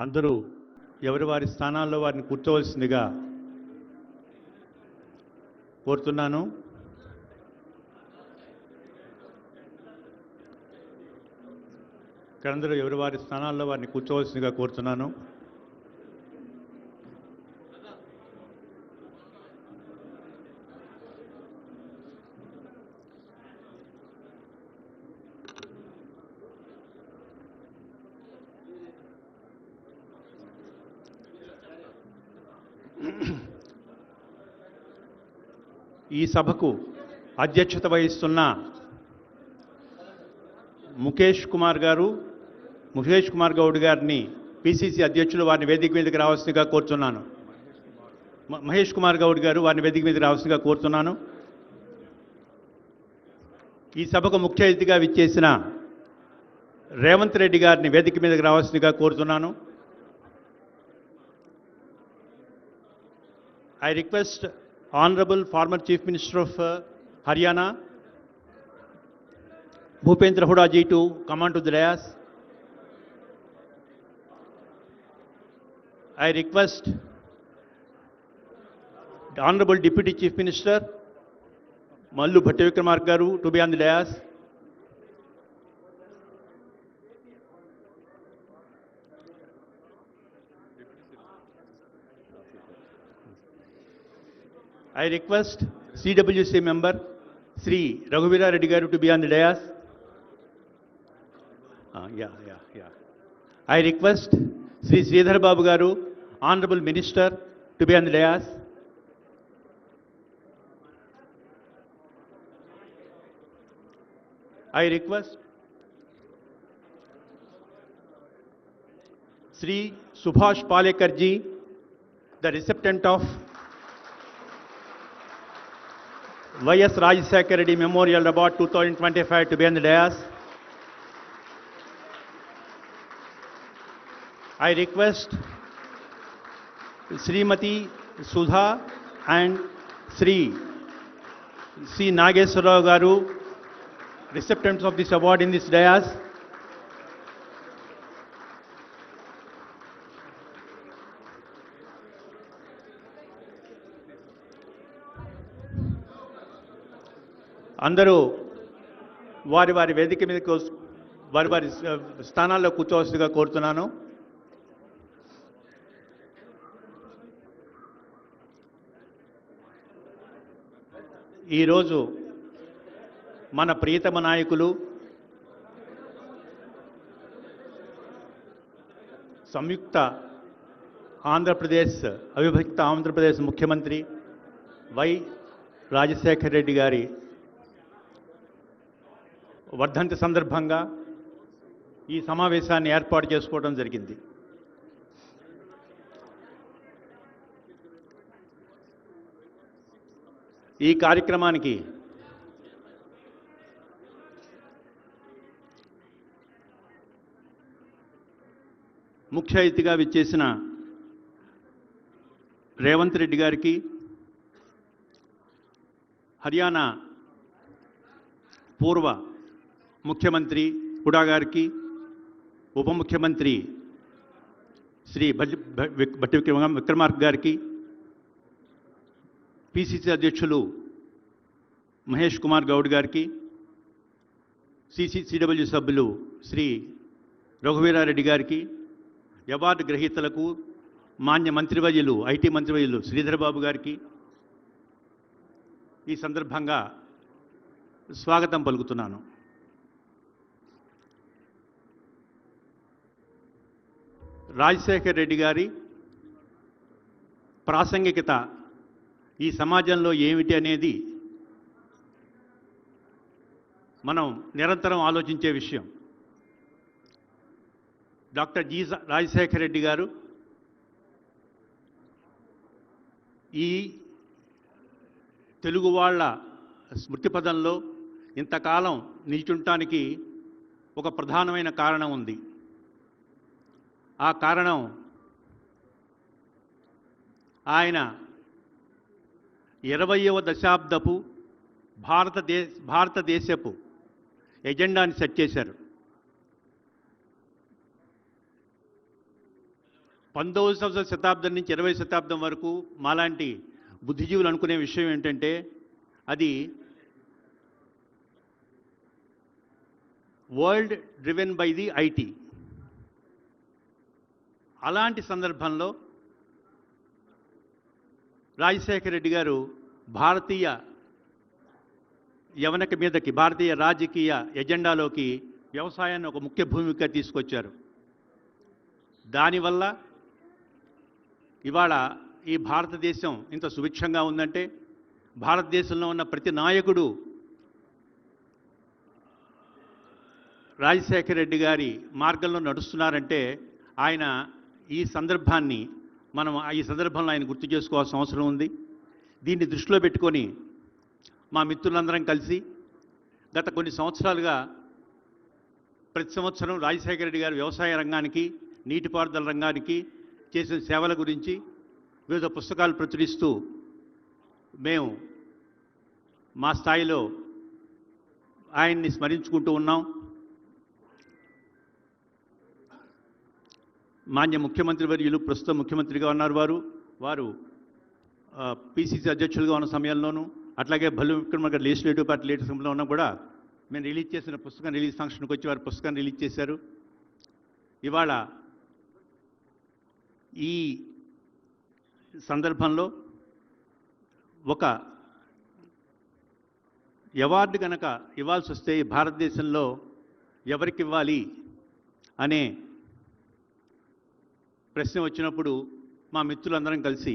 అందరూ ఎవరి వారి స్థానాల్లో వారిని కూర్చోవలసిందిగా కోరుతున్నాను. అందరూ ఎవరి వారి స్థానాల్లో వారిని కూర్చోవలసిందిగా కోరుతున్నాను. ఈ సభకు అధ్యక్షత వహిస్తున్న ముఖేష్ కుమార్ గౌడ్ గారిని పిసిసి అధ్యక్షులు వారిని వేదిక మీదకి రావాల్సిందిగా కోరుతున్నాను. మహేష్ కుమార్ గౌడ్ గారు వారిని వేదిక మీదకి రావాల్సిందిగా కోరుతున్నాను. ఈ సభకు ముఖ్య అతిథిగా విచ్చేసిన రేవంత్ రెడ్డి గారిని వేదిక మీదకి రావాల్సిందిగా కోరుతున్నాను. I request Honorable former Chief Minister of Haryana, Bhupendra Hooda ji to come on to the dais. I request the Honorable Deputy Chief Minister, Mallu Bhatti Vikramarka garu to be on the dais. I request CWC member Sri Raghuvira Reddy garu to be on the dais. I request Sri Sridhar Babu garu, Honorable Minister, to be on the dais. I request Sri Subhash Palekar ji, the recipient of Y.S. Rajashekar Reddy Memorial Award 2025, to be on the dais. I request Srimati Sudha and Sri C. Nageswara garu, recipients of this award in this dais. అందరూ వారి వారి వేదిక మీదకి వారి వారి స్థానాల్లో కూర్చోవలసిందిగా కోరుతున్నాను. ఈరోజు మన ప్రియతమ నాయకులు, సంయుక్త ఆంధ్రప్రదేశ్ అవిభక్త ఆంధ్రప్రదేశ్ ముఖ్యమంత్రి వై రాజశేఖర్ రెడ్డి గారి వర్ధంతి సందర్భంగా ఈ సమావేశాన్ని ఏర్పాటు చేసుకోవడం జరిగింది. ఈ కార్యక్రమానికి ముఖ్య అతిథిగా విచ్చేసిన రేవంత్ రెడ్డి గారికి, హర్యానా పూర్వ ముఖ్యమంత్రి హుడా గారికి, ఉప ముఖ్యమంత్రి శ్రీ భట్టి విక్రమార్క గారికి, పిసిసి అధ్యక్షులు మహేష్ కుమార్ గౌడ్ గారికి, సిడబ్ల్యూ సభ్యులు శ్రీ రఘువీరారెడ్డి గారికి, అవార్డు గ్రహీతలకు, మాన్య మంత్రివర్యులు ఐటీ మంత్రివర్యులు శ్రీధర్ బాబు గారికి ఈ సందర్భంగా స్వాగతం పలుకుతున్నాను. రాజశేఖర్ రెడ్డి గారి ప్రాసంగికత ఈ సమాజంలో ఏమిటి అనేది మనం నిరంతరం ఆలోచించే విషయం. డాక్టర్ జి రాజశేఖర్ రెడ్డి గారు ఈ తెలుగు వాళ్ళ స్మృతి పదంలో ఇంతకాలం నిల్చుంటానికి ఒక ప్రధానమైన కారణం ఉంది. ఆ కారణం ఆయన 20వ దశాబ్దపు భారతదేశపు ఎజెండాని సెట్ చేశారు. 19వ శతాబ్దం నుంచి 20వ శతాబ్దం వరకు మాలాంటి బుద్ధిజీవులు అనుకునే విషయం ఏంటంటే అది world driven by the IT. అలాంటి సందర్భంలో రాజశేఖర రెడ్డి గారు భారతీయ యవనక మీదకి, భారతీయ రాజకీయ ఎజెండాలోకి వ్యవసాయాన్ని ఒక ముఖ్య భూమిక తీసుకొచ్చారు. దానివల్ల ఇవాళ ఈ భారతదేశం ఇంత సుభిక్షంగా ఉందంటే భారతదేశంలో ఉన్న ప్రతి నాయకుడు రాజశేఖర రెడ్డి గారి మార్గంలో నడుస్తున్నారంటే ఆయన ఈ సందర్భంలో ఆయన గుర్తు చేసుకోవాల్సిన అవసరం ఉంది. దీన్ని దృష్టిలో పెట్టుకొని మా మిత్రులందరం కలిసి గత కొన్ని సంవత్సరాలుగా ప్రతి సంవత్సరం రాజశేఖర రెడ్డి గారు వ్యవసాయ రంగానికి, నీటిపారుదల రంగానికి చేసిన సేవల గురించి వివిధ పుస్తకాలు ప్రచురిస్తూ మేము మా స్థాయిలో ఆయన్ని స్మరించుకుంటూ ఉన్నాం. మాన్య ముఖ్యమంత్రి వర్యులు ప్రస్తుతం ముఖ్యమంత్రిగా ఉన్నారు. వారు పిసిసి అధ్యక్షులుగా ఉన్న సమయంలోనూ, అట్లాగే భల్లు విక్రమార్క గారు లెజిస్లేటివ్ పార్టీ లీడర్ సమయంలో ఉన్నా కూడా మేము రిలీజ్ చేసిన పుస్తకం రిలీజ్ ఫంక్షన్కి వచ్చి వారు పుస్తకాన్ని రిలీజ్ చేశారు. ఇవాళ ఈ సందర్భంలో ఒక అవార్డు కనుక ఇవ్వాల్సి వస్తే భారతదేశంలో ఎవరికి ఇవ్వాలి అనే ప్రశ్న వచ్చినప్పుడు మా మిత్రులందరం కలిసి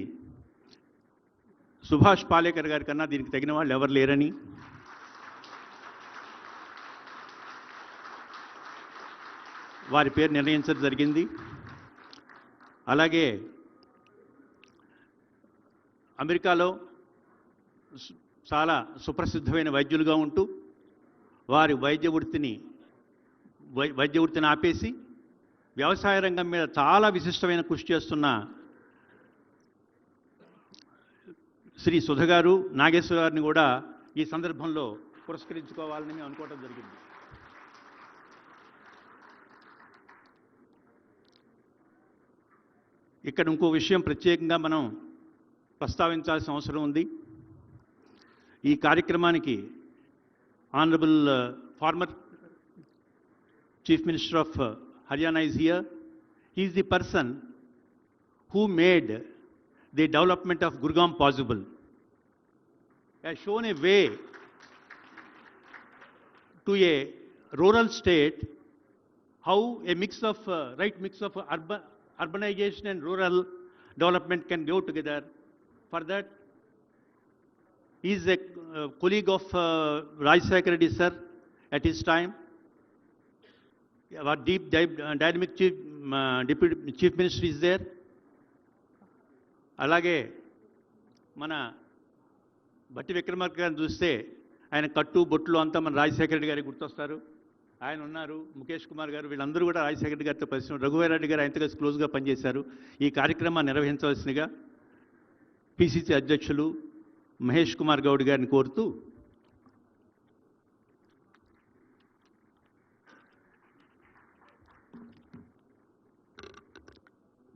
సుభాష్ పాలేకర్ గారి కన్నా దీనికి తగిన వాళ్ళు ఎవరు లేరని, వారి పేరు నిర్ణయించడం జరిగింది. అలాగే అమెరికాలో చాలా సుప్రసిద్ధమైన వైద్యులుగా ఉంటూ వారి వైద్య వృత్తిని ఆపేసి వ్యవసాయ రంగం మీద చాలా విశిష్టమైన కృషి చేస్తున్న శ్రీ సుధ గారు, నాగేశ్వర గారిని కూడా ఈ సందర్భంలో పురస్కరించుకోవాలని మేము అనుకోవడం జరిగింది. ఇక్కడ ఇంకో విషయం ప్రత్యేకంగా మనం ప్రస్తావించాల్సిన అవసరం ఉంది. ఈ కార్యక్రమానికి honourable former chief minister of Haryana is here. He is the person who made the development of Gurgaon possible. He has shown a way to a rural state how a right mix of urbanization and rural development can go together. For that, he is a colleague of Rajశేఖర Reddy sir at his time. Our dynamic deputy chief minister is there. అలాగే మన బట్టి విక్రమార్క గారిని చూస్తే ఆయన కట్టు బొట్లు అంతా మన రాజశేఖర రెడ్డి గారికి గుర్తొస్తారు. ఆయన ఉన్నారు, ముఖేష్ కుమార్ గారు, వీళ్ళందరూ కూడా రాజశేఖర రెడ్డి గారితో పరిచయం. రఘువీరారెడ్డి గారు ఆయనతో కలిసి క్లోజ్గా పనిచేశారు. ఈ కార్యక్రమాన్ని నిర్వహించవలసిందిగా పిసిసి అధ్యక్షులు మహేష్ కుమార్ గౌడ్ గారిని కోరుతూ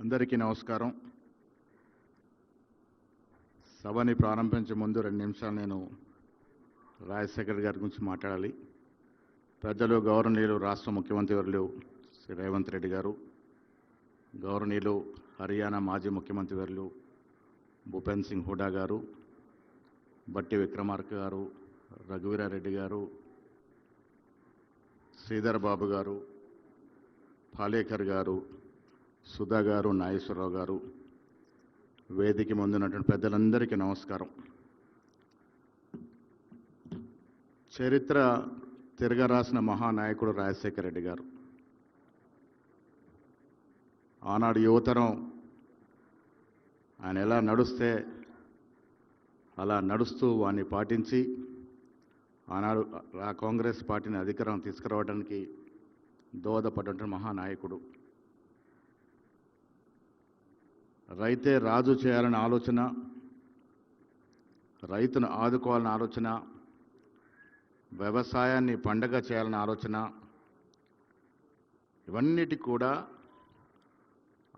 అందరికీ నమస్కారం. సభని ప్రారంభించే ముందు 2 నిమిషాలు నేను రాజశేఖర్ గారి గురించి మాట్లాడాలి. పెద్దలు గౌరవనీయులు రాష్ట్ర ముఖ్యమంత్రి వర్యులు శ్రీ రేవంత్ రెడ్డి గారు, గౌరవనీయులు హర్యానా మాజీ ముఖ్యమంత్రి వర్యులు భూపేంద్ర సింగ్ హుడా గారు, బట్టి విక్రమార్క గారు, రఘువీరారెడ్డి గారు, శ్రీధర్ బాబు గారు, పాలేకర్ గారు, సుధా గారు, నాగేశ్వరరావు గారు, వేదిక ముందున్నటువంటి పెద్దలందరికీ నమస్కారం. చరిత్ర తిరగరాసిన మహానాయకుడు రాజశేఖర రెడ్డి గారు. ఆనాడు యువతరం ఆయన ఎలా నడుస్తే అలా నడుస్తూ వాడిని పాటించి ఆనాడు ఆ కాంగ్రెస్ పార్టీని అధికారం తీసుకురావడానికి దోహదపడ్డ మహానాయకుడు. రైతే రాజు చేయాలనే ఆలోచన, రైతును ఆదుకోవాలనే ఆలోచన, వ్యవసాయాన్ని పండగ చేయాలనే ఆలోచన, ఇవన్నిటి కూడా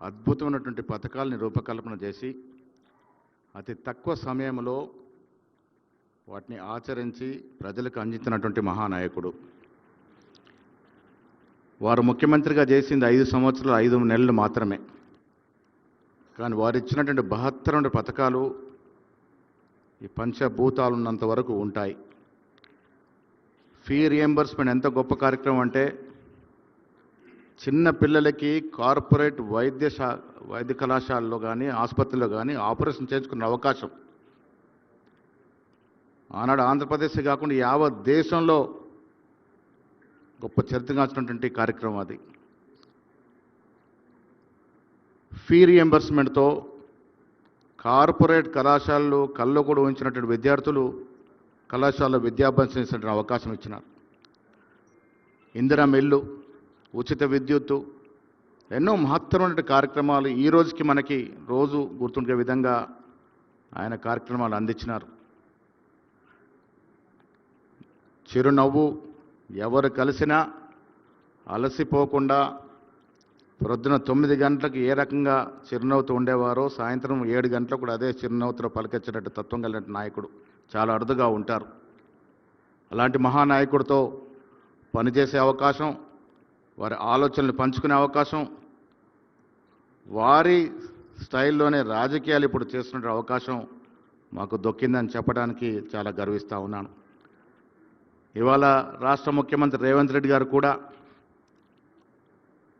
అద్భుతమైనటువంటి పథకాలని రూపకల్పన చేసి అతి తక్కువ సమయంలో వాటిని ఆచరించి ప్రజలకు అందించినటువంటి మహానాయకుడు. వారు ముఖ్యమంత్రిగా చేసింది 5 సంవత్సరాలు 5 నెలలు మాత్రమే. కానీ వారు ఇచ్చినటువంటి 72 పథకాలు ఈ పంచభూతాలు ఉన్నంత వరకు ఉంటాయి. ఫీ రియంబర్స్మెంట్ ఎంత గొప్ప కార్యక్రమం అంటే, చిన్న పిల్లలకి కార్పొరేట్ వైద్య కళాశాలలో కానీ ఆసుపత్రిలో కానీ ఆపరేషన్ చేయించుకునే అవకాశం ఆనాడు ఆంధ్రప్రదేశ్ కాకుండా యావత్ దేశంలో గొప్ప చరిత్రగాంచినటువంటి కార్యక్రమం అది. ఫీ రియంబర్స్మెంట్తో కార్పొరేట్ కళాశాలలు కళ్ళు కూడా ఉంచినటువంటి విద్యార్థులు కళాశాలలో విద్యాభ్యాసం చేసినటువంటి అవకాశం ఇచ్చినారు. ఇందిరా మిల్లు, ఉచిత విద్యుత్తు, ఎన్నో మహత్తరమైన కార్యక్రమాలు ఈ రోజుకి మనకి రోజు గుర్తుండే విధంగా ఆయన కార్యక్రమాలు అందించినారు. చిరునవ్వు, ఎవరు కలిసినా అలసిపోకుండా ప్రొద్దున 9 గంటలకు ఏ రకంగా చిరునవ్వుతూ ఉండేవారో సాయంత్రం 7 గంటలకు కూడా అదే చిరునవ్వుతో పలికించేటట్టు తత్వం కలిగిన నాయకుడు చాలా అరుదుగా ఉంటారు. అలాంటి మహానాయకుడితో పనిచేసే అవకాశం, వారి ఆలోచనలు పంచుకునే అవకాశం, వారి స్టైల్లోనే రాజకీయాలు ఇప్పుడు చేస్తున్న అవకాశం మాకు దొక్కిందని చెప్పడానికి చాలా గర్విస్తూ ఉన్నాను. ఇవాళ రాష్ట్ర ముఖ్యమంత్రి రేవంత్ రెడ్డి గారు కూడా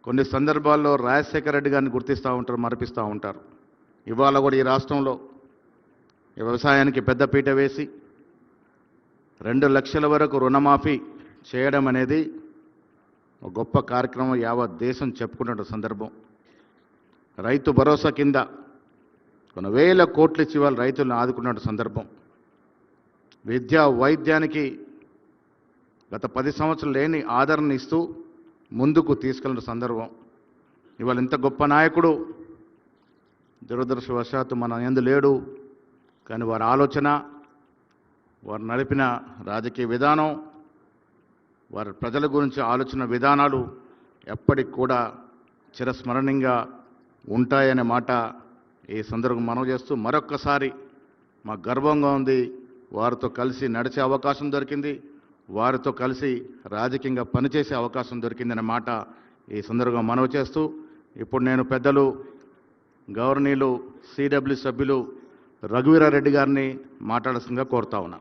కొన్ని సందర్భాల్లో రాజశేఖర రెడ్డి గారిని గుర్తిస్తూ ఉంటారు, మరిపిస్తూ ఉంటారు. ఇవాళ కూడా ఈ రాష్ట్రంలో వ్యవసాయానికి పెద్దపీట వేసి 2 లక్షల వరకు రుణమాఫీ చేయడం అనేది ఒక గొప్ప కార్యక్రమం, యావత్ దేశం చెప్పుకున్న సందర్భం. రైతు భరోసా కింద కొన్ని వేల కోట్లు ఇచ్చి వాళ్ళు రైతులను ఆదుకున్న సందర్భం. విద్యా వైద్యానికి గత 10 సంవత్సరాలు లేని ఆదరణ ఇస్తూ ముందుకు తీసుకెళ్లిన సందర్భం. ఇవాళ ఇంత గొప్ప నాయకుడు దురదృష్టవశాత్తు మన యందు లేడు. కానీ వారి ఆలోచన, వారు నడిపిన రాజకీయ విధానం, వారి ప్రజల గురించి ఆలోచన విధానాలు ఎప్పటికి కూడా చిరస్మరణీయంగా ఉంటాయనే మాట ఈ సందర్భంగా మనవి చేస్తూ, మరొక్కసారి మాకు గర్వంగా ఉంది. వారితో కలిసి నడిచే అవకాశం దొరికింది, వారితో కలిసి రాజకీయంగా పనిచేసే అవకాశం దొరికిందనే మాట ఈ సందర్భంగా మనవి చేస్తూ, ఇప్పుడు నేను పెద్దలు గౌరవనీయులు సిడబ్ల్యూ సభ్యులు రఘువీరారెడ్డి గారిని మాట్లాడాల్సిందిగా కోరుతా ఉన్నా.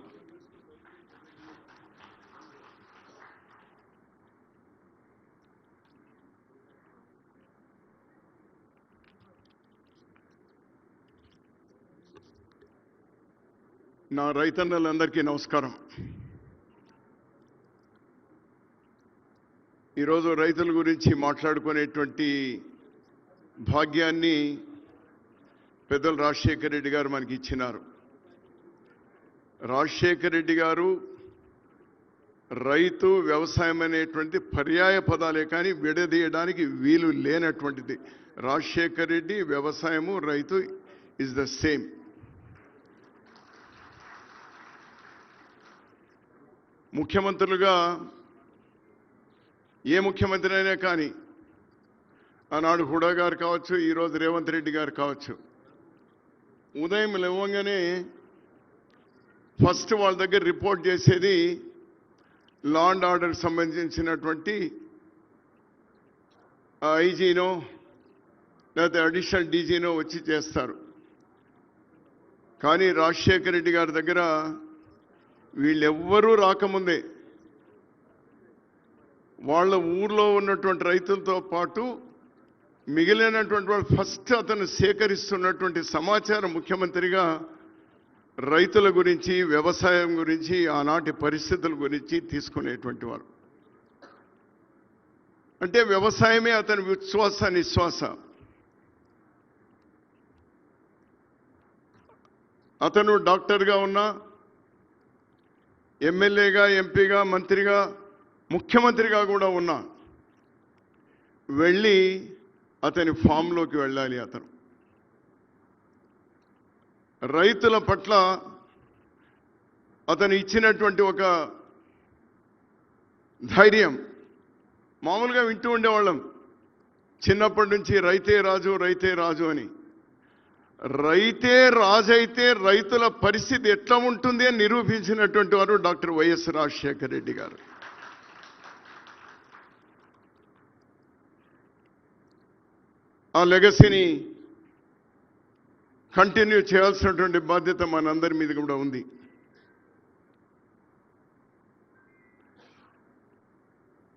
నా రైతన్నలందరికీ నమస్కారం. ఈరోజు రైతుల గురించి మాట్లాడుకునేటువంటి భాగ్యాన్ని పెద్దలు రాజశేఖర రెడ్డి గారు మనకి ఇచ్చినారు. రాజశేఖర రెడ్డి గారు రైతు, వ్యవసాయం అనేటువంటి పర్యాయ పదాలే కానీ విడదీయడానికి వీలు లేనటువంటిది. రాజశేఖర రెడ్డి, వ్యవసాయము, రైతు ఇస్ ద సేమ్. ముఖ్యమంత్రులుగా ఏ ముఖ్యమంత్రి అయినా కానీ, ఆనాడు హుడా గారు కావచ్చు, ఈరోజు రేవంత్ రెడ్డి గారు కావచ్చు, ఉదయం లేవగానే ఫస్ట్ వాళ్ళ దగ్గర రిపోర్ట్ చేసేది లా అండ్ ఆర్డర్కి సంబంధించినటువంటి ఐజీనో లేకపోతే అడిషనల్ డీజీనో వచ్చి చేస్తారు. కానీ రాజశేఖర రెడ్డి గారి దగ్గర వీళ్ళెవ్వరూ రాకముందే వాళ్ళ ఊర్లో ఉన్నటువంటి రైతులతో పాటు మిగిలినటువంటి వాళ్ళు ఫస్ట్ అతను సేకరిస్తున్నటువంటి సమాచారం ముఖ్యమంత్రిగా రైతుల గురించి, వ్యవసాయం గురించి, ఆనాటి పరిస్థితుల గురించి తీసుకునేటువంటి వారు. అంటే వ్యవసాయమే అతని విశ్వాస నిశ్వాస. అతను డాక్టర్గా ఉన్నా, ఎమ్మెల్యేగా, ఎంపీగా, మంత్రిగా, ముఖ్యమంత్రిగా కూడా ఉన్నా వెళ్ళి అతని ఫామ్లోకి వెళ్ళాలి. అతను రైతుల పట్ల అతను ఇచ్చినటువంటి ఒక ధైర్యం మామూలుగా వింటూ ఉండేవాళ్ళం. చిన్నప్పటి నుంచి రైతే రాజు రైతే రాజు అని. రైతే రాజు అయితే రైతుల పరిస్థితి ఎట్లా ఉంటుంది అని నిరూపించినటువంటి వారు డాక్టర్ వైఎస్ రాజశేఖర రెడ్డి గారు. ఆ లెగసీని కంటిన్యూ చేయాల్సినటువంటి బాధ్యత మనందరి మీద కూడా ఉంది.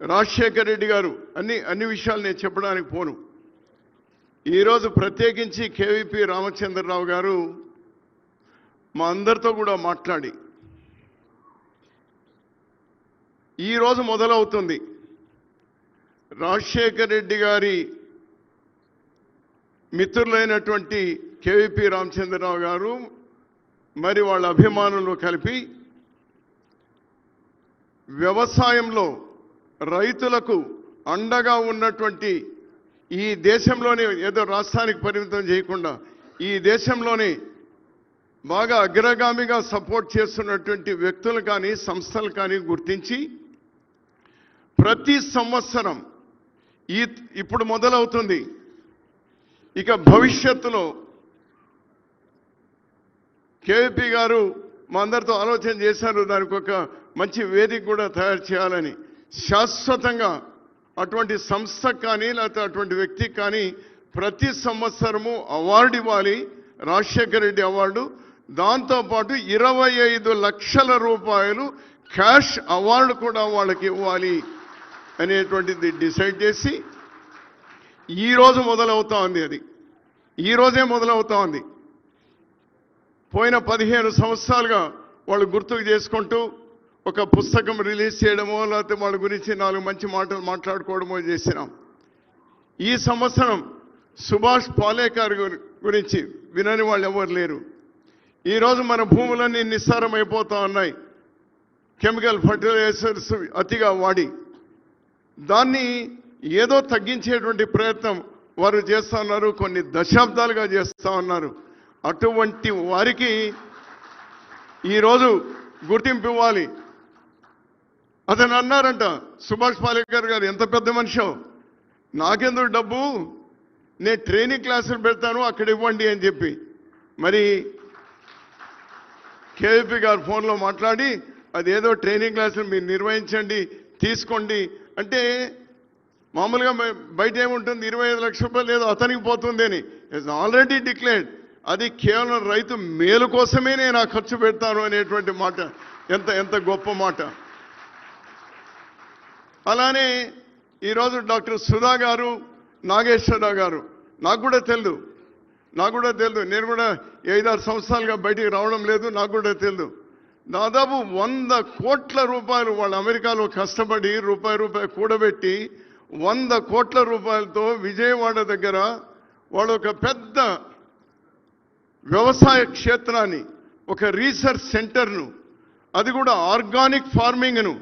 రాజశేఖర రెడ్డి గారు అన్ని విషయాలు నేను చెప్పడానికి పోను. ఈరోజు ప్రత్యేకించి కేవీపీ రామచంద్రరావు గారు మా అందరితో కూడా మాట్లాడి ఈరోజు మొదలవుతుంది రాజశేఖర రెడ్డి గారి మిత్రులైనటువంటి కేవీపీ రామచంద్రరావు గారు మరి వాళ్ళ అభిమానులు కలిపి వ్యవసాయంలో రైతులకు అండగా ఉన్నటువంటి ఈ దేశంలోనే ఏదో రాష్ట్రానికి పరిమితం చేయకుండా ఈ దేశంలోనే బాగా అగ్రగామిగా సపోర్ట్ చేస్తున్నటువంటి వ్యక్తులు కానీ సంస్థలు కానీ గుర్తించి ప్రతి సంవత్సరం ఇప్పుడు మొదలవుతుంది, ఇక భవిష్యత్తులో కేవీపీ గారు మా అందరితో ఆలోచన చేశారు, దానికి ఒక మంచి వేదిక కూడా తయారు చేయాలని. శాశ్వతంగా అటువంటి సంస్థకు కానీ లేకపోతే అటువంటి వ్యక్తికి కానీ ప్రతి సంవత్సరము అవార్డు ఇవ్వాలి, రాజశేఖర రెడ్డి అవార్డు. దాంతోపాటు 25 లక్షల రూపాయలు క్యాష్ అవార్డు కూడా వాళ్ళకి ఇవ్వాలి అనేటువంటిది డిసైడ్ చేసి ఈరోజు మొదలవుతా ఉంది. అది ఈరోజే మొదలవుతా ఉంది. పోయిన 15 సంవత్సరాలుగా వాళ్ళు గుర్తుకు చేసుకుంటూ ఒక పుస్తకం రిలీజ్ చేయడమో లేకపోతే వాళ్ళ గురించి 4 మంచి మాటలు మాట్లాడుకోవడమో చేసినాం. ఈ సంవత్సరం సుభాష్ పాలేకర్ గురించి వినని వాళ్ళు ఎవరు లేరు. ఈరోజు మన భూములన్నీ నిస్సారమైపోతా ఉన్నాయి, కెమికల్ ఫర్టిలైజర్స్ అతిగా వాడి. దాన్ని ఏదో తగ్గించేటువంటి ప్రయత్నం వారు చేస్తూ ఉన్నారు, కొన్ని దశాబ్దాలుగా చేస్తూ ఉన్నారు. అటువంటి వారికి ఈరోజు గుర్తింపు ఇవ్వాలి. అతను అన్నారంట, సుభాష్ పాలేకర్ గారు ఎంత పెద్ద మనిషో, నాకెందుకు డబ్బు, నేను ట్రైనింగ్ క్లాసులు పెడతాను అక్కడ ఇవ్వండి అని చెప్పి. మరి కేవీపీ గారు ఫోన్లో మాట్లాడి అదేదో ట్రైనింగ్ క్లాసులు మీరు నిర్వహించండి తీసుకోండి అంటే, మామూలుగా బయట ఏముంటుంది 25 లక్షల రూపాయలు ఏదో అతనికి పోతుంది అని. It's already declared. అది కేవలం రైతు మేలు కోసమే నేను ఆ ఖర్చు పెడతాను అనేటువంటి మాట ఎంత గొప్ప మాట. అలానే ఈరోజు డాక్టర్ సుధా గారు, నాగేశ్వరరావు గారు, నాకు కూడా తెలియదు, నేను కూడా 5-6 సంవత్సరాలుగా బయటికి రావడం లేదు, నాకు కూడా తెలియదు. దాదాపు 100 కోట్ల రూపాయలు వాళ్ళు అమెరికాలో కష్టపడి రూపాయి కూడబెట్టి 100 కోట్ల రూపాయలతో విజయవాడ దగ్గర వాళ్ళు ఒక పెద్ద వ్యవసాయ క్షేత్రాన్ని, ఒక రీసెర్చ్ సెంటర్ను, అది కూడా ఆర్గానిక్ ఫార్మింగ్ను,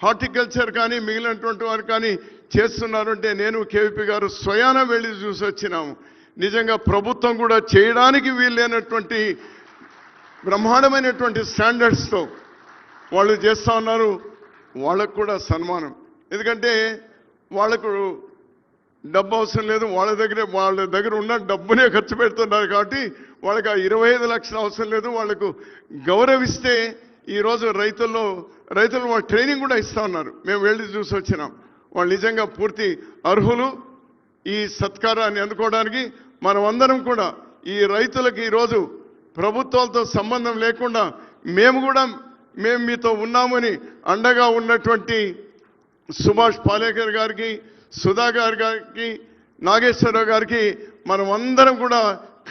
హార్టికల్చర్ కానీ మిగిలినటువంటి వారు కానీ చేస్తున్నారు. అంటే నేను కేవీపీ గారు స్వయాన వెళ్ళి చూసి వచ్చినాము. నిజంగా ప్రభుత్వం కూడా చేయడానికి వీల్లేనటువంటి బ్రహ్మాండమైనటువంటి స్టాండర్డ్స్తో వాళ్ళు చేస్తూ ఉన్నారు. వాళ్ళకు కూడా సన్మానం. ఎందుకంటే వాళ్లకు డబ్బు అవసరం లేదు, వాళ్ళ దగ్గర ఉన్న డబ్బునే ఖర్చు పెడుతున్నారు కాబట్టి వాళ్ళకి ఆ 25 లక్షలు అవసరం లేదు. వాళ్లకు గౌరవిస్తే ఈరోజు రైతులు వాళ్ళ ట్రైనింగ్ కూడా ఇస్తూ ఉన్నారు. మేము వెళ్ళి చూసి వచ్చినాం. వాళ్ళు నిజంగా పూర్తి అర్హులు ఈ సత్కారాన్ని అందుకోవడానికి. మనమందరం కూడా ఈ రైతులకు ఈరోజు ప్రభుత్వాలతో సంబంధం లేకుండా మేము మీతో ఉన్నామని అండగా ఉన్నటువంటి సుభాష్ పాలేకర్ గారికి, సుధా గారికి, నాగేశ్వరరావు గారికి మనమందరం కూడా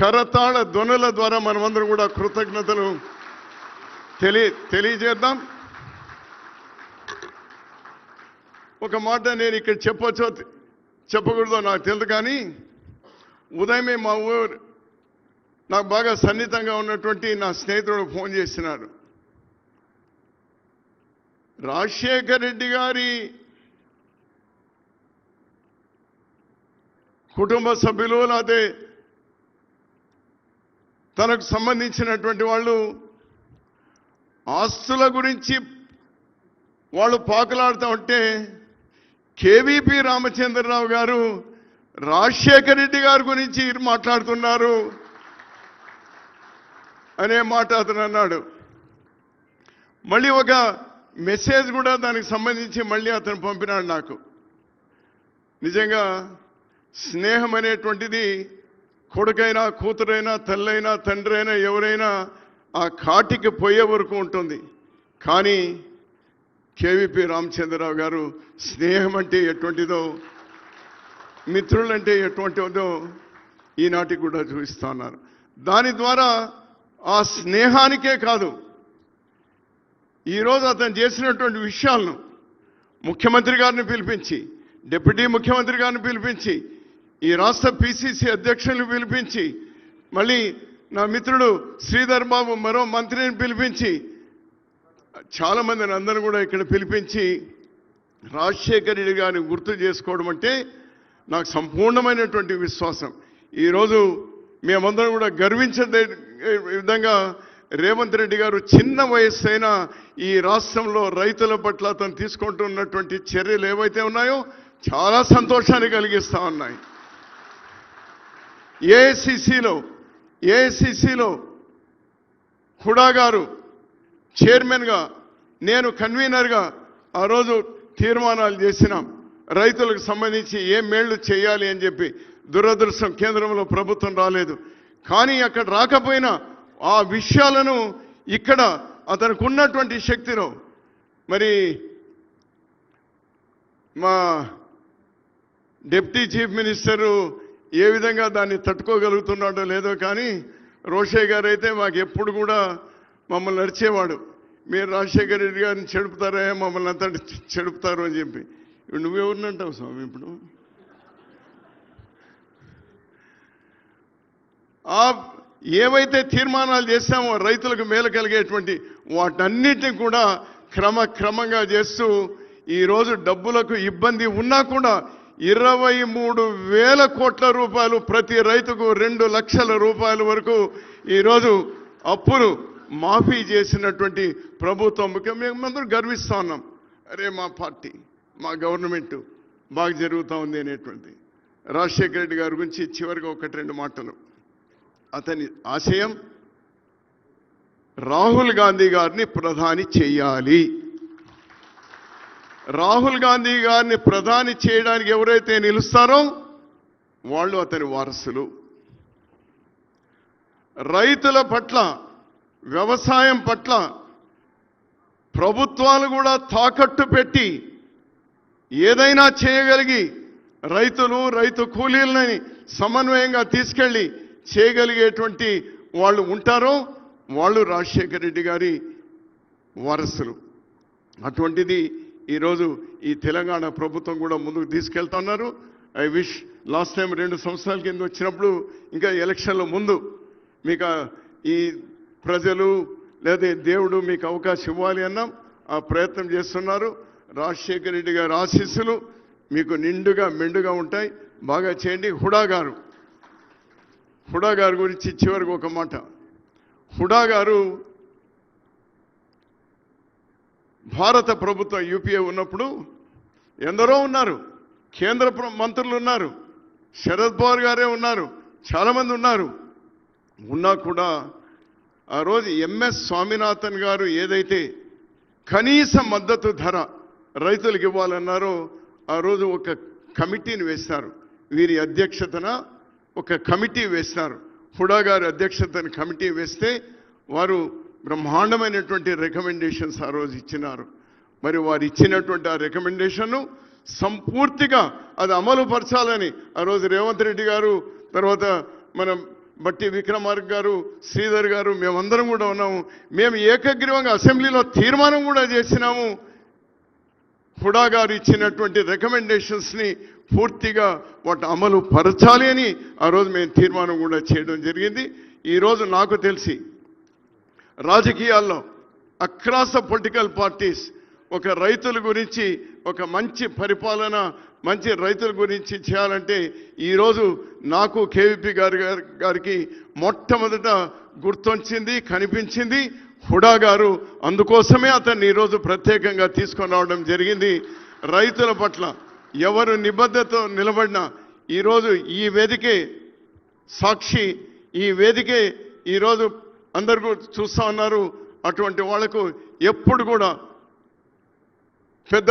కరతాళ ధ్వనుల ద్వారా మనమందరం కూడా కృతజ్ఞతలు తెలియజేద్దాం. ఒక మాట నేను ఇక్కడ చెప్పొచ్చో చెప్పకూడదో నాకు తెలియదు, కానీ ఉదయమే మా ఊరు నాకు బాగా సన్నిహితంగా ఉన్నటువంటి నా స్నేహితుడు ఫోన్ చేసినాడు. రాజశేఖర రెడ్డి గారి కుటుంబ సభ్యులు లేకపోతే తనకు సంబంధించినటువంటి వాళ్ళు ఆస్తుల గురించి వాళ్ళు పాకులాడుతూ ఉంటే కేవీపీ రామచంద్రరావు గారు రాజశేఖర రెడ్డి గారి గురించి మాట్లాడుతున్నారు అనే మాట అతను అన్నాడు. మళ్ళీ ఒక మెసేజ్ కూడా దానికి సంబంధించి మళ్ళీ అతను పంపినాడు నాకు. నిజంగా స్నేహం అనేటువంటిది కొడుకైనా కూతురైనా తల్లైనా తండ్రి అయినా ఎవరైనా ఆ కాటికి పోయే వరకు ఉంటుంది. కానీ కేవీపీ రామచంద్రరావు గారు స్నేహం అంటే ఎటువంటిదో, మిత్రులంటే ఎటువంటిదో ఈనాటికి కూడా చూపిస్తా ఉన్నారు. దాని ద్వారా ఆ స్నేహానికే కాదు, ఈరోజు అతను చేసినటువంటి విషయాలను ముఖ్యమంత్రి గారిని పిలిపించి, డిప్యూటీ ముఖ్యమంత్రి గారిని పిలిపించి, ఈ రాష్ట్ర పిసిసి అధ్యక్షులను పిలిపించి, మళ్ళీ నా మిత్రుడు శ్రీధర్ బాబు మరో మంత్రిని పిలిపించి, చాలా మందిని అందరూ కూడా ఇక్కడ పిలిపించి రాజశేఖర రెడ్డి గారిని గుర్తు చేసుకోవడం అంటే నాకు సంపూర్ణమైనటువంటి విశ్వాసం. ఈరోజు మేమందరం కూడా గర్వించే విధంగా రేవంత్ రెడ్డి గారు చిన్న వయస్సు అయినా ఈ రాష్ట్రంలో రైతుల పట్ల అతను తీసుకుంటున్నటువంటి చర్యలు ఏవైతే ఉన్నాయో చాలా సంతోషాన్ని కలిగిస్తా ఉన్నాయి. ఏఐసిసిలో హుడా గారు చైర్మన్గా, నేను కన్వీనర్గా ఆ రోజు తీర్మానాలు చేసినాం రైతులకు సంబంధించి ఏం మేళ్లు చేయాలి అని చెప్పి. దురదృష్టం కేంద్రంలో ప్రభుత్వం రాలేదు. కానీ అక్కడ రాకపోయినా ఆ విషయాలను ఇక్కడ అతనికి ఉన్నటువంటి శక్తిలో, మరి మా డిప్యూటీ చీఫ్ మినిస్టరు ఏ విధంగా దాన్ని తట్టుకోగలుగుతున్నాడో లేదో కానీ రోషయ్య గారు అయితే మాకు ఎప్పుడు కూడా మమ్మల్ని నడిచేవాడు. మీరు రాజశేఖర రెడ్డి గారిని చెడుపుతారా, మమ్మల్ని అంతా చెడుపుతారు అని చెప్పి. ఇప్పుడు నువ్వెవరినంటావు స్వామి? ఇప్పుడు ఏవైతే తీర్మానాలు చేశామో రైతులకు మేలు కలిగేటువంటి వాటన్నిటిని కూడా క్రమక్రమంగా చేస్తూ ఈరోజు డబ్బులకు ఇబ్బంది ఉన్నా కూడా 23,000 కోట్ల రూపాయలు ప్రతి రైతుకు 2 లక్షల రూపాయల వరకు ఈరోజు అప్పులు మాఫీ చేసినటువంటి ప్రభుత్వం. మేమందరం గర్విస్తా ఉన్నాం. అరే మా పార్టీ, మా గవర్నమెంట్ బాగా జరుగుతూ ఉంది అనేటువంటి. రాజశేఖర రెడ్డి గారి గురించి చివరిగా 1-2 మాటలు. అతని ఆశయం రాహుల్ గాంధీ గారిని ప్రధాని చేయాలి. రాహుల్ గాంధీ గారిని ప్రధాని చేయడానికి ఎవరైతే నిలుస్తారో వాళ్ళు అతని వారసులు. రైతుల పట్ల, వ్యవసాయం పట్ల ప్రభుత్వాలు కూడా తాకట్టు పెట్టి ఏదైనా చేయగలిగి రైతులు, రైతు కూలీలని సమన్వయంగా తీసుకెళ్ళి చేయగలిగేటువంటి వాళ్ళు ఉంటారో వాళ్ళు రాజశేఖర రెడ్డి గారి వారసులు. అటువంటిది ఈరోజు ఈ తెలంగాణ ప్రభుత్వం కూడా ముందుకు తీసుకెళ్తున్నారు. ఐ విష్ లాస్ట్ టైం 2 సంవత్సరాల కింద వచ్చినప్పుడు ఇంకా ఎలక్షన్ల ముందు మీకు ఈ ప్రజలు లేదా దేవుడు మీకు అవకాశం ఇవ్వాలి అన్నాం. ఆ ప్రయత్నం చేస్తున్నారు. రాజశేఖర రెడ్డి గారి ఆశీస్సులు మీకు నిండుగా మెండుగా ఉంటాయి. బాగా చేయండి. హుడా గారి గురించి చివరికి ఒక మాట. హుడా గారు భారత ప్రభుత్వం యూపీఏ ఉన్నప్పుడు ఎందరో ఉన్నారు, కేంద్ర మంత్రులు ఉన్నారు, శరద్ పవార్ గారే ఉన్నారు, చాలామంది ఉన్నారు. ఉన్నా కూడా ఆ రోజు ఎంఎస్ స్వామినాథన్ గారు ఏదైతే కనీస మద్దతు ధర రైతులకు ఇవ్వాలన్నారో ఆ రోజు ఒక కమిటీని వేశారు. వీరి అధ్యక్షతన ఒక కమిటీ వేశారు. హుడా గారి అధ్యక్షతన కమిటీ వేస్తే వారు బ్రహ్మాండమైనటువంటి రికమెండేషన్స్ ఆ రోజు ఇచ్చినారు. మరి వారు ఇచ్చినటువంటి ఆ రికమెండేషన్ సంపూర్తిగా అది అమలు పరచాలని ఆ రోజు రేవంత్ రెడ్డి గారు, తర్వాత మన బట్టి విక్రమార్క గారు, శ్రీధర్ గారు, మేమందరం కూడా ఉన్నాము. మేము ఏకగ్రీవంగా అసెంబ్లీలో తీర్మానం కూడా చేసినాము. హుడా గారు ఇచ్చినటువంటి రికమెండేషన్స్ని పూర్తిగా వాటి అమలు పరచాలి అని ఆ రోజు మేము తీర్మానం కూడా చేయడం జరిగింది. ఈరోజు నాకు తెలిసి రాజకీయాల్లో అక్రాస్ ద పొలిటికల్ పార్టీస్ ఒక రైతుల గురించి, ఒక మంచి పరిపాలన, మంచి రైతుల గురించి చేయాలంటే ఈరోజు నాకు కేవీపీ గారికి మొట్టమొదట గుర్తొచ్చింది, కనిపించింది హుడా గారు. అందుకోసమే అతన్ని ఈరోజు ప్రత్యేకంగా తీసుకొని రావడం జరిగింది. రైతుల పట్ల ఎవరు నిబద్ధతతో నిలబడినా ఈరోజు ఈ వేదికే సాక్షి, ఈ వేదికే ఈరోజు అందరూ చూస్తూ ఉన్నారు. అటువంటి వాళ్లకు ఎప్పుడు కూడా పెద్ద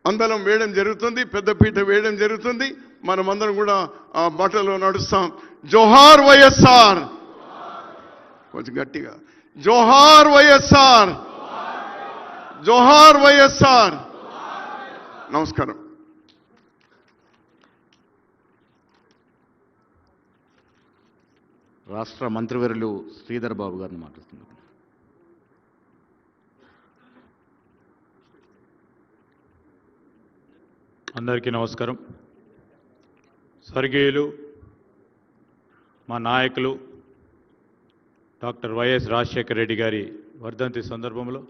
అందలం వేయడం జరుగుతుంది, పెద్ద పీట వేయడం జరుగుతుంది. మనమందరం కూడా ఆ బాటలో నడుస్తాం. జోహార్ వైఎస్ఆర్, కొంచెం గట్టిగా జోహార్ వైఎస్ఆర్, జోహార్ వైఎస్ఆర్. నమస్కారం. రాష్ట్ర మంత్రివర్యులు శ్రీధర్ బాబు గారిని మాట్లాడుతున్నారు. అందరికీ నమస్కారం. స్వర్గీయులు మా నాయకులు డాక్టర్ వైఎస్ రాజశేఖర రెడ్డి గారి వర్ధంతి సందర్భంలో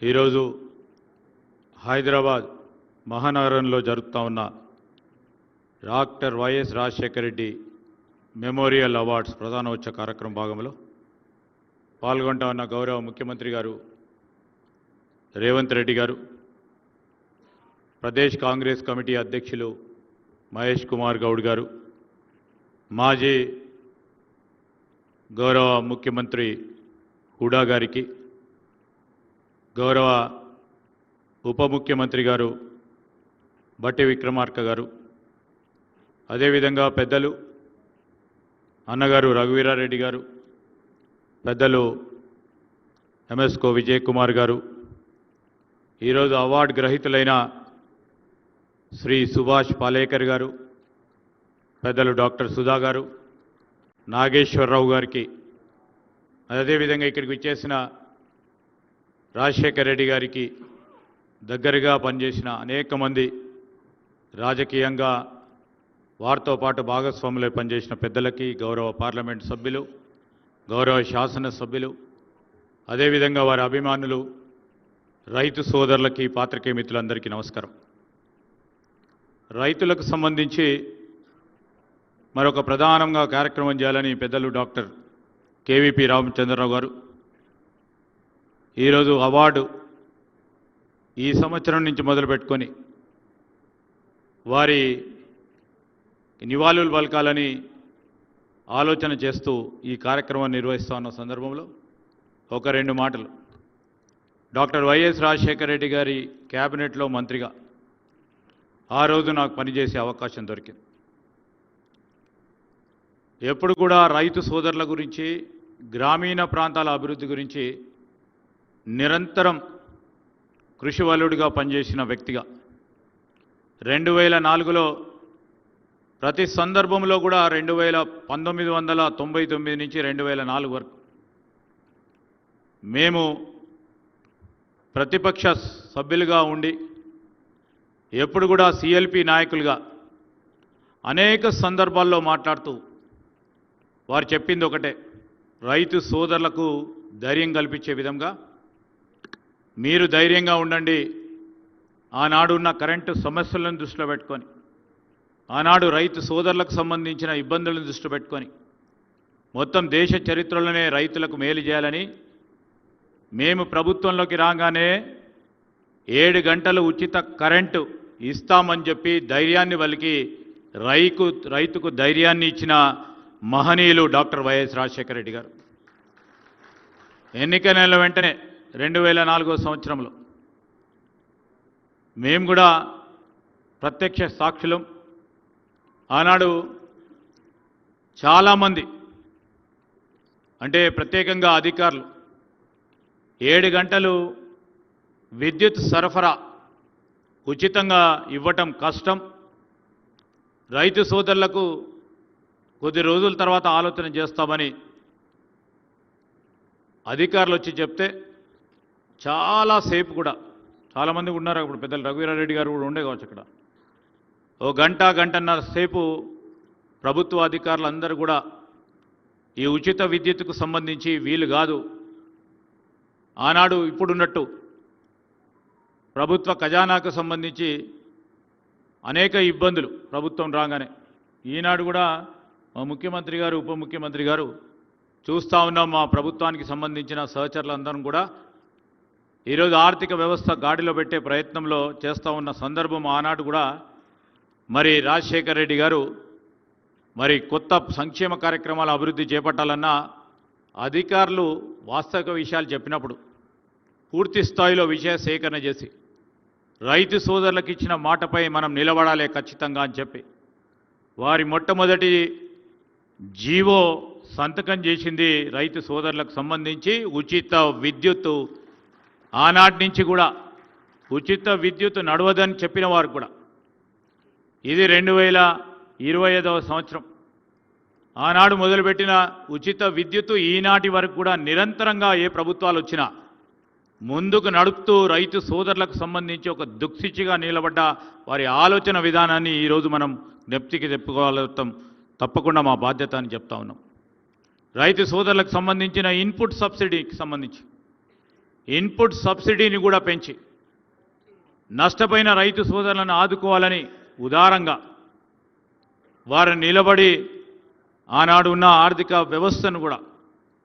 ఈరోజు హైదరాబాద్ మహానగరంలో జరుగుతూ ఉన్న doctor YS Rajasekhara Reddy memorial awards ప్రధానోత్సవ కార్యక్రమం భాగంలో పాల్గొంటా ఉన్న గౌరవ ముఖ్యమంత్రి గారు రేవంత్ రెడ్డి గారు, ప్రదేశ్ కాంగ్రెస్ కమిటీ అధ్యక్షులు మహేష్ కుమార్ గౌడ్ గారు, మాజీ గౌరవ ముఖ్యమంత్రి హుడా గారికి, గౌరవ ఉప ముఖ్యమంత్రి గారు బట్టి విక్రమార్క గారు, అదేవిధంగా పెద్దలు అన్నగారు రఘువీరారెడ్డి గారు, పెద్దలు ఎంఎస్కో విజయ్ కుమార్ గారు, ఈరోజు అవార్డు గ్రహీతులైన శ్రీ సుభాష్ పాలేకర్ గారు, పెద్దలు డాక్టర్ సుధా గారు, నాగేశ్వరరావు గారికి, అదేవిధంగా ఇక్కడికి వచ్చేసిన రాజశేఖర రెడ్డి గారికి దగ్గరగా పనిచేసిన అనేక మంది రాజకీయంగా వారితో పాటు భాగస్వాములై పనిచేసిన పెద్దలకి, గౌరవ పార్లమెంట్ సభ్యులు, గౌరవ శాసనసభ్యులు, అదేవిధంగా వారి అభిమానులు, రైతు సోదరులకి, పాత్రికేయ మిత్రులందరికీ నమస్కారం. రైతులకు సంబంధించి మరొక ప్రధానంగా కార్యక్రమం చేయాలని పెద్దలు డాక్టర్ కేవీపీ రామచంద్రరావు గారు ఈరోజు అవార్డు ఈ సంవత్సరం నుంచి మొదలుపెట్టుకొని వారి నివాళులు పలకాలని ఆలోచన చేస్తూ ఈ కార్యక్రమాన్ని నిర్వహిస్తూ ఉన్న సందర్భంలో ఒక రెండు మాటలు. డాక్టర్ వైఎస్ రాజశేఖర రెడ్డి గారి క్యాబినెట్లో మంత్రిగా ఆ రోజు నాకు పనిచేసే అవకాశం దొరికింది. ఎప్పుడు కూడా రైతు సోదరుల గురించి, గ్రామీణ ప్రాంతాల అభివృద్ధి గురించి నిరంతరం కృషివలుడిగా పనిచేసిన వ్యక్తిగా 2004లో ప్రతి సందర్భంలో కూడా 1999 నుంచి 2004 వరకు మేము ప్రతిపక్ష సభ్యులుగా ఉండి ఎప్పుడు కూడా సిఎల్పి నాయకులుగా అనేక సందర్భాల్లో మాట్లాడుతూ వారు చెప్పింది ఒకటే, రైతు సోదరులకు ధైర్యం కల్పించే విధంగా మీరు ధైర్యంగా ఉండండి. ఆనాడు ఉన్న కరెంటు సమస్యలను దృష్టిలో పెట్టుకొని, ఆనాడు రైతు సోదరులకు సంబంధించిన ఇబ్బందులను దృష్టిలో పెట్టుకొని మొత్తం దేశ చరిత్రలోనే రైతులకు మేలు చేయాలని మేము ప్రభుత్వంలోకి రాగానే 7 గంటలు ఉచిత కరెంటు ఇస్తామని చెప్పి ధైర్యాన్ని వలికి రైతుకు ధైర్యాన్ని ఇచ్చిన మహనీయులు డాక్టర్ వైఎస్ రాజశేఖర రెడ్డి గారు. ఎన్నికల వెంటనే 2004 సంవత్సరంలో మేము కూడా ప్రత్యక్ష సాక్షులం. ఆనాడు చాలామంది అంటే ప్రత్యేకంగా అధికారులు 7 గంటలు విద్యుత్ సరఫరా ఉచితంగా ఇవ్వటం కష్టం, రైతు సోదరులకు కొద్ది రోజుల తర్వాత ఆలోచన చేస్తామని అధికారులు వచ్చి చెప్తే చాలాసేపు కూడా చాలామంది ఉన్నారు. అప్పుడు పెద్దలు రఘువీరారెడ్డి గారు కూడా ఉండే కావచ్చు అక్కడ. ఓ గంటన్నర సేపు ప్రభుత్వ అధికారులు అందరూ కూడా ఈ ఉచిత విద్యుత్తుకు సంబంధించి వీలు కాదు, ఆనాడు ఇప్పుడున్నట్టు ప్రభుత్వ ఖజానాకు సంబంధించి అనేక ఇబ్బందులు ప్రభుత్వం రాగానే, ఈనాడు కూడా మా ముఖ్యమంత్రి గారు ఉప ముఖ్యమంత్రి గారు చూస్తూ ఉన్నాం. మా ప్రభుత్వానికి సంబంధించిన సహచరులందరం కూడా ఈరోజు ఆర్థిక వ్యవస్థ గాడిలో పెట్టే ప్రయత్నంలో చేస్తూ ఉన్న సందర్భం ఆనాడు కూడా మరి రాజశేఖర్ రెడ్డి గారు మరి కొత్త సంక్షేమ కార్యక్రమాల అభివృద్ధి చేపట్టాలన్నా అధికారులు వాస్తవిక విషయాలు చెప్పినప్పుడు పూర్తి స్థాయిలో విషయ సేకరణ చేసి రైతు సోదరులకు ఇచ్చిన మాటపై మనం నిలబడాలి ఖచ్చితంగా అని చెప్పి వారి మొట్టమొదటి జీవో సంతకం చేసింది రైతు సోదరులకు సంబంధించి ఉచిత విద్యుత్తు. ఆనాటి నుంచి కూడా ఉచిత విద్యుత్ నడవదని చెప్పిన వారు కూడా ఇది 2025వ సంవత్సరం ఆనాడు మొదలుపెట్టిన ఉచిత విద్యుత్తు ఈనాటి వరకు కూడా నిరంతరంగా ఏ ప్రభుత్వాలు వచ్చినా ముందుకు నడుపుతూ రైతు సోదరులకు సంబంధించి ఒక దుక్సిచ్చిగా నిలబడ్డ వారి ఆలోచన విధానాన్ని ఈరోజు మనం జ్ఞప్తికి తెప్పుకోగలుగుతాం. తప్పకుండా మా బాధ్యత అని చెప్తా ఉన్నాం. రైతు సోదరులకు సంబంధించిన ఇన్పుట్ సబ్సిడీకి సంబంధించి ఇన్పుట్ సబ్సిడీని కూడా పెంచి నష్టపోయిన రైతు సోదరులను ఆదుకోవాలని ఉదారంగా వారు నిలబడి ఆనాడు ఉన్న ఆర్థిక వ్యవస్థను కూడా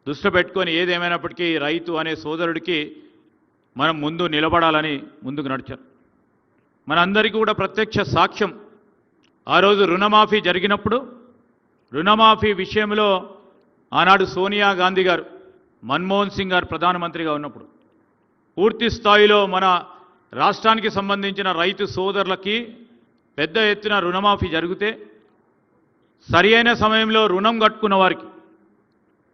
దృష్టి పెట్టుకొని ఏదేమైనప్పటికీ రైతు అనే సోదరుడికి మనం ముందు నిలబడాలని ముందుకు నడిచారు. మనందరికీ కూడా ప్రత్యక్ష సాక్ష్యం ఆ రోజు రుణమాఫీ జరిగినప్పుడు రుణమాఫీ విషయంలో ఆనాడు సోనియా గాంధీ గారు మన్మోహన్ సింగ్ గారు ప్రధానమంత్రిగా ఉన్నప్పుడు పూర్తి స్థాయిలో మన రాష్ట్రానికి సంబంధించిన రైతు సోదరులకి పెద్ద ఎత్తున రుణమాఫీ జరిగితే సరి అయిన సమయంలో రుణం కట్టుకున్న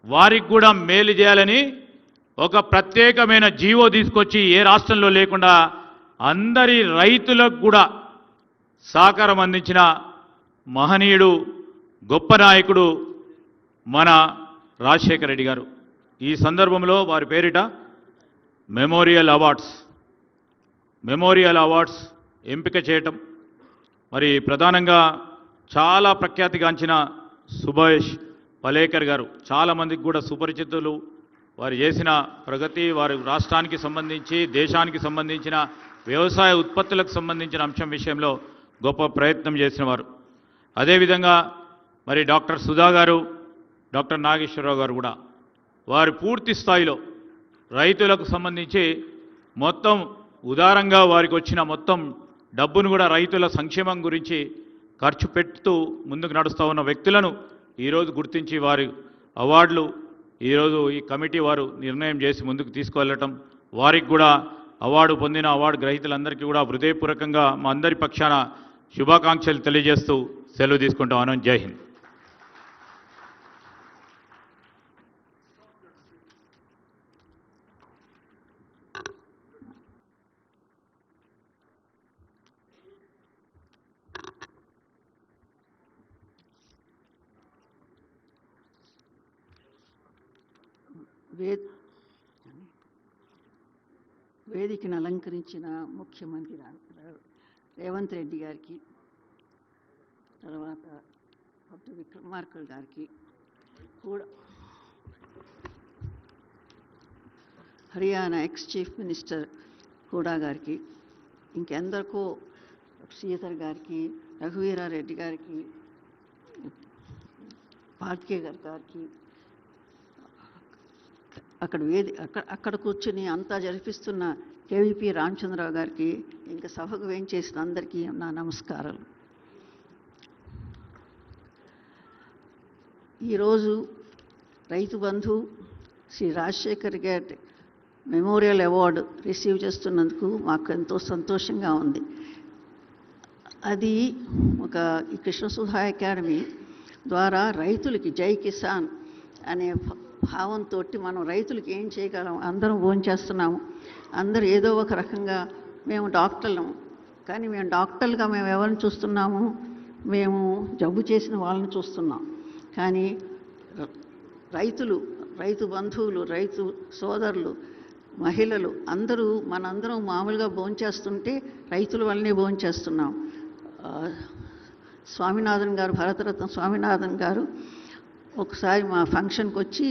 వారికి కూడా మేలు చేయాలని ఒక ప్రత్యేకమైన జీవో తీసుకొచ్చి ఏ రాష్ట్రంలో లేకుండా అందరి రైతులకు కూడా సహకారం అందించిన మహనీయుడు గొప్ప నాయకుడు మన రాజశేఖర్ రెడ్డి గారు. ఈ సందర్భంలో వారి పేరిట మెమోరియల్ అవార్డ్స్ ఎంపిక చేయటం, మరి ప్రధానంగా చాలా ప్రఖ్యాతిగాంచిన సుభాష్ పలేకర్ గారు చాలామందికి కూడా సుపరిచితులు. వారు చేసిన ప్రగతి, వారి రాష్ట్రానికి సంబంధించి దేశానికి సంబంధించిన వ్యవసాయ ఉత్పత్తులకు సంబంధించిన అంశం విషయంలో గొప్ప ప్రయత్నం చేసిన వారు. అదేవిధంగా మరి డాక్టర్ సుధా గారు, డాక్టర్ నాగేశ్వరరావు గారు కూడా వారు పూర్తి స్థాయిలో రైతులకు సంబంధించి మొత్తం ఉదారంగా వారికి వచ్చిన మొత్తం డబ్బును కూడా రైతుల సంక్షేమం గురించి ఖర్చు పెడుతూ ముందుకు నడుస్తూ ఉన్న వ్యక్తులను ఈరోజు గుర్తించి వారి అవార్డులు ఈరోజు ఈ కమిటీ వారు నిర్ణయం చేసి ముందుకు తీసుకువెళ్ళటం, వారికి కూడా అవార్డు పొందిన అవార్డు గ్రహీతలందరికీ కూడా హృదయపూర్వకంగా మా అందరి పక్షాన శుభాకాంక్షలు తెలియజేస్తూ సెలవు తీసుకుంటాం. జై హింద్. వేదికను అలంకరించిన ముఖ్యమంత్రి రేవంత్ రెడ్డి గారికి, తర్వాత డాక్టర్ విక్రమార్క గారికి కూడా, Haryana ex chief minister Hooda గారికి, ఇంకెందరికో శ్రీధర్ గారికి, రఘువీరారెడ్డి గారికి, పార్కేకర్ గారికి, అక్కడ కూర్చుని అంతా జరిపిస్తున్న కేవీపీ రామచంద్రరావు గారికి, ఇంకా సభకు వేయించేసిన అందరికీ నా నమస్కారాలు. ఈరోజు రైతు బంధు శ్రీ రాజశేఖర్ గారి మెమోరియల్ అవార్డు రిసీవ్ చేస్తున్నందుకు మాకు ఎంతో సంతోషంగా ఉంది. అది ఈ కృష్ణసుధా అకాడమీ ద్వారా రైతులకి జై కిసాన్ అనే భావంతో మనం రైతులకి ఏం చేయగలం, అందరం భోంచేస్తున్నాము, అందరూ ఏదో ఒక రకంగా మేము డాక్టర్లం, కానీ మేము డాక్టర్లుగా మేము ఎవరిని చూస్తున్నాము, మేము జబ్బు చేసిన వాళ్ళని చూస్తున్నాం. కానీ రైతు బంధువులు, రైతు సోదరులు, మహిళలు అందరూ మనందరం మామూలుగా భోంచేస్తుంటే రైతుల వల్లనే భోంచేస్తున్నాం. స్వామినాథన్ గారు, భరతరత్న స్వామినాథన్ గారు ఒకసారి మా ఫంక్షన్కి వచ్చి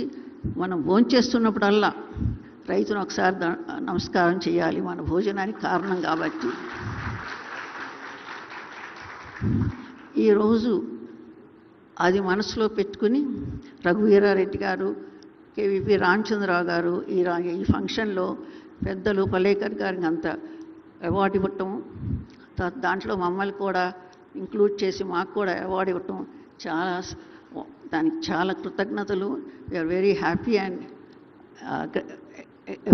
మనం భోంచేస్తున్నప్పుడల్లా రైతును ఒకసారి నమస్కారం చేయాలి, మన భోజనానికి కారణం కాబట్టి. ఈరోజు అది మనసులో పెట్టుకుని రఘువీరారెడ్డి గారు, కేవీపీ రామచంద్రరావు గారు ఈ ఫంక్షన్లో పెద్దలు పలేకర్ గారికి అంత అవార్డు ఇవ్వటం, దాంట్లో మమ్మల్ని కూడా ఇంక్లూడ్ చేసి మాకు కూడా అవార్డు ఇవ్వటం చాలా దానికి చాలా కృతజ్ఞతలు. We are very happy and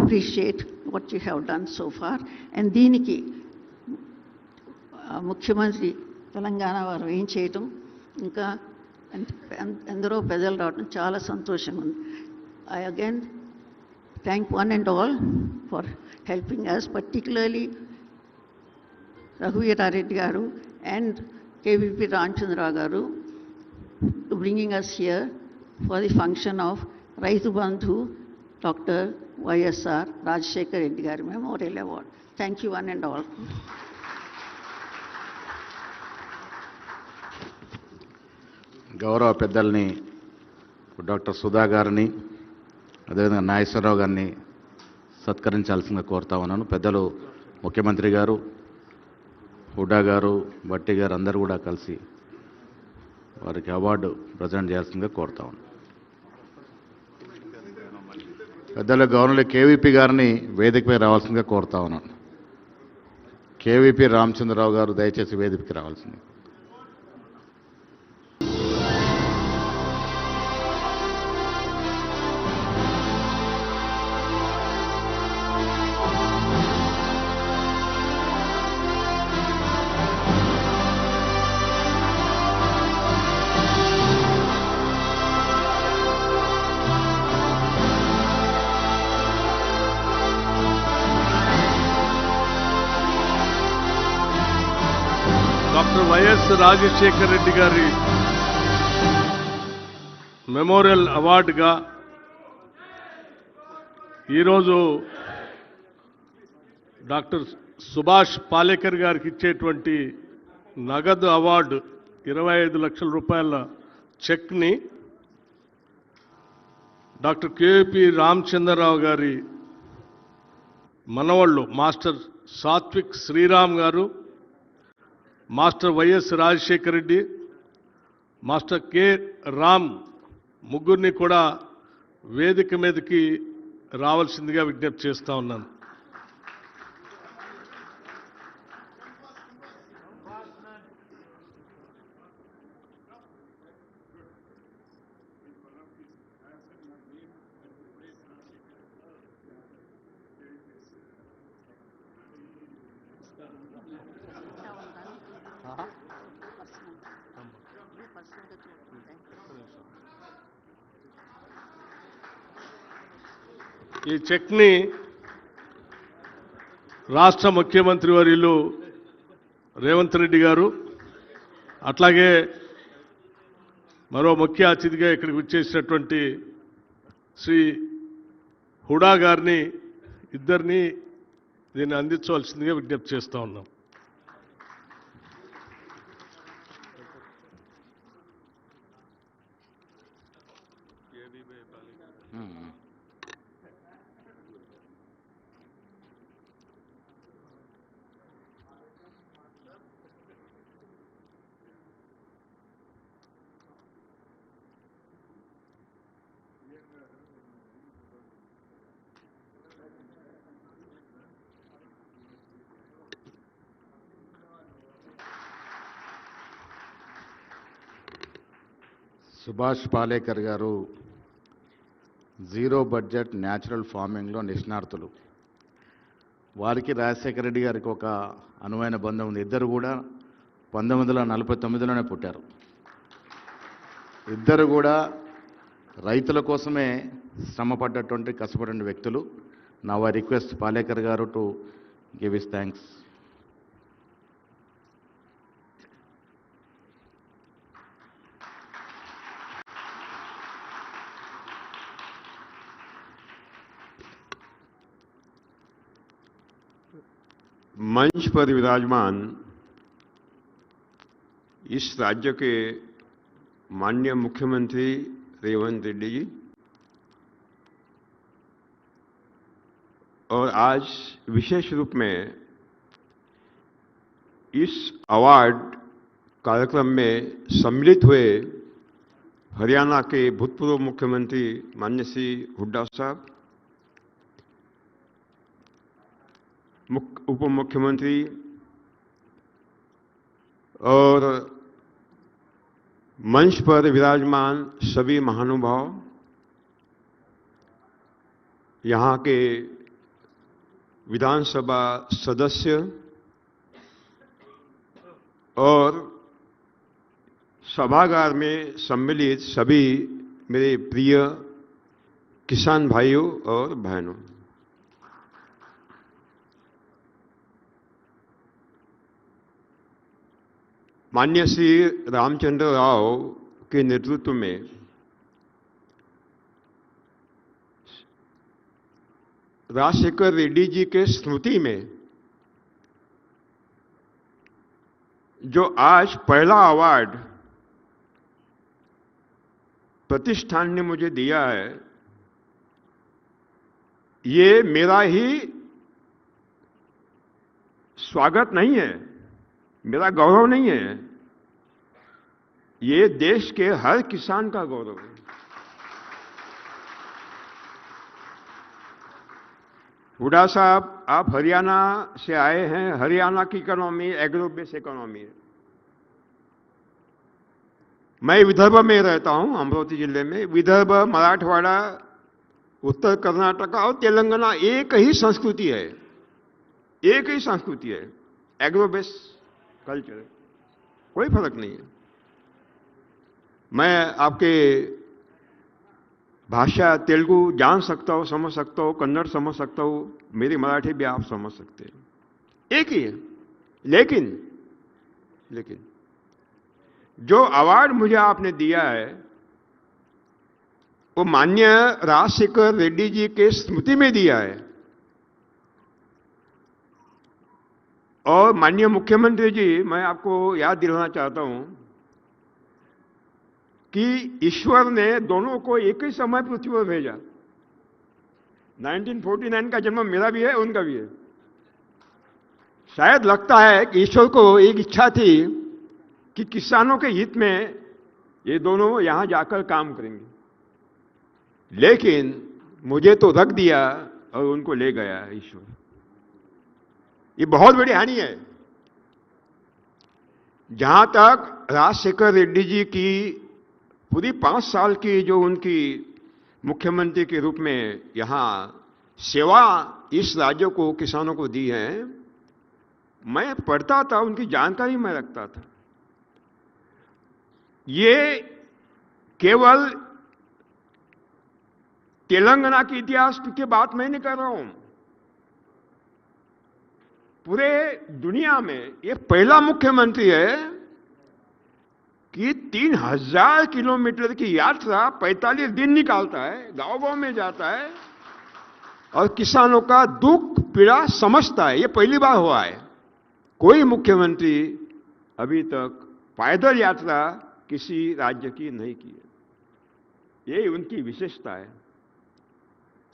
appreciate what you have done so far. And దీనికి ముఖ్యమంత్రి తెలంగాణ వారు ఏం చేయటం, ఇంకా ఎందరో పెద్దలు రావడం చాలా సంతోషంగా ఉంది. I again thank one and all for helping us, particularly Raghuveera Reddy గారు and KVP Ramchandrarao garu bringing us here for the function of Raitu Bandhu Dr. YSR Rajshekar Reddy garu Memorial Award. Thank you one and all. గౌరవ పెద్దల్ని doctor Sudha గారిని అదేవిధంగా నాగేశ్వరరావు గారిని సత్కరించాల్సిందిగా కోరుతా ఉన్నాను. పెద్దలు ముఖ్యమంత్రి గారు, హుడా గారు, భట్టి గారు అందరూ కూడా కలిసి వారికి అవార్డు ప్రజెంట్ చేయాల్సిందిగా కోరుతా ఉన్నాను. పెద్దలు గవర్నర్ కేవీపీ గారిని వేదికపై రావాల్సిందిగా కోరుతా ఉన్నాను. కేవీపీ రామచంద్రరావు గారు దయచేసి వేదికకి రావాల్సింది. డాక్టర్ వైఎస్ రాజశేఖర రెడ్డి గారి మెమోరియల్ అవార్డుగా ఈరోజు డాక్టర్ సుభాష్ పాలేకర్ గారికి ఇచ్చేటువంటి నగదు అవార్డు 25 లక్షల రూపాయల చెక్ని డాక్టర్ కేవీపీ రామచంద్రరావు గారి మనవళ్ళు మాస్టర్ సాత్విక్ శ్రీరామ్ గారు, master YS Rajasekhara Reddy, master K Ram ముగ్గురిని కూడా వేదిక మీదకి రావాల్సిందిగా విజ్ఞప్తి చేస్తా ఉన్నాను. ఈ చెక్ని రాష్ట్ర ముఖ్యమంత్రి వర్యులు రేవంత్ రెడ్డి గారు, అట్లాగే మరో ముఖ్య అతిథిగా ఇక్కడికి వచ్చేసినటువంటి శ్రీ హుడా గారిని ఇద్దరిని దీన్ని అందించవలసిందిగా విజ్ఞప్తి చేస్తూ ఉన్నాం. సుభాష్ పాలేకర్ గారు జీరో బడ్జెట్ న్యాచురల్ ఫార్మింగ్లో నిష్ణాతులు. వారికి రాజశేఖర రెడ్డి గారికి ఒక అనువైన బంధం ఉంది. ఇద్దరు కూడా 1949లోనే పుట్టారు. ఇద్దరు కూడా రైతుల కోసమే శ్రమపడ్డటువంటి కష్టపడిన వ్యక్తులు. నవ్ ఐ రిక్వెస్ట్ పాలేకర్ గారు టు గివ్ హిస్ థ్యాంక్స్. मंच पर विराजमान इस राज्य के माननीय मुख्यमंत्री रेवंत रेड्डी जी और आज विशेष रूप में इस अवार्ड कार्यक्रम में सम्मिलित हुए हरियाणा के भूतपूर्व मुख्यमंत्री माननीय श्री हुड्डा साहब, उप मुख्यमंत्री और मंच पर विराजमान सभी महानुभाव, यहाँ के विधानसभा सदस्य और सभागार में सम्मिलित सभी मेरे प्रिय किसान भाइयों और बहनों, माननीय श्री रामचंद्र राव के नेतृत्व में राजशेखर रेड्डी जी के स्मृति में जो आज पहला अवार्ड प्रतिष्ठान ने मुझे दिया है, ये मेरा ही स्वागत नहीं है, मेरा गौरव नहीं है, ये देश के हर किसान का गौरव है। हुड्डा साहब, आप हरियाणा से आए हैं। हरियाणा की इकोनॉमी एग्रो बेस इकोनॉमी है। मैं विदर्भ में रहता हूं, अमरावती जिले में। विदर्भ, मराठवाड़ा, उत्तर कर्नाटका और तेलंगाना एक ही संस्कृति है, एक ही संस्कृति है, एग्रो बेस कल्चर, कोई फर्क नहीं है। मैं आपके भाषा तेलुगु जान सकता हूं, समझ सकता हूं, कन्नड़ समझ सकता हूं, मेरी मराठी भी आप समझ सकते हैं, एक ही है। लेकिन जो अवार्ड मुझे आपने दिया है वो माननीय राजशेखर रेड्डी जी के स्मृति में दिया है। और माननीय मुख्यमंत्री जी, मैं आपको याद दिलाना चाहता हूं कि ईश्वर ने दोनों को एक ही समय पृथ्वी पर भेजा। 1949 का जन्म मेरा भी है, उनका भी है। शायद लगता है कि ईश्वर को एक इच्छा थी कि किसानों के हित में ये दोनों यहां जाकर काम करेंगे, लेकिन मुझे तो रख दिया और उनको ले गया ईश्वर। ये बहुत बड़ी हानि है। जहां तक राजशेखर रेड्डी जी की पूरी 5 साल की जो उनकी मुख्यमंत्री के रूप में यहां सेवा इस राज्य को, किसानों को दी है, मैं पढ़ता था, उनकी जानकारी मैं रखता था। ये केवल तेलंगाना के इतिहास की बात मैं नहीं कर रहा हूं, पूरे दुनिया में ये पहला मुख्यमंत्री है कि 3000 किलोमीटर की यात्रा 45 दिन निकालता है, गांव-गांव में जाता है और किसानों का दुख पीड़ा समझता है। ये पहली बार हुआ है। कोई मुख्यमंत्री अभी तक पैदल यात्रा किसी राज्य की नहीं की है। ये उनकी विशेषता है।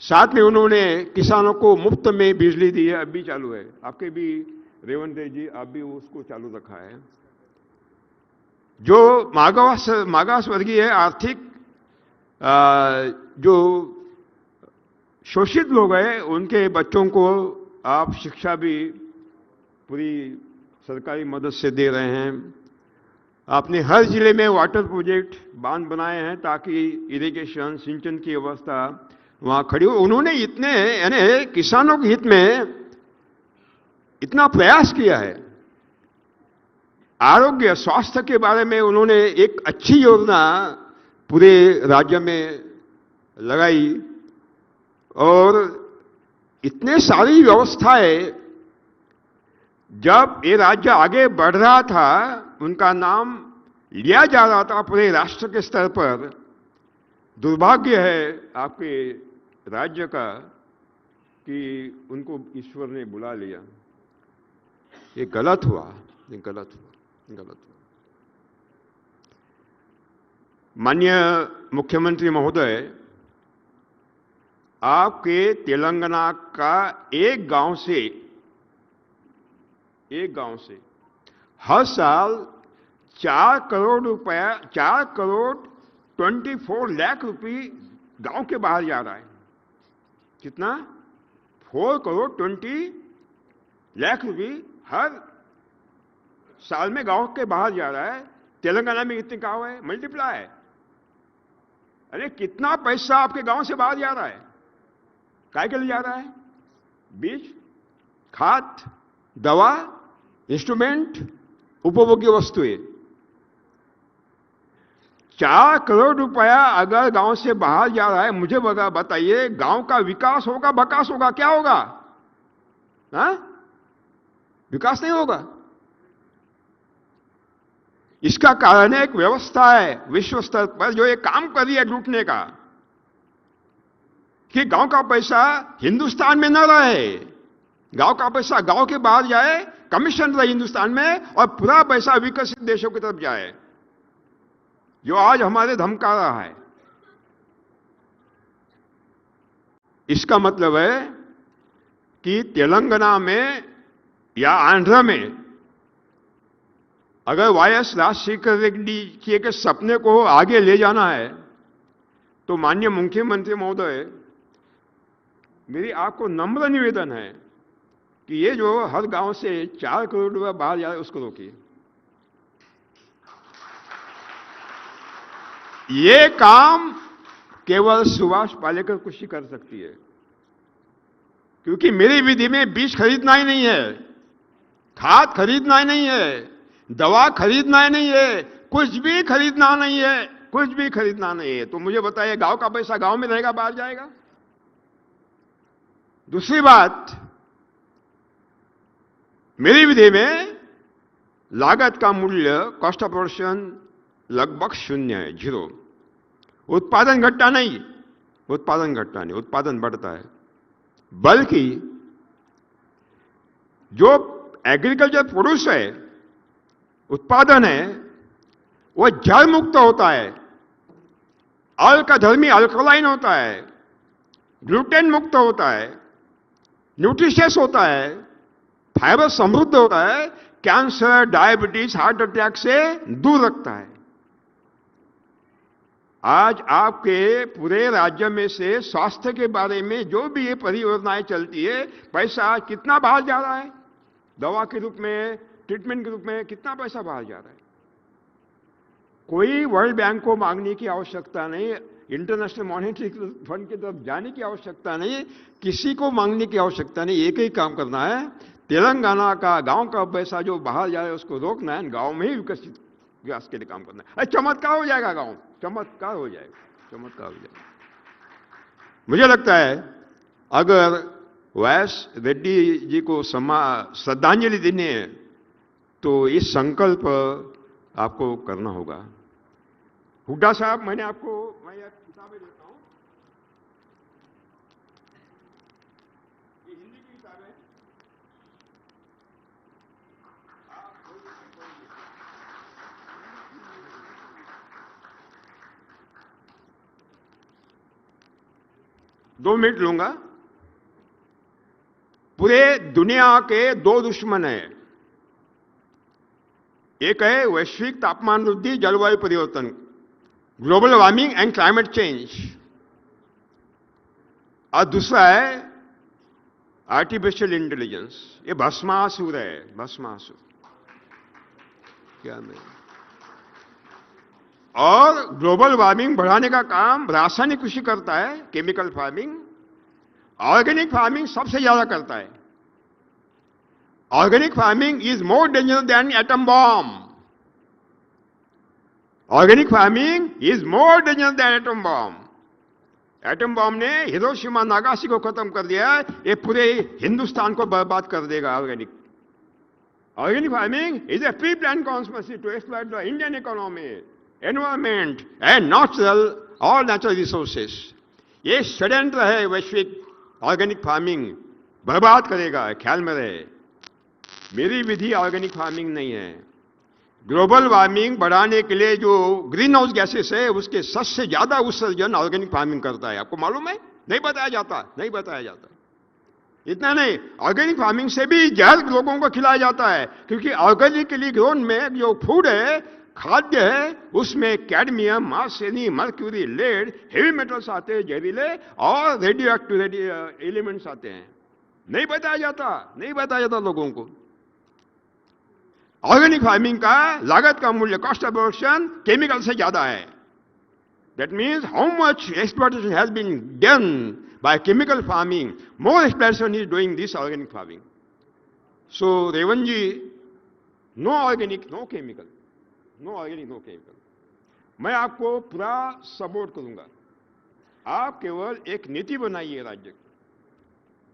साथ में उन्होंने किसानों को मुफ्त में बिजली दी है, अब भी चालू है। आपके भी रेवंत जी, आप भी उसको चालू रखा है। जो मागास वर्गीय है, आर्थिक जो शोषित लोग हैं, उनके बच्चों को आप शिक्षा भी पूरी सरकारी मदद से दे रहे हैं। आपने हर जिले में वाटर प्रोजेक्ट, बांध बनाए हैं ताकि इरिगेशन, सिंचन की व्यवस्था वहां खड़ी हो। उन्होंने इतने, यानी किसानों के हित में इतना प्रयास किया है। आरोग्य, स्वास्थ्य के बारे में उन्होंने एक अच्छी योजना पूरे राज्य में लगाई और इतने सारी व्यवस्थाएं, जब ये राज्य आगे बढ़ रहा था, उनका नाम लिया जा रहा था पूरे राष्ट्र के स्तर पर। दुर्भाग्य है आपके राज्य का कि उनको ईश्वर ने बुला लिया। ये गलत हुआ, ये गलत हुआ। माननीय मुख्यमंत्री महोदय, आपके तेलंगाना का एक गांव से हर साल 4 करोड़ रुपया, 4 करोड़ 24 लाख रुपए गांव के बाहर जा रहा है। कितना? 4 करोड़ 20 लाख रुपए हर साल में गांव के बाहर जा रहा है। तेलंगाना में कितनी गांव है, मल्टीप्लाई है। अरे कितना पैसा आपके गांव से बाहर जा रहा है, काय के लिए जा रहा है? बीज, खाद, दवा, इंस्ट्रूमेंट, उपभोग्य वस्तुएं। 4 करोड़ रुपया अगर गांव से बाहर जा रहा है, मुझे बताइए गांव का विकास होगा, बकास होगा, क्या होगा? हाँ, विकास नहीं होगा। इसका कारण एक व्यवस्था है विश्व स्तर पर जो एक काम कर रही है लूटने का, कि गांव का पैसा हिंदुस्तान में न रहे, गांव का पैसा गांव के बाहर जाए, कमीशन रहे हिंदुस्तान में, और पूरा पैसा विकसित देशों की तरफ जाए, जो आज हमारे धमका रहा है। इसका मतलब है कि तेलंगाना में या आंध्र में अगर वाईएस राजशेखर रेड्डी के सपने को आगे ले जाना है, तो माननीय मुख्यमंत्री महोदय, मेरी आपको नम्र निवेदन है कि ये जो हर गांव से 4 करोड़ रुपया बाहर जा रहा है, उसको रोकिए। ये काम केवल सुभाष पालेकर कुछ ही कर सकती है, क्योंकि मेरी विधि में बीज खरीदना ही नहीं है, खाद खरीदना ही नहीं है, दवा खरीदना ही नहीं है, कुछ भी खरीदना नहीं है, कुछ भी खरीदना नहीं है। तो मुझे बताइए, गांव का पैसा गांव में रहेगा, बाहर जाएगा? दूसरी बात, मेरी विधि में लागत का मूल्य, कॉस्ट ऑफ प्रोडक्शन लगभग 0 है, 0। उत्पादन घटता नहीं, उत्पादन घटता नहीं, उत्पादन बढ़ता है। बल्कि जो एग्रीकल्चर प्रोड्यूस है, उत्पादन है, वो जल मुक्त होता है, अल्कधर्मी अल्कलाइन होता है, ग्लूटेन मुक्त होता है, न्यूट्रिशियस होता है, फाइबर समृद्ध होता है, कैंसर, डायबिटीज, हार्ट अटैक से दूर रखता है। आज आपके पूरे राज्य में से स्वास्थ्य के बारे में जो भी ये परियोजनाएं चलती है, पैसा कितना बाहर जा रहा है? दवा के रूप में, ट्रीटमेंट के रूप में कितना पैसा बाहर जा रहा है? कोई वर्ल्ड बैंक को मांगने की आवश्यकता नहीं, इंटरनेशनल मॉनेटरी फंड की तरफ जाने की आवश्यकता नहीं, किसी को मांगने की आवश्यकता नहीं। एक ही काम करना है, तेलंगाना का गांव का पैसा जो बाहर जा रहा है उसको रोकना है, गांव में ही विकसित विकास के लिए काम करना है। अरे चमत्कार हो जाएगा, गांव चमत्कार हो जाएगा, चमत्कार हो जाएगा। मुझे लगता है अगर वाईएस रेड्डी जी को श्रद्धांजलि देनी है, तो इस संकल्प आपको करना होगा। हुड्डा साहब, मैं किताबें देता हूं, ये हिंदी की किताब है। 2 मिनट लूंगा। पूरे दुनिया के 2 दुश्मन हैं, एक है वैश्विक तापमान वृद्धि, जलवायु परिवर्तन, global warming and climate change, और दूसरा है आर्टिफिशियल इंटेलिजेंस। ये भस्मासुर है, भस्मासुर क्या मैं। और ग्लोबल वार्मिंग बढ़ाने का काम रासायनिक कृषि करता है, केमिकल फार्मिंग। ऑर्गेनिक फार्मिंग सबसे ज्यादा करता है। Organic farming is more dangerous than atom bomb. Organic farming is more dangerous than atom bomb. Atom bomb ने हिरोशिमा नागासाकी को खत्म कर दिया, ये पूरे हिंदुस्तान को बर्बाद कर देगा। Organic farming is a pre plan conspiracy to exploit the Indian economy, environment and natural resources. ये षड्यंत्र है वैश्विक। ऑर्गेनिक फार्मिंग बर्बाद करेगा, ख्याल में रहे। मेरी विधि ऑर्गेनिक फार्मिंग नहीं है। ग्लोबल वार्मिंग बढ़ाने के लिए जो ग्रीन हाउस गैसेस है, उसके 10 से ज्यादा उत्सर्जन ऑर्गेनिक फार्मिंग करता है। आपको मालूम है? नहीं बताया जाता, नहीं बताया जाता। इतना नहीं, ऑर्गेनिक फार्मिंग से भी जहर लोगों को खिलाया जाता है, क्योंकि ऑर्गेनिकली ग्रोन में जो फूड है, खाद्य है, उसमें cadmium, arsenic, mercury, lead, heavy metals आते हैं जहरीले, और रेडियो एक्टिव एलिमेंट्स आते हैं। नहीं बताया जाता, नहीं बताया जाता लोगों को। ऑर्गेनिक फार्मिंग का लागत का मूल्य, कॉस्ट ऑफ प्रोडक्शन, केमिकल से ज्यादा है. That means how much exploitation has been done by chemical farming, more exploitation is doing this organic farming. So, Revanji, no organic, no chemical. No organic, no chemical. मैं आपको पूरा support करूंगा. आप केवल एक नीति बनाइए राज्य की,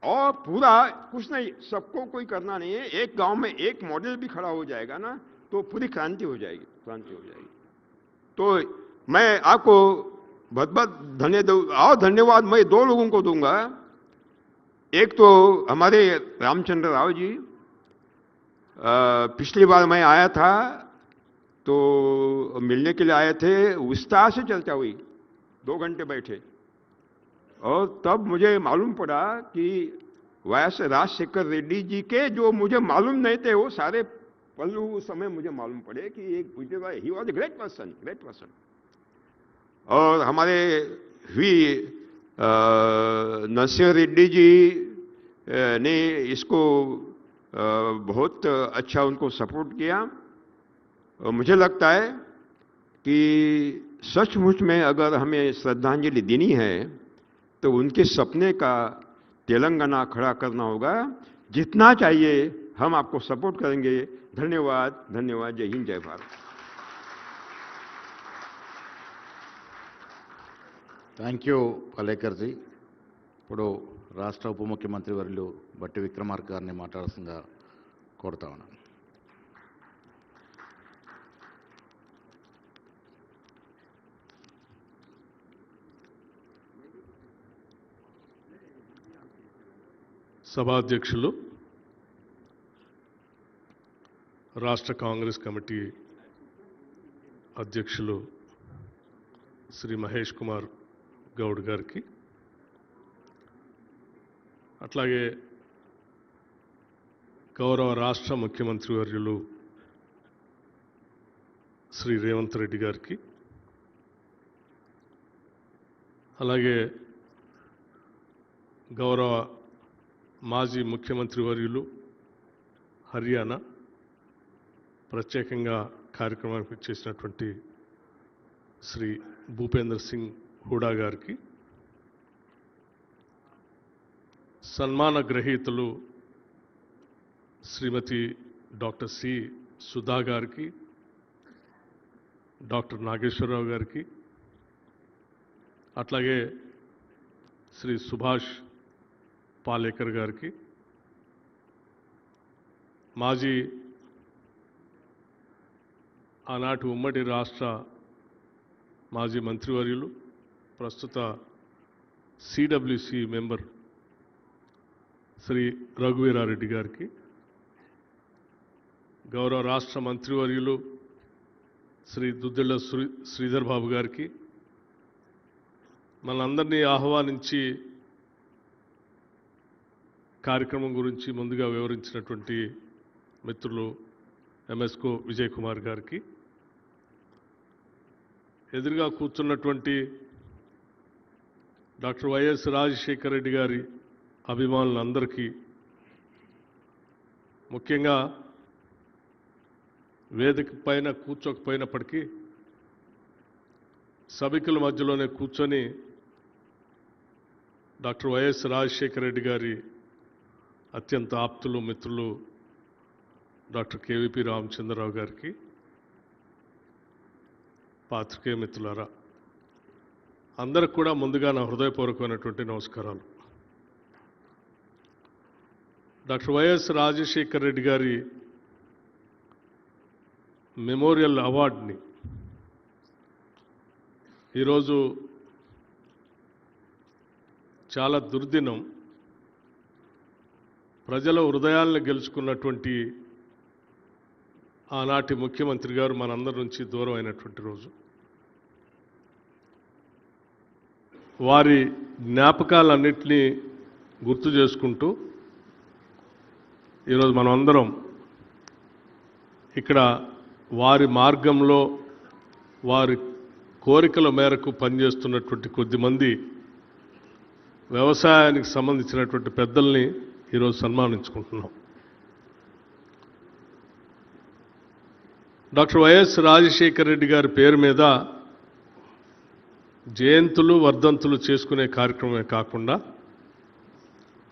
और पूरा कुछ नहीं, सबको कोई करना नहीं है. एक गांव में एक मॉडल भी खड़ा हो जाएगा ना, तो पूरी क्रांति हो जाएगी, क्रांति हो जाएगी. तो मैं आपको बहुत बहुत धन्यवाद मैं दो लोगों को दूंगा. एक तो हमारे रामचंद्र राव जी, पिछली बार मैं आया था तो मिलने के लिए आए थे, विस्तार से चर्चा हुई, 2 घंटे बैठे, और तब मुझे मालूम पड़ा कि वायस राजशेखर रेड्डी जी के जो मुझे मालूम नहीं थे वो सारे पहलू उस समय मुझे मालूम पड़े कि एक he was a great person, great person. और हमारे नरसिंह रेड्डी जी ने इसको बहुत अच्छा उनको सपोर्ट किया. और मुझे लगता है कि सचमुच में अगर हमें श्रद्धांजलि देनी है तो उनके सपने का तेलंगाना खड़ा करना होगा. जितना चाहिए हम आपको सपोर्ट करेंगे. धन्यवाद, धन्यवाद. जय हिंद, जय भारत. Thank you Palekar ji. ఇప్పుడు రాష్ట్ర ఉప ముఖ్యమంత్రి వర్యులు బట్టి విక్రమార్క గారిని మాట్లాడాల్సిందిగా కోరుతా ఉన్నాను. సభాధ్యక్షులు, రాష్ట్ర కాంగ్రెస్ కమిటీ అధ్యక్షులు శ్రీ మహేష్ కుమార్ గౌడ్ గారికి, అట్లాగే గౌరవ రాష్ట్ర ముఖ్యమంత్రి వర్యులు శ్రీ రేవంత్ రెడ్డి గారికి, అలాగే గౌరవ మాజీ ముఖ్యమంత్రి వర్యులు హర్యానా, ప్రత్యేకంగా కార్యక్రమానికి చేసినటువంటి శ్రీ భూపేందర్ సింగ్ హూడా గారికి, సన్మాన గ్రహీతలు శ్రీమతి డాక్టర్ సి సుధా గారికి, డాక్టర్ నాగేశ్వరరావు గారికి, అట్లాగే శ్రీ సుభాష్ పాలేకర్ గారికి, మాజీ ఆనాటి ఉమ్మడి రాష్ట్ర మాజీ మంత్రివర్యులు, ప్రస్తుత సిడబ్ల్యూసి మెంబర్ శ్రీ రఘువీరారెడ్డి గారికి, గౌరవ రాష్ట్ర మంత్రివర్యులు శ్రీ దుద్దిళ్ల శ్రీధర్ బాబు గారికి, మనందరినీ ఆహ్వానించి కార్యక్రమం గురించి ముందుగా వివరించినటువంటి మిత్రులు ఎంఎస్కో విజయ్ కుమార్ గారికి, ఎదురుగా కూర్చున్నటువంటి డాక్టర్ వైఎస్ రాజశేఖర రెడ్డి గారి అభిమానులందరికీ, ముఖ్యంగా వేదిక పైన కూర్చోకపోయినప్పటికీ సభికుల మధ్యలోనే కూర్చొని డాక్టర్ వైఎస్ రాజశేఖర రెడ్డి గారి అత్యంత ఆప్తులు మిత్రులు డాక్టర్ కేవీపీ రామచంద్రరావు గారికి, పాత్రికేయ మిత్రులారా, అందరికి కూడా ముందుగా నా హృదయపూర్వకమైనటువంటి నమస్కారాలు. డాక్టర్ వైఎస్ రాజశేఖర రెడ్డి గారి మెమోరియల్ అవార్డుని ఈరోజు చాలా దుర్దినం. ప్రజల హృదయాలను గెలుచుకున్నటువంటి ఆనాటి ముఖ్యమంత్రి గారు మనందరి నుంచి దూరం అయినటువంటి రోజు. వారి జ్ఞాపకాలన్నింటినీ గుర్తు చేసుకుంటూ ఈరోజు మనం అందరం ఇక్కడ వారి మార్గంలో వారి కోరికల మేరకు పనిచేస్తున్నటువంటి కొద్దిమంది వ్యవసాయానికి సంబంధించినటువంటి పెద్దల్ని ఈరోజు సన్మానించుకుంటున్నాం. డాక్టర్ వైఎస్ రాజశేఖర రెడ్డి గారి పేరు మీద జయంతులు వర్ధంతులు చేసుకునే కార్యక్రమమే కాకుండా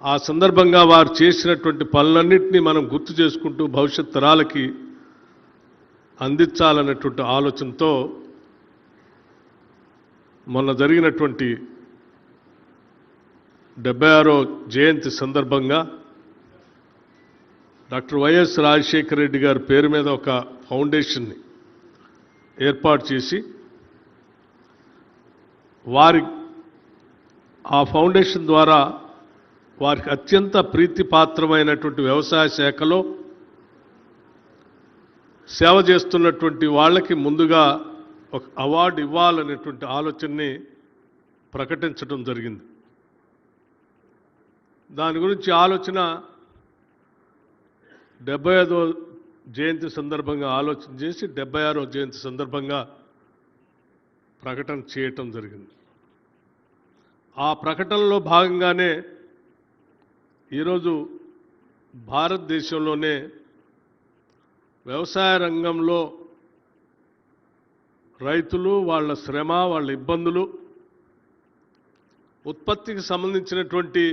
ఆ సందర్భంగా వారు చేసినటువంటి పనులన్నింటినీ మనం గుర్తు చేసుకుంటూ భవిష్యత్ తరాలకి అందించాలన్నటువంటి ఆలోచనతో మొన్న జరిగినటువంటి 76వ జయంతి సందర్భంగా డాక్టర్ వైఎస్ రాజశేఖర రెడ్డి గారి పేరు మీద ఒక ఫౌండేషన్ని ఏర్పాటు చేసి ఆ ఫౌండేషన్ ద్వారా వారికి అత్యంత ప్రీతిపాత్రమైనటువంటి వ్యవసాయ శాఖలో సేవ చేస్తున్నటువంటి వాళ్ళకి ముందుగా ఒక అవార్డు ఇవ్వాలనేటువంటి ఆలోచనని ప్రకటించడం జరిగింది. దాని గురించి ఆలోచన 75వ జయంతి సందర్భంగా ఆలోచన చేసి 76వ జయంతి సందర్భంగా ప్రకటన చేయటం జరిగింది. ఆ ప్రకటనలో భాగంగానే ఈరోజు భారతదేశంలోనే వ్యవసాయ రంగంలో రైతులు వాళ్ళ శ్రమ వాళ్ళ ఇబ్బందులు ఉత్పత్తికి సంబంధించినటువంటి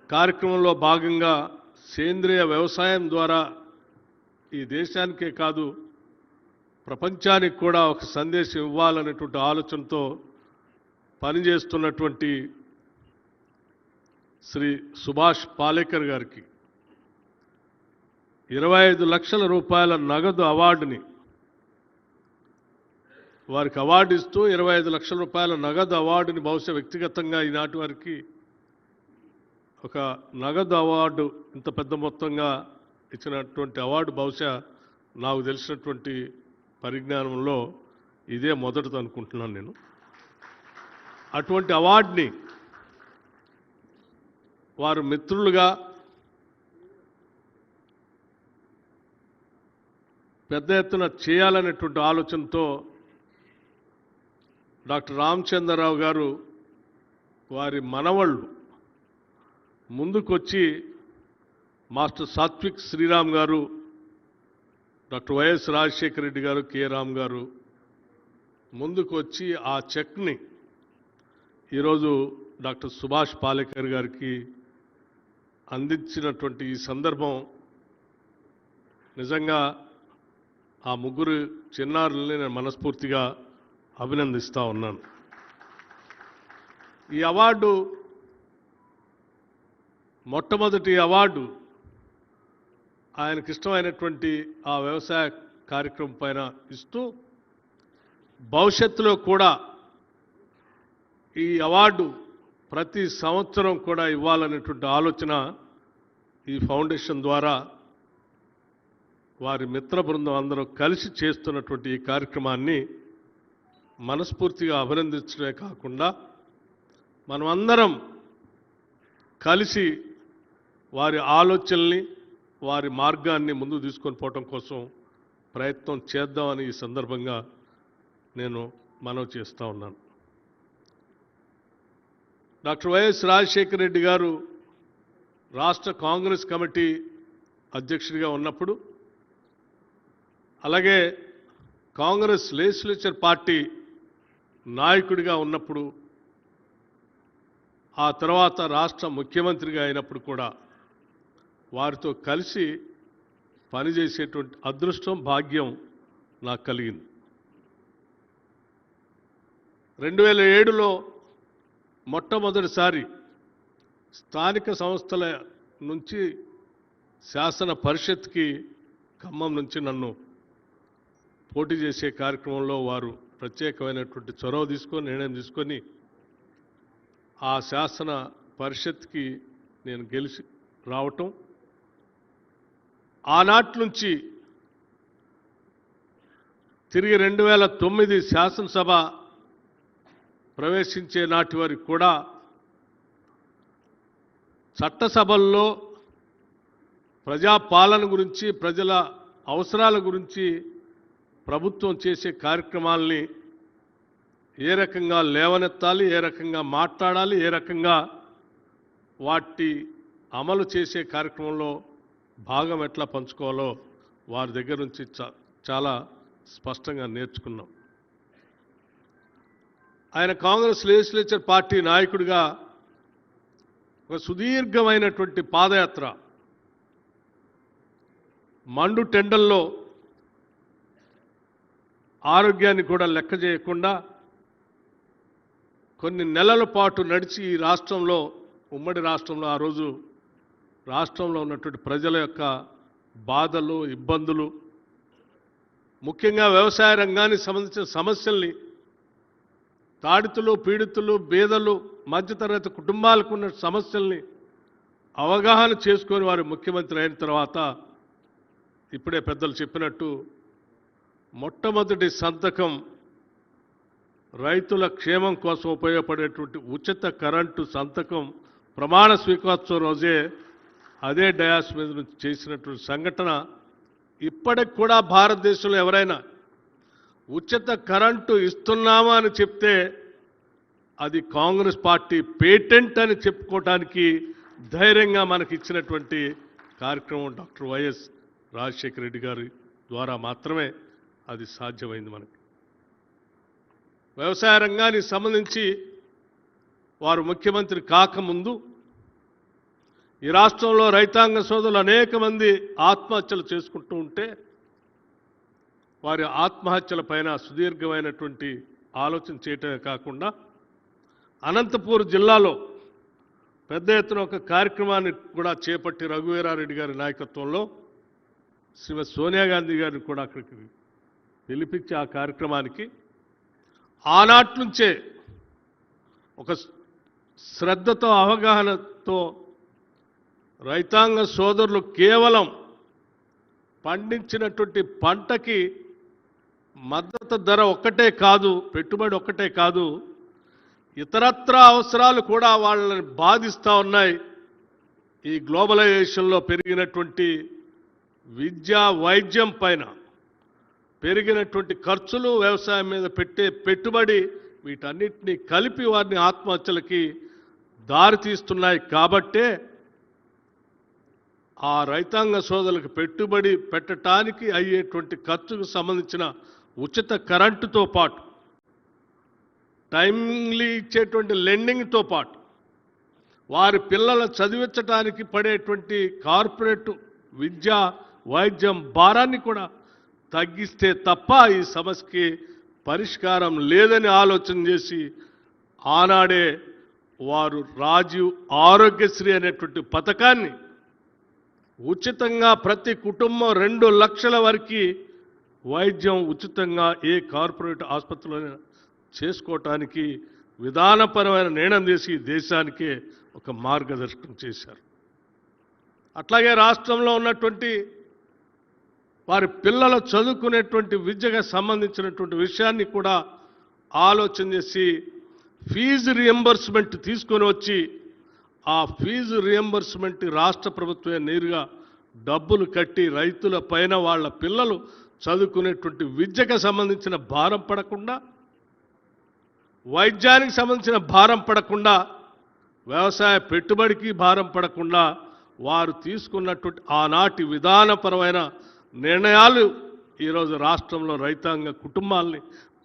కార్యక్రమంలో భాగంగా సేంద్రియ వ్యవసాయం ద్వారా ఈ దేశానికే కాదు ప్రపంచానికి కూడా ఒక సందేశం ఇవ్వాలనేటువంటి ఆలోచనతో పనిచేస్తున్నటువంటి శ్రీ సుభాష్ పాలేకర్ గారికి 25 లక్షల రూపాయల నగదు అవార్డుని వారికి అవార్డు ఇస్తూ 25 లక్షల రూపాయల నగదు అవార్డుని బహుశా వ్యక్తిగతంగా ఈనాటి వారికి ఒక నగదు అవార్డు ఇంత పెద్ద మొత్తంగా ఇచ్చినటువంటి అవార్డు బహుశా నాకు తెలిసినటువంటి పరిజ్ఞానంలో ఇదే మొదటిది అనుకుంటున్నాను నేను. అటువంటి అవార్డుని వారు మిత్రులుగా పెద్ద ఎత్తున చేయాలనేటువంటి ఆలోచనతో డాక్టర్ రామచంద్రరావు గారు వారి మనవళ్ళు ముందుకొచ్చి మాస్టర్ సాత్విక్ శ్రీరామ్ గారు, డాక్టర్ వైఎస్ రాజశేఖర రెడ్డి గారు, కె రామ్ గారు ముందుకు వచ్చి ఆ చెక్ని ఈరోజు డాక్టర్ సుభాష్ పాలేకర్ గారికి అందించినటువంటి ఈ సందర్భం నిజంగా ఆ ముగ్గురు చిన్నారుల్ని నేను మనస్ఫూర్తిగా అభినందిస్తూ ఉన్నాను. ఈ అవార్డు మొట్టమొదటి అవార్డు ఆయనకి ఇష్టమైనటువంటి ఆ వ్యవసాయ కార్యక్రమం పైన ఇస్తూ భవిష్యత్తులో కూడా ఈ అవార్డు ప్రతి సంవత్సరం కూడా ఇవ్వాలనేటువంటి ఆలోచన ఈ ఫౌండేషన్ ద్వారా వారి మిత్ర బృందం అందరూ కలిసి చేస్తున్నటువంటి ఈ కార్యక్రమాన్ని మనస్ఫూర్తిగా అభినందించడమే కాకుండా మనమందరం కలిసి వారి ఆలోచనల్ని వారి మార్గాన్ని ముందుకు తీసుకొని పోవటం కోసం ప్రయత్నం చేద్దామని ఈ సందర్భంగా నేను మనవి చేస్తూ ఉన్నాను. డాక్టర్ వైఎస్ రాజశేఖర రెడ్డి గారు రాష్ట్ర కాంగ్రెస్ కమిటీ అధ్యక్షుడిగా ఉన్నప్పుడు, అలాగే కాంగ్రెస్ లెజిస్లేచర్ పార్టీ నాయకుడిగా ఉన్నప్పుడు, ఆ తర్వాత రాష్ట్ర ముఖ్యమంత్రిగా అయినప్పుడు కూడా వారితో కలిసి పనిచేసేటువంటి అదృష్టం భాగ్యం నాకు కలిగింది. 2007లో మొట్టమొదటిసారి స్థానిక సంస్థల నుంచి శాసన పరిషత్కి ఖమ్మం నుంచి నన్ను పోటీ చేసే కార్యక్రమంలో వారు ప్రత్యేకమైనటువంటి చొరవ తీసుకొని నిర్ణయం తీసుకొని ఆ శాసన పరిషత్కి నేను గెలిచి రావటం, ఆనాటి నుంచి తిరిగి 2009 శాసనసభ ప్రవేశించే నాటి వరకు కూడా చట్టసభల్లో ప్రజాపాలన గురించి, ప్రజల అవసరాల గురించి ప్రభుత్వం చేసే కార్యక్రమాల్ని ఏ రకంగా లేవనెత్తాలి, ఏ రకంగా మాట్లాడాలి, ఏ రకంగా వాటి అమలు చేసే కార్యక్రమంలో భాగం ఎట్లా పంచుకోవాలో వారి దగ్గర నుంచి చాలా స్పష్టంగా నేర్చుకున్నాం. ఆయన కాంగ్రెస్ లెజిస్లేచర్ పార్టీ నాయకుడిగా ఒక సుదీర్ఘమైనటువంటి పాదయాత్ర మండు టెండల్లో ఆరోగ్యాన్ని కూడా లెక్క చేయకుండా కొన్ని నెలల పాటు నడిచి ఈ రాష్ట్రంలో, ఉమ్మడి రాష్ట్రంలో ఆ రోజు రాష్ట్రంలో ఉన్నటువంటి ప్రజల యొక్క బాధలు, ఇబ్బందులు, ముఖ్యంగా వ్యవసాయ రంగానికి సంబంధించిన సమస్యల్ని, తాడితులు, పీడితులు, బీదలు, మధ్యతరగతి కుటుంబాలకు ఉన్న సమస్యల్ని అవగాహన చేసుకొని వారు ముఖ్యమంత్రి అయిన తర్వాత ఇప్పుడే పెద్దలు చెప్పినట్టు మొట్టమొదటి సంతకం రైతుల క్షేమం కోసం ఉపయోగపడేటువంటి ఉచిత కరెంటు సంతకం ప్రమాణ స్వీకారోత్సవం రోజే అదే డయాస్ మీద నుంచి చేసినటువంటి సంఘటన ఇప్పటికి కూడా భారతదేశంలో ఎవరైనా ఉచిత కరెంటు ఇస్తున్నామా అని చెప్తే అది కాంగ్రెస్ పార్టీ పేటెంట్ అని చెప్పుకోవడానికి ధైర్యంగా మనకి ఇచ్చినటువంటి కార్యక్రమం డాక్టర్ వైఎస్ రాజశేఖర రెడ్డి గారి ద్వారా మాత్రమే అది సాధ్యమైంది. మనకి వ్యవసాయ రంగానికి సంబంధించి వారు ముఖ్యమంత్రి కాకముందు ఈ రాష్ట్రంలో రైతాంగ సోదరులు అనేక మంది ఆత్మహత్యలు చేసుకుంటూ ఉంటే వారి ఆత్మహత్యల పైన సుదీర్ఘమైనటువంటి ఆలోచన చేయటమే కాకుండా అనంతపూర్ జిల్లాలో పెద్ద ఎత్తున ఒక కార్యక్రమాన్ని కూడా చేపట్టి రఘువీరారెడ్డి గారి నాయకత్వంలో శ్రీమతి సోనియా గాంధీ గారిని కూడా అక్కడికి పిలిపించి ఆ కార్యక్రమానికి ఆనాటి నుంచే ఒక శ్రద్ధతో, అవగాహనతో రైతాంగ సోదరులు కేవలం పండించినటువంటి పంటకి మద్దతు ధర ఒక్కటే కాదు, పెట్టుబడి ఒక్కటే కాదు, ఇతరత్ర అవసరాలు కూడా వాళ్ళని బాధిస్తూ ఉన్నాయి. ఈ గ్లోబలైజేషన్లో పెరిగినటువంటి విద్య, వైద్యం పైన పెరిగినటువంటి ఖర్చులు, వ్యవసాయం మీద పెట్టే పెట్టుబడి, వీటన్నిటినీ కలిపి వారిని ఆత్మహత్యలకి దారితీస్తున్నాయి. కాబట్టే ఆ రైతాంగ సోదరులకు పెట్టుబడి పెట్టడానికి అయ్యేటువంటి ఖర్చుకు సంబంధించిన ఉచిత కరెంటుతో పాటు, టైమ్లీ ఇచ్చేటువంటి లెండింగ్తో పాటు, వారి పిల్లల చదివించడానికి పడేటువంటి కార్పొరేట్ విద్య, వైద్యం భారాన్ని కూడా తగ్గిస్తే తప్ప ఈ సమస్యకి పరిష్కారం లేదని ఆలోచన చేసి ఆనాడే వారు రాజీవ్ ఆరోగ్యశ్రీ అనేటువంటి పథకాన్ని ఉచితంగా ప్రతి కుటుంబం 2 లక్షల వరకు వైద్యం ఉచితంగా ఏ కార్పొరేట్ ఆసుపత్రిలోనైనా చేసుకోవటానికి విధానపరమైన నిర్ణయం చేసి దేశానికే ఒక మార్గదర్శకం చేశారు. అట్లాగే రాష్ట్రంలో ఉన్నటువంటి వారి పిల్లలు చదువుకునేటువంటి విద్యకు సంబంధించినటువంటి విషయాన్ని కూడా ఆలోచన చేసి ఫీజు రియంబర్స్మెంట్ తీసుకొని వచ్చి ఆ ఫీజు రియంబర్స్మెంట్ రాష్ట్ర ప్రభుత్వమే నేరుగా డబ్బులు కట్టి రైతుల పైన వాళ్ళ పిల్లలు చదువుకునేటువంటి విద్యకు సంబంధించిన భారం పడకుండా, వైద్యానికి సంబంధించిన భారం పడకుండా, వ్యవసాయ పెట్టుబడికి భారం పడకుండా వారు తీసుకున్నటువంటి ఆనాటి విధానపరమైన నిర్ణయాలు ఈరోజు రాష్ట్రంలో రైతాంగ కుటుంబాలని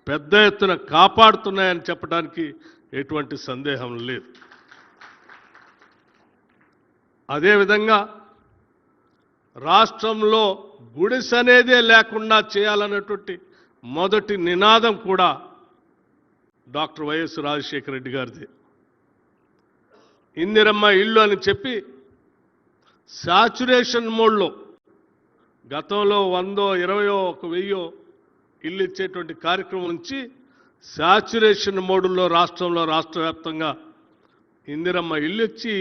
పెద్ద ఎత్తున కాపాడుతున్నాయని చెప్పడానికి ఎటువంటి సందేహం లేదు. అదేవిధంగా రాష్ట్రంలో గుడిసనేదే లేకుండా చేయాలన్నటువంటి మొదటి నినాదం కూడా డాక్టర్ వైఎస్ రాజశేఖర రెడ్డి గారిది. ఇందిరమ్మ ఇల్లు అని చెప్పి సాచురేషన్ మోడ్లో గతంలో 100, 20, 1000 ఇల్లు ఇచ్చేటువంటి కార్యక్రమం నుంచి సాచురేషన్ మోడ్లో రాష్ట్రంలో రాష్ట్ర వ్యాప్తంగా ఇందిరమ్మ ఇల్లు ఇచ్చి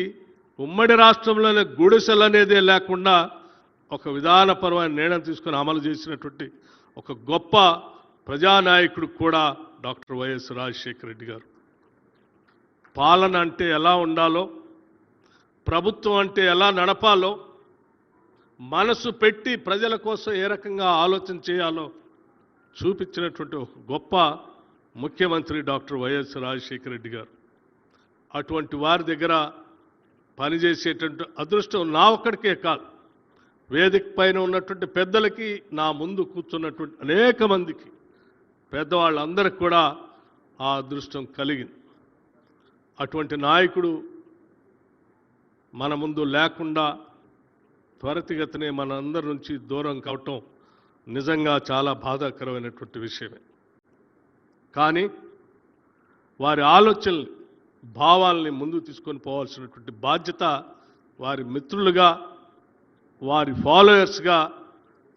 ఉమ్మడి రాష్ట్రంలోనే గుడిసెలు అనేదే లేకుండా ఒక విధానపరమైన నిర్ణయం తీసుకొని అమలు చేసినటువంటి ఒక గొప్ప ప్రజానాయకుడు కూడా డాక్టర్ వైఎస్ రాజశేఖర రెడ్డి గారు. పాలన అంటే ఎలా ఉండాలో, ప్రభుత్వం అంటే ఎలా నడపాలో, మనసు పెట్టి ప్రజల కోసం ఏ రకంగా ఆలోచన చేయాలో చూపించినటువంటి ఒక గొప్ప ముఖ్యమంత్రి డాక్టర్ వైఎస్ రాజశేఖర రెడ్డి గారు. అటువంటి వారి దగ్గర పనిచేసేటువంటి అదృష్టం నా ఒక్కడికే కాదు, వేదిక పైన ఉన్నటువంటి పెద్దలకి, నా ముందు కూర్చున్నటువంటి అనేక మందికి, పెద్దవాళ్ళందరికీ కూడా ఆ అదృష్టం కలిగింది. అటువంటి నాయకుడు మన ముందు లేకుండా త్వరితగతినే మన అందరి నుంచి దూరం కావటం నిజంగా చాలా బాధాకరమైనటువంటి విషయమే. కానీ వారి ఆలోచనల్ని, భావాల్ని ముందుకు తీసుకొని పోవాల్సినటువంటి బాధ్యత వారి మిత్రులుగా, వారి ఫాలోయర్స్గా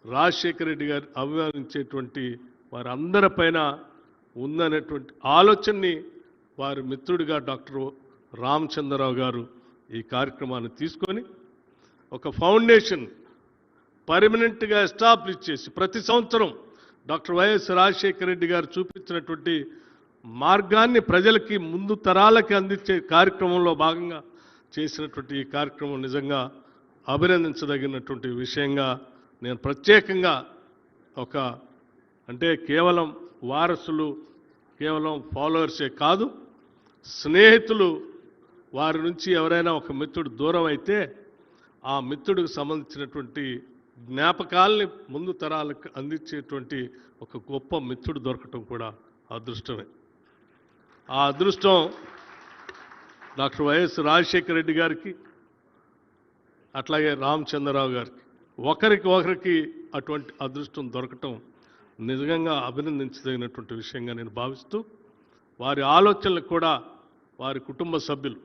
రాజశేఖర రెడ్డి గారు అభిమానించేటువంటి వారందరిపైన ఉందనేటువంటి ఆలోచనని వారి మిత్రుడిగా డాక్టర్ రామచంద్రరావు గారు ఈ కార్యక్రమాన్ని తీసుకొని ఒక ఫౌండేషన్ పర్మనెంట్గా ఎస్టాబ్లిష్ చేసి ప్రతి సంవత్సరం డాక్టర్ వైఎస్ రాజశేఖర రెడ్డి గారు చూపించినటువంటి మార్గాన్ని ప్రజలకి, ముందు తరాలకి అందించే కార్యక్రమంలో భాగంగా చేసినటువంటి ఈ కార్యక్రమం నిజంగా అభినందించదగినటువంటి విషయంగా నేను ప్రత్యేకంగా అంటే కేవలం వారసులు, కేవలం ఫాలోవర్సే కాదు, స్నేహితులు, వారి నుంచి ఎవరైనా ఒక మిత్రుడు దూరం అయితే ఆ మిత్రుడికి సంబంధించినటువంటి జ్ఞాపకాల్ని ముందు తరాలకు అందించేటువంటి ఒక గొప్ప మిత్రుడు దొరకటం కూడా అదృష్టమే. ఆ అదృష్టం డాక్టర్ వైఎస్ రాజశేఖర రెడ్డి గారికి, అట్లాగే రామచంద్రరావు గారికి, ఒకరికి అటువంటి అదృష్టం దొరకటం నిజంగా అభినందించదగినటువంటి విషయంగా నేను భావిస్తూ, వారి ఆలోచనలు కూడా వారి కుటుంబ సభ్యులు,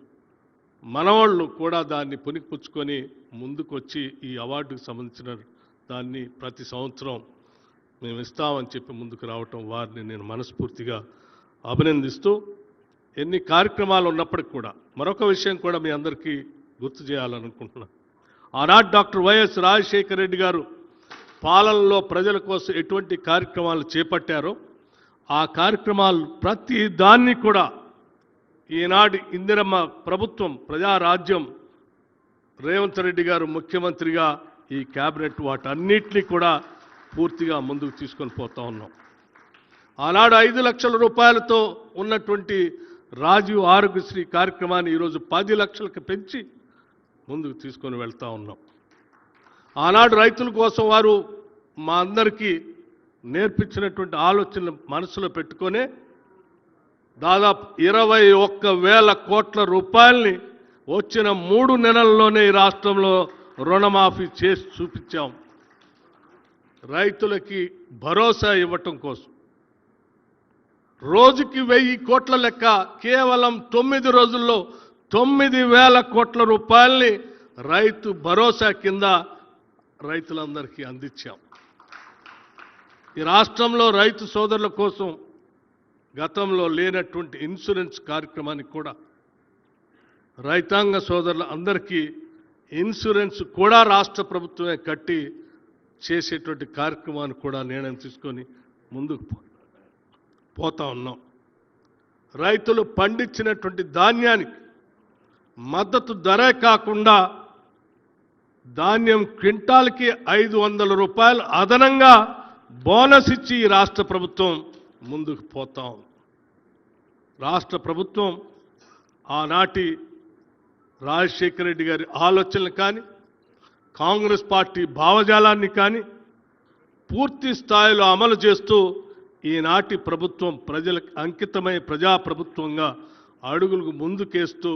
మనవాళ్ళు కూడా దాన్ని పుణికిపుచ్చుకొని ముందుకు వచ్చి ఈ అవార్డుకు సంబంధించిన దాన్ని ప్రతి సంవత్సరం మేము ఇస్తామని చెప్పి ముందుకు రావటం వారిని నేను మనస్ఫూర్తిగా అభినందిస్తూ, ఎన్ని కార్యక్రమాలు ఉన్నప్పటికీ కూడా మరొక విషయం కూడా మీ అందరికీ గుర్తు చేయాలనుకుంటున్నాను. ఆనాడు డాక్టర్ వైఎస్ రాజశేఖర రెడ్డి గారు పాలనలో ప్రజల కోసం ఎటువంటి కార్యక్రమాలు చేపట్టారో ఆ కార్యక్రమాలు ప్రతి దాన్ని కూడా ఈనాడు ఇందిరమ్మ ప్రభుత్వం, ప్రజారాజ్యం, రేవంత్ రెడ్డి గారు ముఖ్యమంత్రిగా ఈ క్యాబినెట్ వాటన్నిటినీ కూడా పూర్తిగా ముందుకు తీసుకొని పోతా ఉన్నాం. ఆనాడు 5 లక్షల రూపాయలతో ఉన్నటువంటి రాజీవ్ ఆరోగ్యశ్రీ కార్యక్రమాన్ని ఈరోజు 10 లక్షలకు పెంచి ముందుకు తీసుకొని వెళ్తా ఉన్నాం. ఆనాడు రైతుల కోసం వారు మా అందరికీ నేర్పించినటువంటి ఆలోచనలు మనసులో పెట్టుకొనే దాదాపు 21,000 కోట్ల రూపాయల్ని వచ్చిన 3 నెలల్లోనే ఈ రాష్ట్రంలో రుణమాఫీ చేసి చూపించాం. రైతులకి భరోసా ఇవ్వటం కోసం రోజుకి 1000 కోట్ల లెక్క కేవలం 9 రోజుల్లో 9,000 కోట్ల రూపాయల్ని రైతు భరోసా కింద రైతులందరికీ అందించాం. ఈ రాష్ట్రంలో రైతు సోదరుల కోసం గతంలో లేనటువంటి ఇన్సూరెన్స్ కార్యక్రమానికి కూడా రైతాంగ సోదరుల అందరికీ ఇన్సూరెన్స్ కూడా రాష్ట్ర ప్రభుత్వమే కట్టి చేసేటువంటి కార్యక్రమాన్ని కూడా నిర్ణయం తీసుకొని ముందుకు పోతా ఉన్నాం. రైతులు పండించినటువంటి ధాన్యానికి మద్దతు ధరే కాకుండా ధాన్యం క్వింటాల్కి 500 రూపాయలు అదనంగా బోనస్ ఇచ్చి ఈ రాష్ట్ర ప్రభుత్వం ముందుకు పోతాం. రాష్ట్ర ప్రభుత్వం ఆనాటి రాజశేఖర రెడ్డి గారి ఆలోచనలు కానీ, కాంగ్రెస్ పార్టీ భావజాలాన్ని కానీ పూర్తి స్థాయిలో అమలు చేస్తూ ఈనాటి ప్రభుత్వం ప్రజలకు అంకితమై ప్రజాప్రభుత్వంగా అడుగులకు ముందుకేస్తూ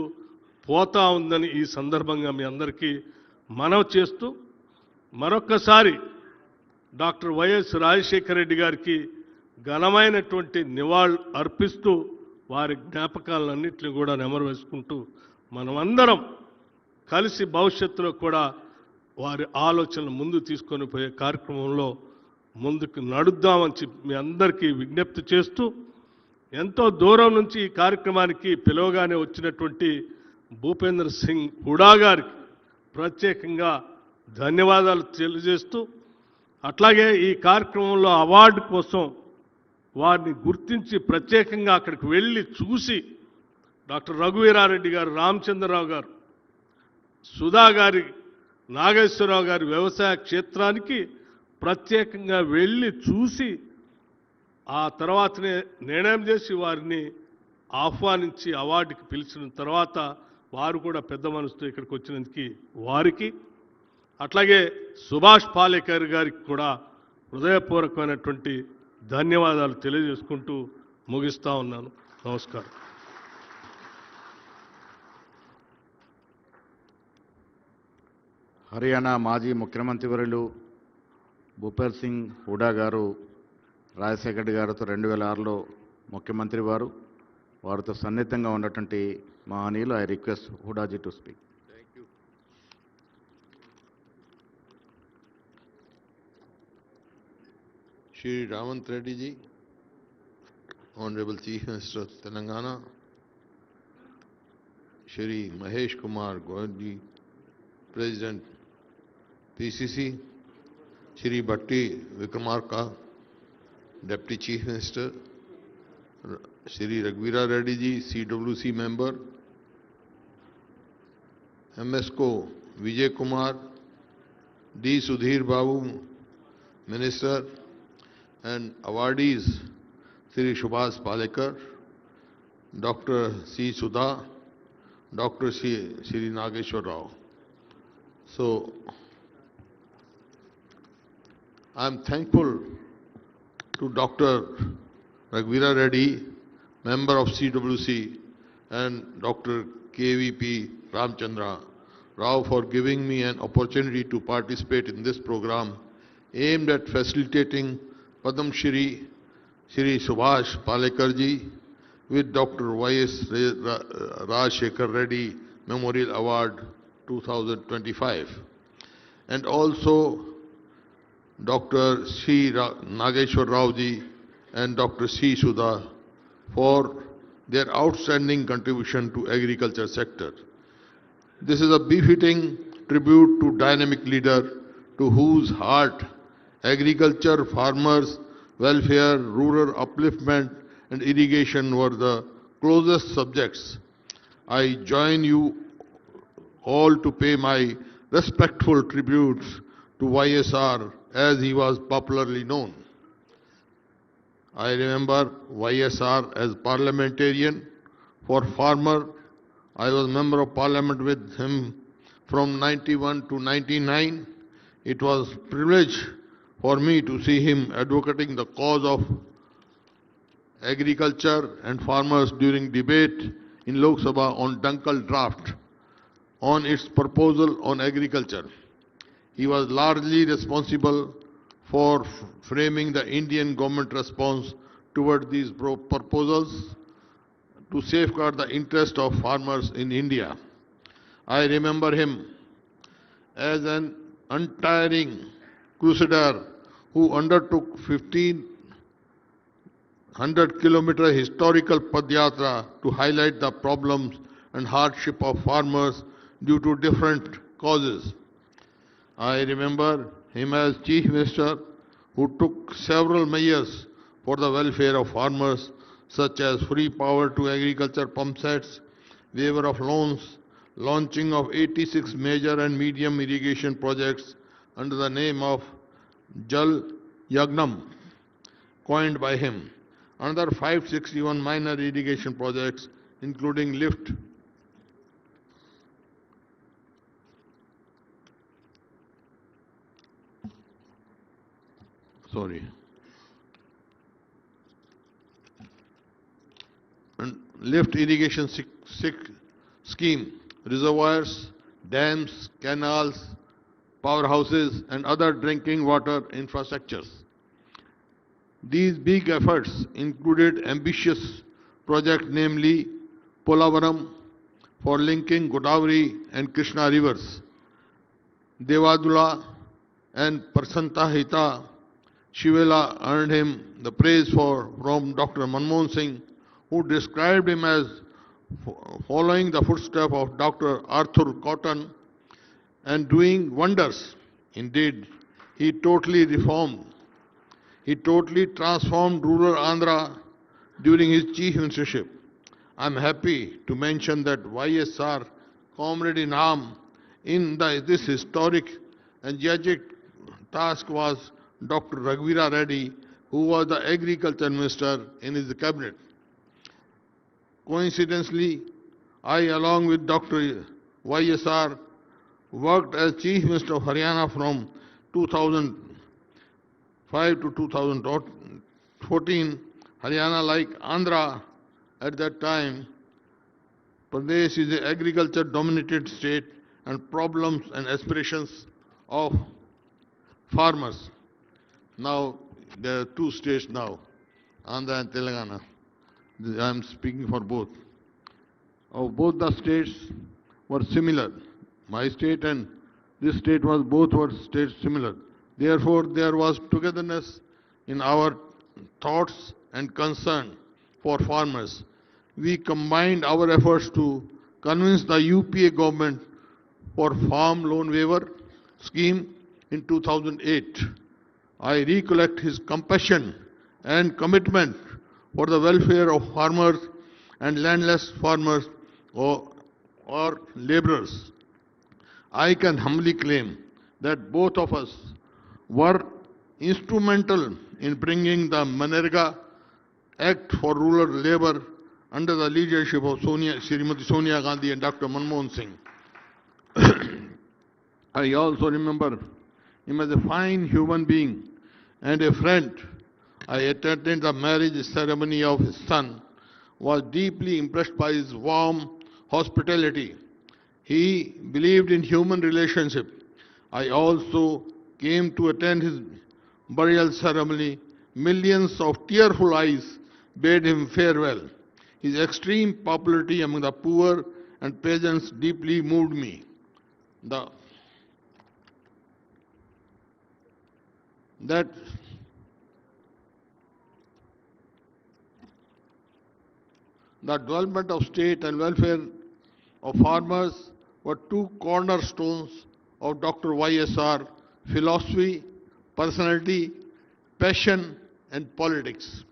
పోతా ఉందని ఈ సందర్భంగా మీ అందరికీ మనవి చేస్తూ, మరొక్కసారి డాక్టర్ వైఎస్ రాజశేఖర రెడ్డి గారికి ఘనమైనటువంటి నివాళులు అర్పిస్తూ వారి జ్ఞాపకాలన్నింటినీ కూడా నెమరు వేసుకుంటూ మనమందరం కలిసి భవిష్యత్తులో కూడా వారి ఆలోచనలు ముందు తీసుకొని పోయే కార్యక్రమంలో ముందుకు నడుద్దామని చెప్పి మీ అందరికీ విజ్ఞప్తి చేస్తూ, ఎంతో దూరం నుంచి ఈ కార్యక్రమానికి పిలవగానే వచ్చినటువంటి భూపేంద్ర సింగ్ హుడా గారికి ప్రత్యేకంగా ధన్యవాదాలు తెలియజేస్తూ, అట్లాగే ఈ కార్యక్రమంలో అవార్డు కోసం వారిని గుర్తించి ప్రత్యేకంగా అక్కడికి వెళ్ళి చూసి డాక్టర్ రఘువీరారెడ్డి గారు, రామచంద్రరావు గారు, సుధా గారి, నాగేశ్వరరావు గారి వ్యవసాయ క్షేత్రానికి ప్రత్యేకంగా వెళ్ళి చూసి ఆ తర్వాతనే నిర్ణయం చేసి వారిని ఆహ్వానించి అవార్డుకి పిలిచిన తర్వాత వారు కూడా పెద్ద మనసుతో ఇక్కడికి వచ్చినందుకు వారికి, అట్లాగే సుభాష్ పాలేకర్ గారికి కూడా హృదయపూర్వకమైనటువంటి ధన్యవాదాలు తెలియజేసుకుంటూ ముగిస్తా ఉన్నాను. నమస్కారం. హర్యానా మాజీ ముఖ్యమంత్రి వర్యులు భూపేర్ సింగ్ హూడా గారు రాజశేఖర్ గారితో 2006లో ముఖ్యమంత్రి వారితో సన్నిహితంగా ఉన్నటువంటి మహనీయులు. I request Hoodaji to speak. Shri Ravant Reddy ji, Honorable Chief Minister of Telangana, Shri Mahesh Kumar Goyal ji, President PCC, Shri Bhatti Vikramarka, Deputy Chief Minister, Shri Raghuveera Reddy ji, CWC member, MSco Vijay Kumar, D. Sudhir Babu, Minister, and awardees Shri Subhash Palekar, Dr. C. Sudha, Dr. Shri Nageshwar Rao. So, I am thankful to Dr. Raghuveera Reddy, member of CWC, and Dr. KVP Ramchandra Rao for giving me an opportunity to participate in this program aimed at facilitating Padam Shri Subhash Palekar ji with Dr. Y.S. Rajshekhar Reddy Memorial Award 2025, and also Dr. C. Nageshwar Rao ji and Dr. C. Sudha for their outstanding contribution to agriculture sector. This is a befitting tribute to dynamic leader to whose heart agriculture, farmers, welfare, rural upliftment and irrigation were the closest subjects. I join you all to pay my respectful tributes to YSR as he was popularly known. I remember YSR as parliamentarian. For farmer, I was member of parliament with him from 91 to 99. It was privilege for me to see him advocating the cause of agriculture and farmers during debate in Lok Sabha on Dunkle draft on its proposal on agriculture. He was largely responsible for framing the Indian government response toward these proposals to safeguard the interest of farmers in India. I remember him as an untiring crusader who undertook 1,500-kilometer historical Padyatra to highlight the problems and hardship of farmers due to different causes. I remember him as Chief Minister who took several measures for the welfare of farmers such as free power to agriculture pump sets, waiver of loans, launching of 86 major and medium irrigation projects under the name of Jal Yagnam, coined by him. Another 561 minor irrigation projects, including lift irrigation scheme, reservoirs, dams, canals, powerhouses, and other drinking water infrastructures. These big efforts included ambitious projects, namely Polavaram for linking Godavari and Krishna rivers, Devadula and Prasantahita. Shivela earned him the praise from Dr. Manmohan Singh, who described him as following the footsteps of Dr. Arthur Cotton and doing wonders. Indeed, he totally transformed rural Andhra during his chief ministership. I am happy to mention that YSR comrade in arm in this historic and tragic task was Dr. Raghuveera Reddy, who was the agriculture minister in his cabinet. Coincidentally, I, along with Dr. YSR, worked as Chief Minister of Haryana from 2005 to 2014. Haryana, like Andhra at that time, Pradesh is an agriculture-dominated state, and problems and aspirations of farmers. Now, there are two states now, Andhra and Telangana. I am speaking for both. Both the states were similar. My state and this state both were states similar. Therefore, there was togetherness in our thoughts and concern for farmers. We combined our efforts to convince the UPA government for farm loan waiver scheme in 2008. I recollect his compassion and commitment for the welfare of farmers and landless farmers or laborers. I can humbly claim that both of us were instrumental in bringing the Manrega Act for Rural Labour under the leadership of Srimati Sonia Gandhi and Dr. Manmohan Singh. I also remember him as a fine human being and a friend. I attended the marriage ceremony of his son, was deeply impressed by his warm hospitality. He believed in human relationship. I also came to attend his burial ceremony. Millions of tearful eyes bade him farewell. His extreme popularity among the poor and peasants deeply moved me. The development of state and welfare of farmers were two cornerstones of Dr. YSR: philosophy, personality, passion, and politics.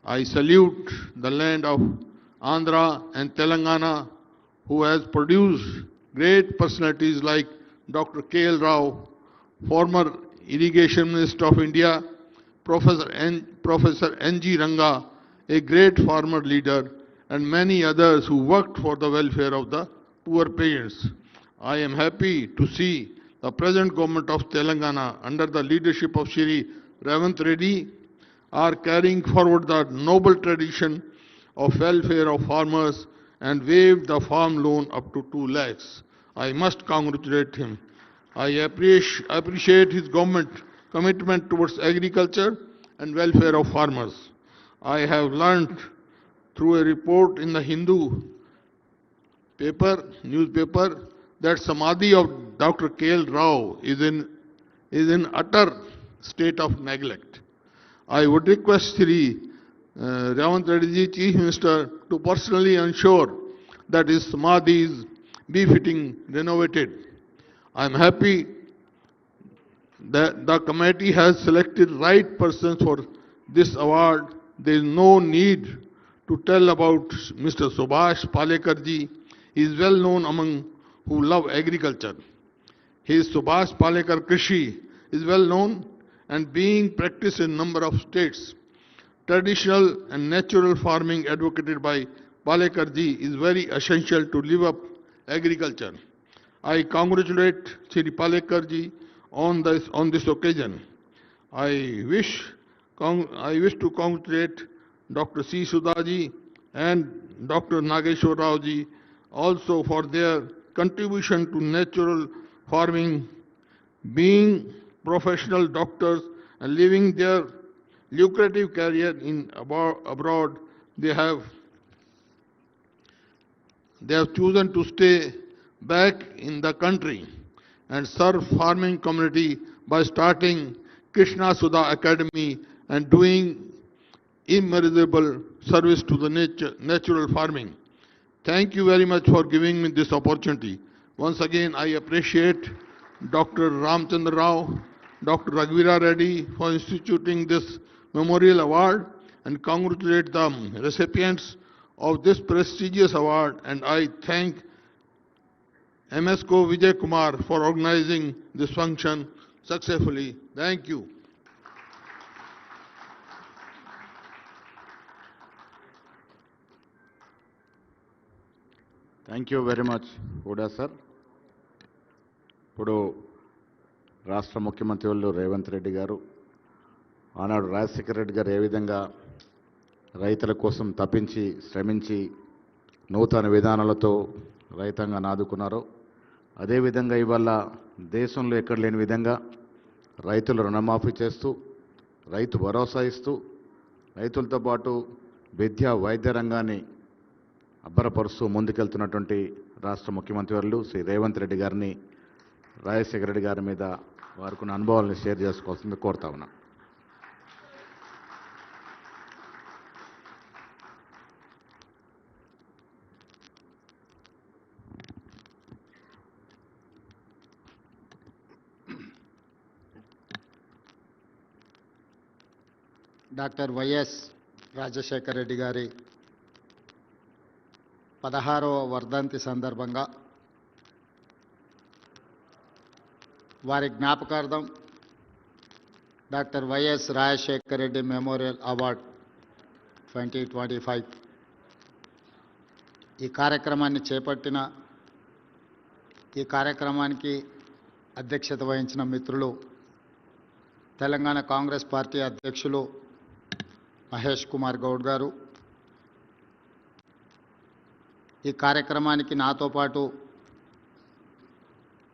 I salute the land of Andhra and Telangana, who has produced great personalities like Dr. K.L. Rao, former Irrigation Minister of India, Professor N.G. Ranga, a great farmer leader, and many others who worked for the welfare of the poor peasants. I am happy to see the present government of Telangana, under the leadership of Shri Revanth Reddy, are carrying forward the noble tradition of welfare of farmers and waived the farm loan up to 2 lakhs. I must congratulate him. I appreciate his government commitment towards agriculture and welfare of farmers. I have learned through a report in the Hindu newspaper, that Samadhi of Dr. K.L. Rao is in utter state of neglect. I would request Sri Revanth Reddy, Chief Minister, to personally ensure that his Samadhi is befitting renovated. I am happy that the committee has selected right persons for this award. There is no need to tell about Mr. Subhash Palekarji. He is well known among who love agriculture. His Subhash Palekar Krishi is well known and being practiced in a number of states. Traditional and natural farming advocated by Palekarji is very essential to live up agriculture. I congratulate Shri Palekarji on this occasion. I wish to congratulate Dr. C. Sudhaji and Dr. Nageshwar Rao ji also for their contribution to natural farming. Being professional doctors and living their lucrative career abroad, they have chosen to stay back in the country and serve farming community by starting Krishna Sudha Academy and doing immeasurable service to the natural farming. Thank you very much for giving me this opportunity. Once again, I appreciate Dr. Ramchandra Rao, Dr. Raghuvira Reddy for instituting this memorial award, and congratulate the recipients of this prestigious award. And I thank MSco Vijay Kumar for organizing this function successfully. Thank you. Thank you very much, Huda sir. ఇప్పుడు రాష్ట్ర ముఖ్యమంత్రి వాళ్ళు రేవంత్ రెడ్డి గారు ఆనాడు రాజశేఖర రెడ్డి గారు ఏ విధంగా రైతుల కోసం తప్పించి శ్రమించి నూతన విధానాలతో రైతాంగాన్ని ఆదుకున్నారో అదేవిధంగా ఇవాళ దేశంలో ఎక్కడ లేని విధంగా రైతులు రుణమాఫీ చేస్తూ రైతు భరోసా ఇస్తూ రైతులతో పాటు విద్యా వైద్య రంగాన్ని అబ్బరపరుస్తూ ముందుకెళ్తున్నటువంటి రాష్ట్ర ముఖ్యమంత్రి వర్యులు శ్రీ రేవంత్ రెడ్డి గారిని రాజశేఖర రెడ్డి గారి మీద వారికి అనుభవాలను షేర్ చేసుకోవాల్సింది కోరుతా ఉన్నా. డాక్టర్ వైఎస్ రాజశేఖర రెడ్డి గారి 16వ వర్ధంతి సందర్భంగా వారి జ్ఞాపకార్థం doctor YS Rajasekhara Reddy memorial award 2025 ఈ కార్యక్రమాన్ని చేపట్టిన ఈ కార్యక్రమానికి అధ్యక్షత వహించిన మిత్రులు తెలంగాణ కాంగ్రెస్ పార్టీ అధ్యక్షులు మహేష్ కుమార్ గౌడ్ గారు, ఈ కార్యక్రమానికి నాతో పాటు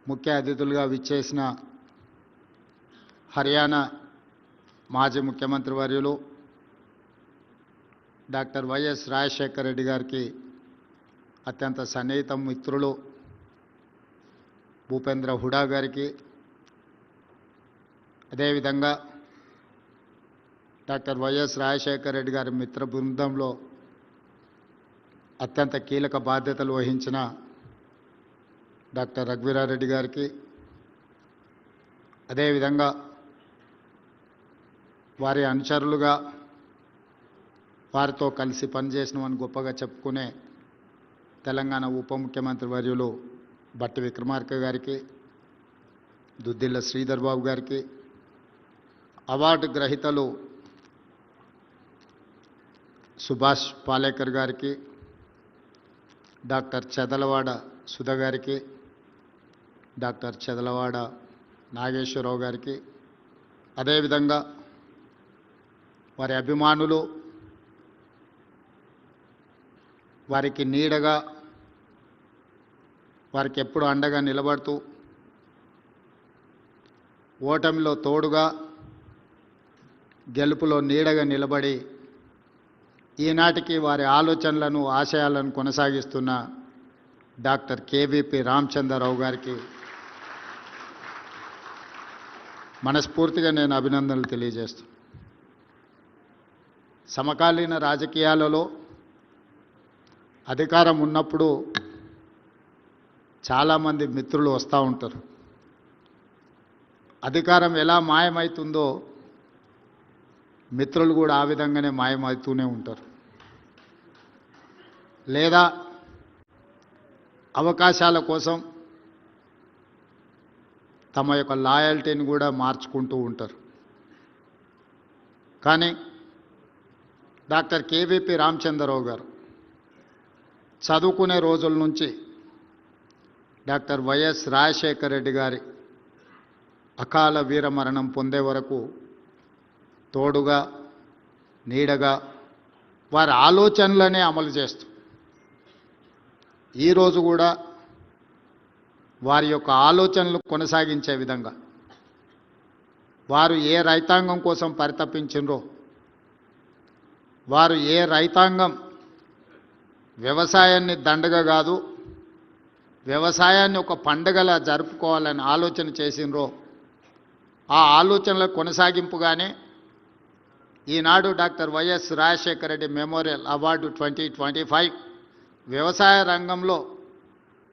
ముఖ్య అతిథులుగా విచ్చేసిన హర్యానా మాజీ ముఖ్యమంత్రి వర్యులు డాక్టర్ వైఎస్ రాజశేఖర రెడ్డి గారికి అత్యంత సన్నిహిత మిత్రులు భూపేంద్ర హుడా గారికి, అదేవిధంగా డాక్టర్ వైఎస్ రాజశేఖర రెడ్డి గారి మిత్ర బృందంలో అత్యంత కీలక బాధ్యతలు వహించిన డాక్టర్ రఘువీరారెడ్డి గారికి, అదేవిధంగా వారి అనుచరులుగా వారితో కలిసి పనిచేసినామని గొప్పగా చెప్పుకునే తెలంగాణ ఉప ముఖ్యమంత్రి వర్యులు బట్టి విక్రమార్క గారికి, దుద్దిల్ల శ్రీధర్ బాబు గారికి, అవార్డు గ్రహీతలు సుభాష్ పాలేకర్ గారికి, డాక్టర్ చెదలవాడ సుధ గారికి, డాక్టర్ చెదలవాడ నాగేశ్వరరావు గారికి, అదేవిధంగా వారి అభిమానులు వారికి నీడగా వారికి ఎప్పుడు అండగా నిలబడుతూ ఓటమిలో తోడుగా గెలుపులో నీడగా నిలబడి ఈనాటికి వారి ఆలోచనలను ఆశయాలను కొనసాగిస్తున్న డాక్టర్ కేవీపీ రామచంద్రరావు గారికి మనస్ఫూర్తిగా నేను అభినందనలు తెలియజేస్తాను. సమకాలీన రాజకీయాలలో అధికారం ఉన్నప్పుడు చాలామంది మిత్రులు వస్తూ ఉంటారు. అధికారం ఎలా మాయమవుతుందో మిత్రులు కూడా ఆ విధంగానే మాయమవుతూనే ఉంటారు. లేదా అవకాశాల కోసం తమ యొక్క లాయల్టీని కూడా మార్చుకుంటూ ఉంటారు. కానీ డాక్టర్ కేవీపీ రామచంద్రరావు గారు చదువుకునే రోజుల నుంచి డాక్టర్ వైఎస్ రాజశేఖర రెడ్డి గారి అకాల వీరమరణం పొందే వరకు తోడుగా నీడగా వారి ఆలోచనలనే అమలు చేస్తూ ఈరోజు కూడా వారి యొక్క ఆలోచనలు కొనసాగించే విధంగా వారు ఏ రైతాంగం కోసం పరితపించినరో, వారు ఏ రైతాంగం వ్యవసాయాన్ని దండగ కాదు వ్యవసాయాన్ని ఒక పండగలా జరుపుకోవాలని ఆలోచన చేసినరో ఆ ఆలోచనల కొనసాగింపుగానే ఈనాడు doctor YS Rajasekhara Reddy memorial award 2025 వ్యవసాయ రంగంలో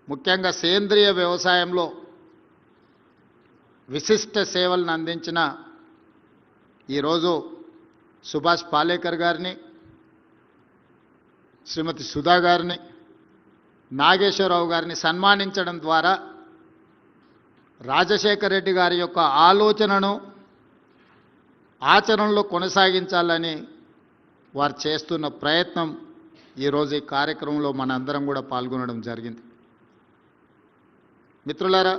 ముఖ్యంగా సేంద్రియ వ్యవసాయంలో విశిష్ట సేవలను అందించిన ఈరోజు సుభాష్ పాలేకర్ గారిని, శ్రీమతి సుధా గారిని, నాగేశ్వరరావు గారిని సన్మానించడం ద్వారా రాజశేఖర రెడ్డి గారి యొక్క ఆలోచనను ఆచరణలో కొనసాగించాలని వారు చేస్తున్న ప్రయత్నం ఈరోజు ఈ కార్యక్రమంలో మనందరం కూడా పాల్గొనడం జరిగింది. మిత్రులారా,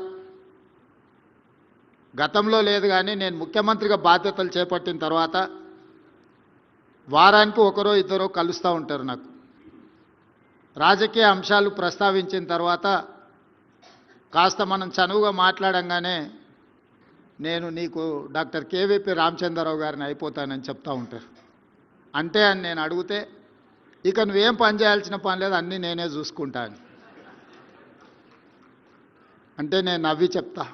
గతంలో లేదు, కానీ నేను ముఖ్యమంత్రిగా బాధ్యతలు చేపట్టిన తర్వాత వారానికి ఒకరో ఇద్దరో కలుస్తూ ఉంటారు నాకు. రాజకీయ అంశాలు ప్రస్తావించిన తర్వాత కాస్త మనం చనువుగా మాట్లాడంగానే నేను నీకు డాక్టర్ కేవీపీ రామచంద్రరావు గారిని అయిపోతానని చెప్తూ ఉంటారు. అంటే అని నేను అడిగితే, ఇక నువ్వేం పని చేయాల్సిన పని లేదు, అన్నీ నేనే చూసుకుంటా అని. అంటే నేను నవ్వి చెప్తా,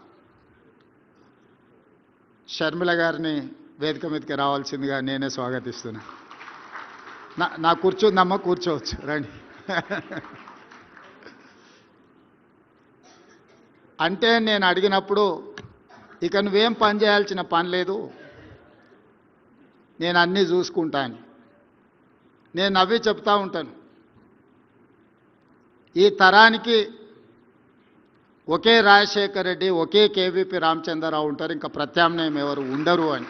షర్మిల గారిని వేదిక మీదకి రావాల్సిందిగా నేనే స్వాగతిస్తున్నా. నా కూర్చుందమ్మా, కూర్చోవచ్చు, రండి. అంటే నేను అడిగినప్పుడు, ఇక నువ్వేం పని చేయాల్సిన పని లేదు, నేను అన్నీ చూసుకుంటాను. నేను నవ్వి చెప్తా ఉంటాను, ఈ తరానికి ఒకే రాజశేఖర రెడ్డి, ఒకే కేవీపీ రామచంద్రరావు ఉంటారు, ఇంకా ప్రత్యామ్నాయం ఎవరు ఉండరు అని.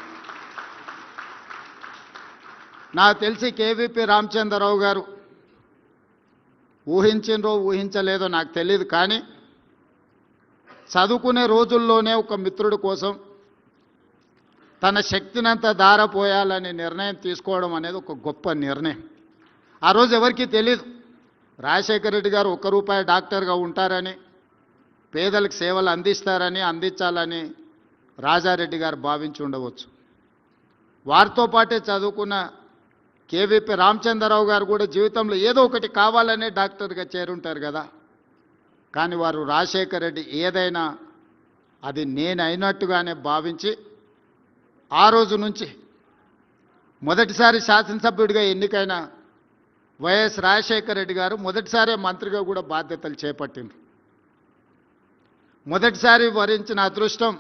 నాకు తెలిసి కేవీపీ రామచంద్రరావు గారు ఊహించినరో ఊహించలేదో నాకు తెలియదు, కానీ చదువుకునే రోజుల్లోనే ఒక మిత్రుడి కోసం తన శక్తినంతా దారపోయాలని నిర్ణయం తీసుకోవడం అనేది ఒక గొప్ప నిర్ణయం. ఆ రోజు ఎవరికీ తెలియదు రాజశేఖర రెడ్డి గారు ₹1 డాక్టర్గా ఉంటారని, పేదలకు సేవలు అందిస్తారని, అందించాలని రాజారెడ్డి గారు భావించి ఉండవచ్చు. వారితో పాటే చదువుకున్న కేవీపీ రామచంద్రరావు గారు కూడా జీవితంలో ఏదో ఒకటి కావాలనే డాక్టర్గా చేరుంటారు కదా. కానీ వారు రాజశేఖర రెడ్డి ఏదైనా అది నేనైనట్టుగానే భావించి ఆ రోజు నుంచి మొదటిసారి శాసనసభ్యుడిగా ఎన్నికైన వైఎస్ రాజశేఖర రెడ్డి గారు మొదటిసారి మంత్రిగా కూడా బాధ్యతలు చేపట్టిండ్రు. మొదటిసారి వరించిన అదృష్టం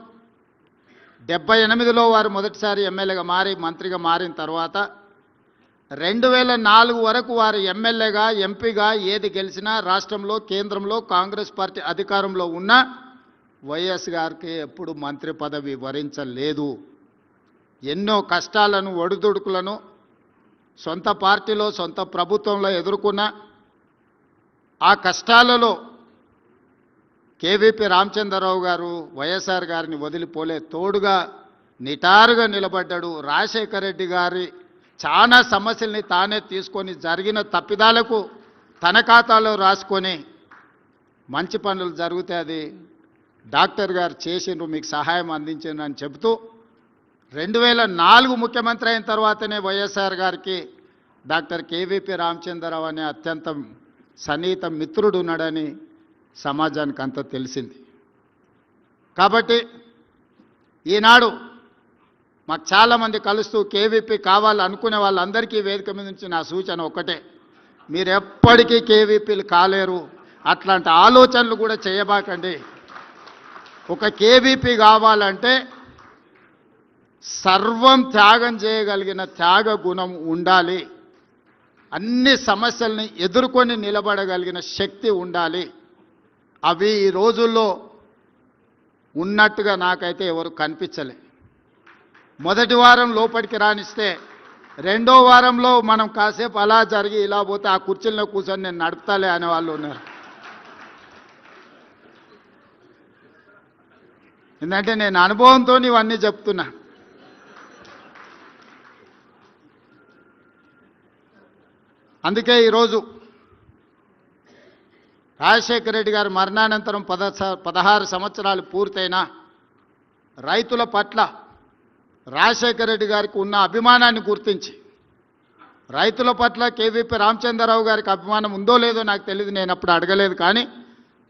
78లో వారు మొదటిసారి ఎమ్మెల్యేగా మారి మంత్రిగా మారిన తర్వాత 2004 వరకు వారు ఎమ్మెల్యేగా, ఎంపీగా ఏది గెలిచినా రాష్ట్రంలో, కేంద్రంలో కాంగ్రెస్ పార్టీ అధికారంలో ఉన్న వైఎస్ గారికి ఎప్పుడు మంత్రి పదవి వరించలేదు. ఎన్నో కష్టాలను, ఒడిదుడుకులను సొంత పార్టీలో, సొంత ప్రభుత్వంలో ఎదుర్కొన్న ఆ కష్టాలలో కేవీపీ రామచంద్రరావు గారు వైఎస్ఆర్ గారిని వదిలిపోలే, తోడుగా నిటారుగా నిలబడ్డాడు. రాజశేఖర రెడ్డి గారి చాలా సమస్యల్ని తానే తీసుకొని జరిగిన తప్పిదాలకు తన ఖాతాలో రాసుకొని మంచి పనులు జరిగితే అది డాక్టర్ గారు చేసిండ్రు, మీకు సహాయం అందించిండ్రు అని చెబుతూ 2004 ముఖ్యమంత్రి అయిన తర్వాతనే వైఎస్ఆర్ గారికి డాక్టర్ కేవీపీ రామచంద్రరావు అనే అత్యంత సన్నిహిత మిత్రుడు ఉన్నాడని సమాజానికి అంతా తెలిసింది. కాబట్టి ఈనాడు మాకు చాలామంది కలుస్తూ కేవీపీ కావాలనుకునే వాళ్ళందరికీ వేదిక మీద నుంచి నా సూచన ఒక్కటే, మీరు ఎప్పటికీ కేవీపీలు కాలేరు, అట్లాంటి ఆలోచనలు కూడా చేయబాకండి. ఒక కేవీపీ కావాలంటే సర్వం త్యాగం చేయగలిగిన త్యాగ గుణం ఉండాలి, అన్ని సమస్యల్ని ఎదుర్కొని నిలబడగలిగిన శక్తి ఉండాలి. అవి ఈ రోజుల్లో ఉన్నట్టుగా నాకైతే ఎవరు కనిపించలే. మొదటి వారం లోపలికి రానిస్తే రెండో వారంలో మనం కాసేపు అలా జరిగి ఇలా పోతే ఆ కుర్చీల్లో కూర్చొని నేను నడుపుతాలే అనే వాళ్ళు ఉన్నారు. ఎందుకంటే నేను అనుభవంతో ఇవన్నీ చెప్తున్నా. అందుకే ఈరోజు రాజశేఖర రెడ్డి గారు మరణానంతరం 16 సంవత్సరాలు పూర్తయినా రైతుల పట్ల రాజశేఖర రెడ్డి గారికి ఉన్న అభిమానాన్ని గుర్తించి, రైతుల పట్ల కేవీపీ రామచంద్రరావు గారికి అభిమానం ఉందో లేదో నాకు తెలియదు, నేను అప్పుడు అడగలేదు, కానీ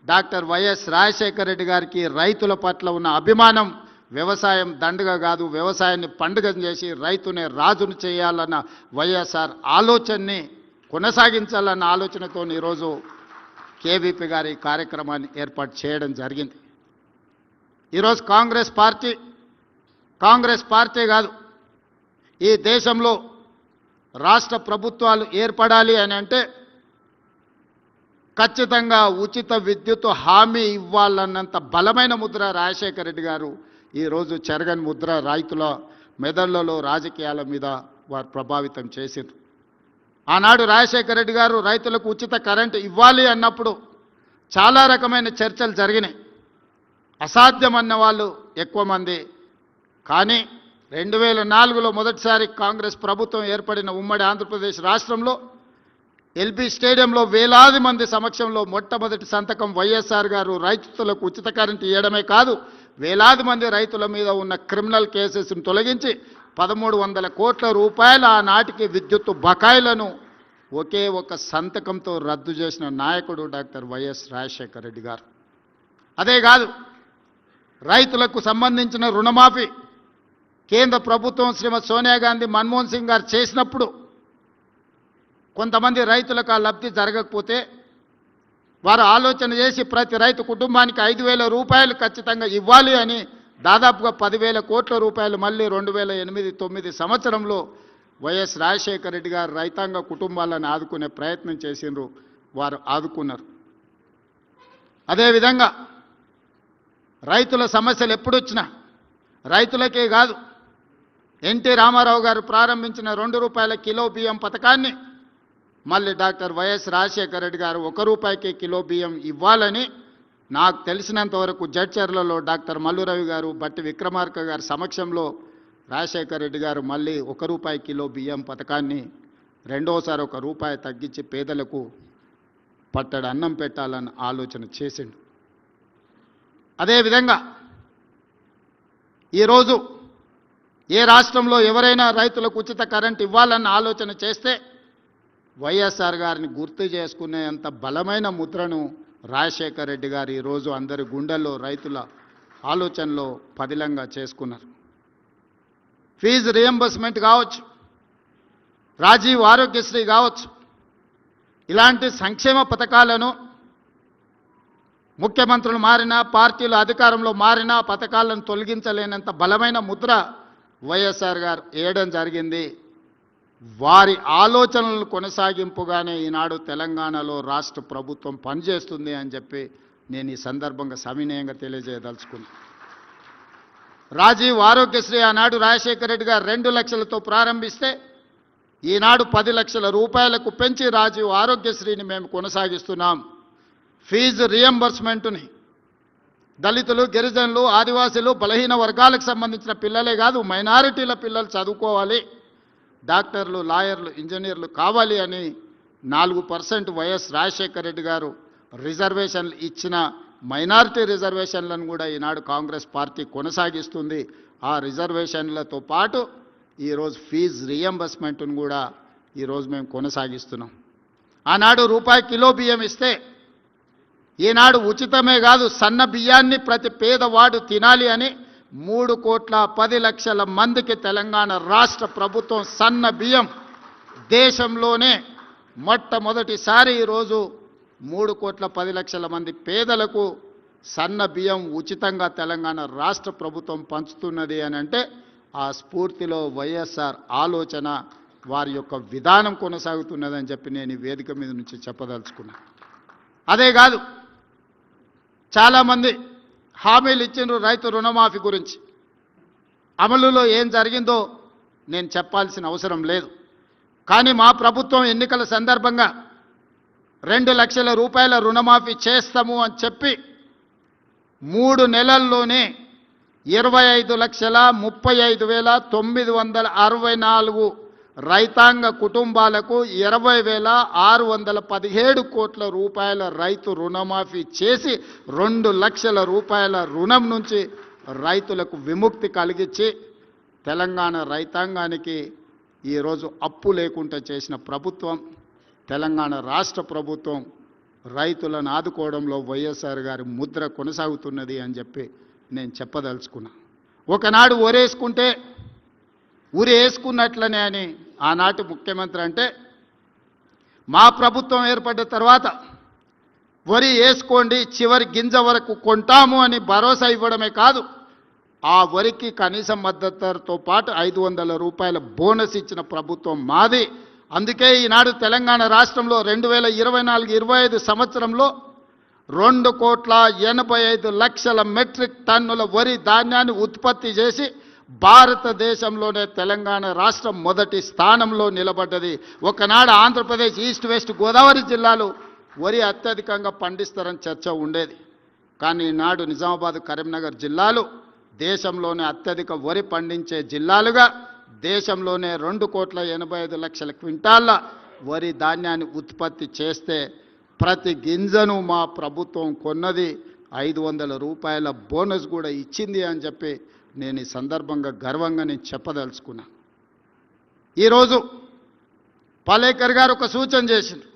డాక్టర్ వైఎస్ రాజశేఖర రెడ్డి గారికి రైతుల పట్ల ఉన్న అభిమానం వ్యవసాయం దండగ కాదు, వ్యవసాయాన్ని పండుగ చేసి రైతునే రాజును చేయాలన్న వైఎస్ఆర్ ఆలోచనని కొనసాగించాలన్న ఆలోచనతో ఈరోజు కేవీపీ గారి కార్యక్రమాన్ని ఏర్పాటు చేయడం జరిగింది. ఈరోజు కాంగ్రెస్ పార్టీ కాదు, ఈ దేశంలో రాష్ట్ర ప్రభుత్వాలు ఏర్పడాలి అని అంటే ఖచ్చితంగా ఉచిత విద్యుత్ హామీ ఇవ్వాలన్నంత బలమైన ముద్ర రాజశేఖర రెడ్డి గారు ఈరోజు చెరగని ముద్ర రైతుల మెదళ్లలో, రాజకీయాల మీద వారు ప్రభావితం చేసింది. ఆనాడు రాజశేఖర రెడ్డి గారు రైతులకు ఉచిత కరెంటు ఇవ్వాలి అన్నప్పుడు చాలా రకమైన చర్చలు జరిగినాయి. అసాధ్యమన్న వాళ్ళు ఎక్కువ మంది. కానీ 2004లో మొదటిసారి కాంగ్రెస్ ప్రభుత్వం ఏర్పడిన ఉమ్మడి ఆంధ్రప్రదేశ్ రాష్ట్రంలో ఎల్బీ స్టేడియంలో వేలాది మంది సమక్షంలో మొట్టమొదటి సంతకం వైఎస్ఆర్ గారు రైతులకు ఉచిత కరెంటు ఇవ్వడమే కాదు, వేలాది మంది రైతుల మీద ఉన్న క్రిమినల్ కేసెస్ను తొలగించి 1300 కోట్ల రూపాయల ఆనాటికి విద్యుత్తు బకాయిలను ఒకే ఒక సంతకంతో రద్దు చేసిన నాయకుడు డాక్టర్ వైఎస్ రాజశేఖర రెడ్డి గారు. అదే కాదు, రైతులకు సంబంధించిన రుణమాఫీ కేంద్ర ప్రభుత్వం శ్రీమతి సోనియా గాంధీ మన్మోహన్ సింగ్ గారు చేసినప్పుడు కొంతమంది రైతులకు ఆ లబ్ధి జరగకపోతే వారు ఆలోచన చేసి ప్రతి రైతు కుటుంబానికి 5,000 రూపాయలు ఖచ్చితంగా ఇవ్వాలి అని దాదాపుగా 10,000 కోట్ల రూపాయలు మళ్ళీ 2008-9 సంవత్సరంలో వైఎస్ రాజశేఖర రెడ్డి గారు రైతాంగ కుటుంబాలను ఆదుకునే ప్రయత్నం చేసిండ్రు. వారు ఆదుకున్నారు. అదేవిధంగా రైతుల సమస్యలు ఎప్పుడొచ్చినా రైతులకే కాదు, ఎన్టీ రామారావు గారు ప్రారంభించిన 2 రూపాయల కిలో బియ్యం పథకాన్ని మళ్ళీ డాక్టర్ వైఎస్ రాజశేఖర రెడ్డి గారు 1 రూపాయికే కిలో బియ్యం ఇవ్వాలని నాకు తెలిసినంత వరకు జడ్చర్లలో డాక్టర్ మల్లురవి గారు, బట్టి విక్రమార్క గారి సమక్షంలో రాజశేఖర రెడ్డి గారు మళ్ళీ 1 రూపాయి కిలో బియ్యం పథకాన్ని రెండోసారి 1 రూపాయి తగ్గించి పేదలకు పట్టడి అన్నం పెట్టాలని ఆలోచన చేసిండు. అదేవిధంగా ఈరోజు ఏ రాష్ట్రంలో ఎవరైనా రైతులకు ఉచిత కరెంట్ ఇవ్వాలన్న ఆలోచన చేస్తే వైఎస్ఆర్ గారిని గుర్తు చేసుకునేంత బలమైన ముద్రను రాజశేఖర రెడ్డి గారు ఈరోజు అందరి గుండెల్లో రైతుల ఆలోచనలో పదిలంగా చేసుకున్నారు. ఫీజు రియంబర్స్మెంట్ కావచ్చు, రాజీవ్ ఆరోగ్యశ్రీ కావచ్చు, ఇలాంటి సంక్షేమ పథకాలను ముఖ్యమంత్రులు మారినా, పార్టీలు అధికారంలో మారినా పథకాలను తొలగించలేనంత బలమైన ముద్ర వైఎస్ఆర్ గారు వేయడం జరిగింది. వారి ఆలోచనలు కొనసాగింపుగానే ఈనాడు తెలంగాణలో రాష్ట్ర ప్రభుత్వం పనిచేస్తుంది అని చెప్పి నేను ఈ సందర్భంగా సవినయంగా తెలియజేయదలుచుకున్నాను. రాజీవ్ ఆరోగ్యశ్రీ ఆనాడు రాజశేఖర రెడ్డి గారు 2 లక్షలతో ప్రారంభిస్తే ఈనాడు 10 లక్షల రూపాయలకు పెంచి రాజీవ్ ఆరోగ్యశ్రీని మేము కొనసాగిస్తున్నాం. ఫీజు రియంబర్స్మెంట్ని దళితులు, గిరిజనులు, ఆదివాసీలు, బలహీన వర్గాలకు సంబంధించిన పిల్లలే కాదు, మైనారిటీల పిల్లలు చదువుకోవాలి, డాక్టర్లు, లాయర్లు, ఇంజనీర్లు కావాలి అని 4% వైఎస్ రాజశేఖర రెడ్డి గారు రిజర్వేషన్లు ఇచ్చిన మైనారిటీ రిజర్వేషన్లను కూడా ఈనాడు కాంగ్రెస్ పార్టీ కొనసాగిస్తుంది. ఆ రిజర్వేషన్లతో పాటు ఈరోజు ఫీజు రియంబర్స్మెంట్ను కూడా ఈరోజు మేము కొనసాగిస్తున్నాం. ఆనాడు రూపాయి కిలో బియ్యం ఇస్తే ఈనాడు ఉచితమే కాదు, సన్న బియ్యాన్ని ప్రతి పేదవాడు తినాలి అని 3,10,00,000 మందికి తెలంగాణ రాష్ట్ర ప్రభుత్వం సన్న బియ్యం దేశంలోనే మొట్టమొదటిసారి ఈరోజు 3,10,00,000 మంది పేదలకు సన్న బియ్యం ఉచితంగా తెలంగాణ రాష్ట్ర ప్రభుత్వం పంచుతున్నది అని అంటే ఆ స్ఫూర్తిలో వైఎస్ఆర్ ఆలోచన, వారి యొక్క విధానం కొనసాగుతున్నదని చెప్పి నేను ఈ వేదిక మీద నుంచి చెప్పదలుచుకున్నాను. అదే కాదు, చాలామంది హామీలు ఇచ్చిండ్రు రైతు రుణమాఫీ గురించి. అమలులో ఏం జరిగిందో నేను చెప్పాల్సిన అవసరం లేదు. కానీ మా ప్రభుత్వం ఎన్నికల సందర్భంగా 2 లక్షల రూపాయల రుణమాఫీ చేస్తాము అని చెప్పి 3 నెలల్లోనే 25,35,964 రైతాంగ కుటుంబాలకు 20,617 కోట్ల రూపాయల రైతు రుణమాఫీ చేసి 2 లక్షల రూపాయల రుణం నుంచి రైతులకు విముక్తి కలిగించి తెలంగాణ రైతాంగానికి ఈరోజు అప్పు లేకుండా చేసిన ప్రభుత్వం తెలంగాణ రాష్ట్ర ప్రభుత్వం. రైతులను ఆదుకోవడంలో వైఎస్ఆర్ గారి ముద్ర కొనసాగుతున్నది అని చెప్పి నేను చెప్పదలుచుకున్నా. ఒకనాడు ఒరేసుకుంటే ఉరి వేసుకున్నట్లనే అని ఆనాటి ముఖ్యమంత్రి అంటే, మా ప్రభుత్వం ఏర్పడ్డ తర్వాత వరి వేసుకోండి, చివరి గింజ వరకు కొంటాము అని భరోసా ఇవ్వడమే కాదు, ఆ వరికి కనీస మద్దతు ధరతో పాటు 500 రూపాయల బోనస్ ఇచ్చిన ప్రభుత్వం మాది. అందుకే ఈనాడు తెలంగాణ రాష్ట్రంలో 2024-25 సంవత్సరంలో 2,85,00,000 మెట్రిక్ టన్నుల వరి ధాన్యాన్ని ఉత్పత్తి చేసి భారతదేశంలోనే తెలంగాణ రాష్ట్రం మొదటి స్థానంలో నిలబడ్డది. ఒకనాడు ఆంధ్రప్రదేశ్ ఈస్ట్ వెస్ట్ గోదావరి జిల్లాలు వరి అత్యధికంగా పండిస్తారని చర్చ ఉండేది. కానీ ఈనాడు నిజామాబాద్, కరీంనగర్ జిల్లాలు దేశంలోనే అత్యధిక వరి పండించే జిల్లాలుగా దేశంలోనే 2,85,00,000 క్వింటాళ్ళ వరి ధాన్యాన్ని ఉత్పత్తి చేస్తే ప్రతి గింజను మా ప్రభుత్వం కొన్నది 500 రూపాయల బోనస్ కూడా ఇచ్చింది అని చెప్పి నేను ఈ సందర్భంగా గర్వంగా నేను చెప్పదలుచుకున్నా. ఈరోజు పాలేకర్ గారు ఒక సూచన చేసింది.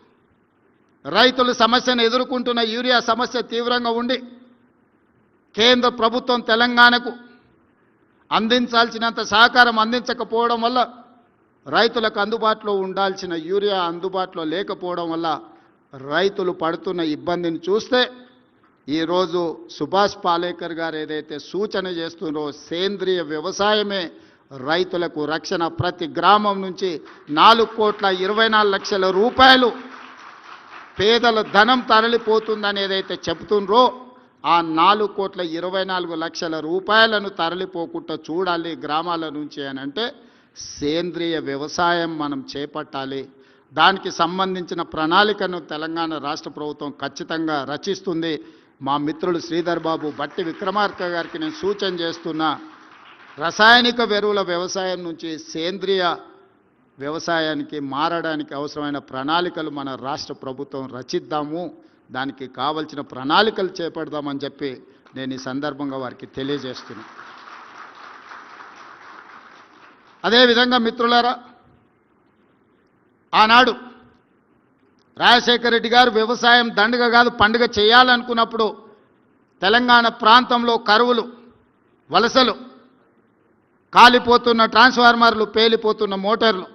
రైతులు సమస్యను ఎదుర్కొంటున్న యూరియా సమస్య తీవ్రంగా ఉండి కేంద్ర ప్రభుత్వం తెలంగాణకు అందించాల్సినంత సహకారం అందించకపోవడం వల్ల రైతులకు అందుబాటులో ఉండాల్సిన యూరియా అందుబాటులో లేకపోవడం వల్ల రైతులు పడుతున్న ఇబ్బందిని చూస్తే ఈరోజు సుభాష్ పాలేకర్ గారు ఏదైతే సూచన చేస్తున్నారో సేంద్రియ వ్యవసాయమే రైతులకు రక్షణ. ప్రతి గ్రామం నుంచి 4,24,00,000 రూపాయలు పేదల ధనం తరలిపోతుందని ఏదైతే చెబుతుండ్రో ఆ 4,24,00,000 రూపాయలను తరలిపోకుండా చూడాలి గ్రామాల నుంచి అని అంటే సేంద్రియ వ్యవసాయం మనం చేపట్టాలి. దానికి సంబంధించిన ప్రణాళికను తెలంగాణ రాష్ట్ర ప్రభుత్వం ఖచ్చితంగా రచిస్తుంది. మా మిత్రులు శ్రీధర్ బాబు బట్టి విక్రమార్క గారికి నేను సూచన చేస్తున్నా, రసాయనిక ఎరువుల వ్యవసాయం నుంచి సేంద్రియ వ్యవసాయానికి మారడానికి అవసరమైన ప్రణాళికలు మన రాష్ట్ర ప్రభుత్వం రచిద్దాము, దానికి కావలసిన ప్రణాళికలు చేపడదామని చెప్పి నేను ఈ సందర్భంగా వారికి తెలియజేస్తున్నా. అదేవిధంగా మిత్రులారా, ఆనాడు రాజశేఖర రెడ్డి గారు వ్యవసాయం దండగ కాదు పండుగ చేయాలనుకున్నప్పుడు తెలంగాణ ప్రాంతంలో కరువులు, వలసలు, కాలిపోతున్న ట్రాన్స్ఫార్మర్లు, పేలిపోతున్న మోటార్లు,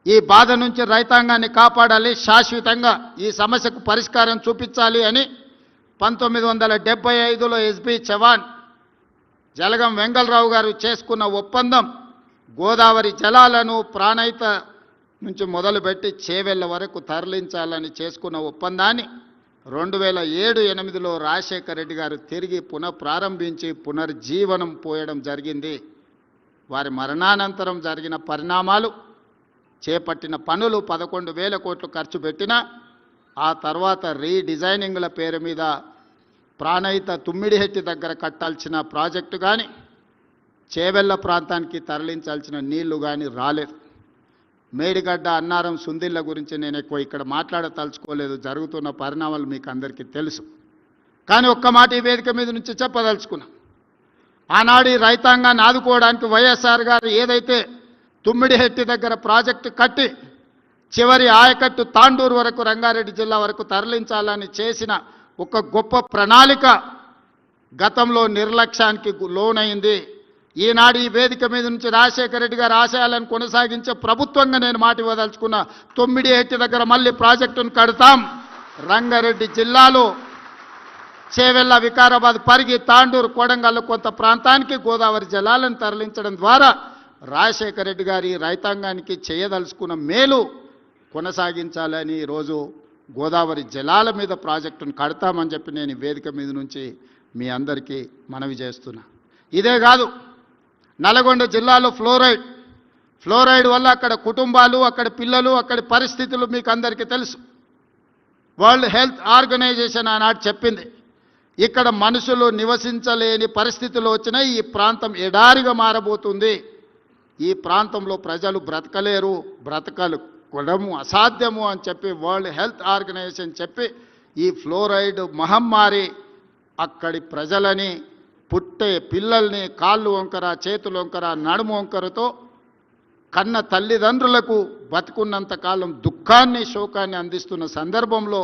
ఈ బాధ నుంచి రైతాంగాన్ని కాపాడాలి, శాశ్వతంగా ఈ సమస్యకు పరిష్కారం చూపించాలి అని 1975లో ఎస్బి చవాన్, జలగం వెంగళరావు గారు చేసుకున్న ఒప్పందం గోదావరి జలాలను ప్రాణహిత నుంచి మొదలుపెట్టి చేవెళ్ల వరకు తరలించాలని చేసుకున్న ఒప్పందాన్ని 2007-8లో రాజశేఖర రెడ్డి గారు తిరిగి పునఃప్రారంభించి పునర్జీవనం పోయడం జరిగింది. వారి మరణానంతరం జరిగిన పరిణామాలు, చేపట్టిన పనులు 11,000 కోట్లు ఖర్చు పెట్టినా ఆ తర్వాత రీడిజైనింగ్ల పేరు మీద ప్రాణహిత తుమ్మిడిహెట్టి దగ్గర కట్టాల్సిన ప్రాజెక్టు కానీ చేవెళ్ల ప్రాంతానికి తరలించాల్సిన నీళ్లు కానీ రాలేదు. మేడిగడ్డ, అన్నారం, సుందిళ్ళ గురించి నేను ఎక్కువ ఇక్కడ మాట్లాడదలుచుకోలేదు, జరుగుతున్న పరిణామాలు మీకు అందరికీ తెలుసు. కానీ ఒక్క మాట ఈ వేదిక మీద నుంచి చెప్పదలుచుకున్నా, ఆనాడు ఈ రైతాంగాన్ని ఆదుకోవడానికి వైఎస్ఆర్ గారు ఏదైతే తుమ్మిడిహెట్టి దగ్గర ప్రాజెక్టు కట్టి చివరి ఆయకట్టు తాండూరు వరకు రంగారెడ్డి జిల్లా వరకు తరలించాలని చేసిన ఒక గొప్ప ప్రణాళిక గతంలో నిర్లక్ష్యానికి లోనైంది. ఈనాడు ఈ వేదిక మీద నుంచి రాజశేఖర రెడ్డి గారి ఆశయాలను కొనసాగించే ప్రభుత్వంగా నేను మాట ఇవ్వదలుచుకున్న, తుమ్మిడిహెట్టి దగ్గర మళ్ళీ ప్రాజెక్టును కడతాం. రంగారెడ్డి జిల్లాలో చేవెళ్ల, వికారాబాద్, పరిగి, తాండూరు, కొడంగల్ కొంత ప్రాంతానికి గోదావరి జలాలను తరలించడం ద్వారా రాజశేఖర రెడ్డి గారి రైతాంగానికి చేయదలుచుకున్న మేలు కొనసాగించాలని ఈరోజు గోదావరి జలాల మీద ప్రాజెక్టును కడతామని చెప్పి నేను ఈ వేదిక మీద నుంచి మీ అందరికీ మనవి చేస్తున్నా. ఇదే కాదు, నల్గొండ జిల్లాలో ఫ్లోరైడ్ వల్ల అక్కడ కుటుంబాలు, అక్కడ పిల్లలు, అక్కడి పరిస్థితులు మీకు అందరికీ తెలుసు. వరల్డ్ హెల్త్ ఆర్గనైజేషన్ ఆనాడు చెప్పింది, ఇక్కడ మనుషులు నివసించలేని పరిస్థితులు వచ్చినా ఈ ప్రాంతం ఎడారిగా మారబోతుంది, ఈ ప్రాంతంలో ప్రజలు బ్రతకలేరు, బ్రతకడము అసాధ్యము అని చెప్పి వరల్డ్ హెల్త్ ఆర్గనైజేషన్ చెప్పి ఈ ఫ్లోరైడ్ మహమ్మారి అక్కడి ప్రజలని, పుట్టే పిల్లల్ని కాళ్ళు వంకర, చేతులు వంకర, నడుము వంకరతో కన్న తల్లిదండ్రులకు బతుకున్నంత కాలం దుఃఖాన్ని, శోకాన్ని అందిస్తున్న సందర్భంలో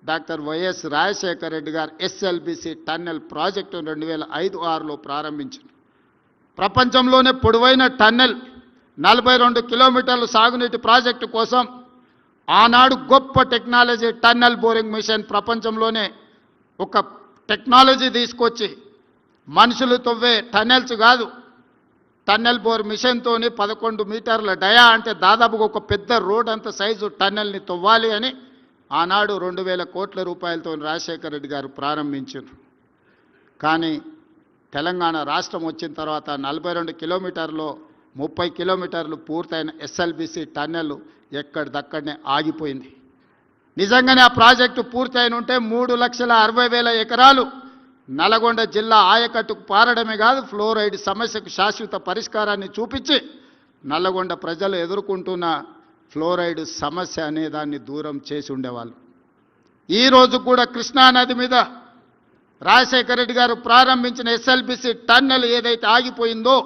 డాక్టర్ వైఎస్ రాజశేఖర రెడ్డి గారు ఎస్ఎల్బిసి టన్నెల్ ప్రాజెక్టు 2005-6లో ప్రారంభించారు. ప్రపంచంలోనే పొడవైన టన్నెల్, 42 కిలోమీటర్లు సాగునీటి ప్రాజెక్టు కోసం ఆనాడు గొప్ప టెక్నాలజీ టన్నెల్ బోరింగ్ మిషన్, ప్రపంచంలోనే ఒక టెక్నాలజీ తీసుకొచ్చి మనుషులు తవ్వే టన్నెల్స్ కాదు, టన్నెల్ బోర్ మిషన్తో 11 మీటర్ల డయా అంటే దాదాపుగా ఒక పెద్ద రోడ్ అంత సైజు టన్నెల్ని తవ్వాలి అని ఆనాడు 2,000 కోట్ల రూపాయలతో రాజశేఖర రెడ్డి గారు ప్రారంభించారు. కానీ తెలంగాణ రాష్ట్రం వచ్చిన తర్వాత 42 కిలోమీటర్లో 30 కిలోమీటర్లు పూర్తయిన ఎస్ఎల్బిసి టన్నెల్ ఎక్కడిదక్కడనే ఆగిపోయింది. నిజంగానే ఆ ప్రాజెక్టు పూర్తయిన ఉంటే 3,60,000 ఎకరాలు నల్గొండ జిల్లా ఆయకట్టుకు పారడమే కాదు, ఫ్లోరైడ్ సమస్యకు శాశ్వత పరిష్కారాన్ని చూపించి నల్గొండ ప్రజలు ఎదుర్కొంటున్న ఫ్లోరైడ్ సమస్య అనే దాన్ని దూరం చేసి ఉండేవాళ్ళు. ఈరోజు కూడా కృష్ణానది మీద రాజశేఖర రెడ్డి గారు ప్రారంభించిన ఎస్ఎల్బిసి టన్నెల్ ఏదైతే ఆగిపోయిందో,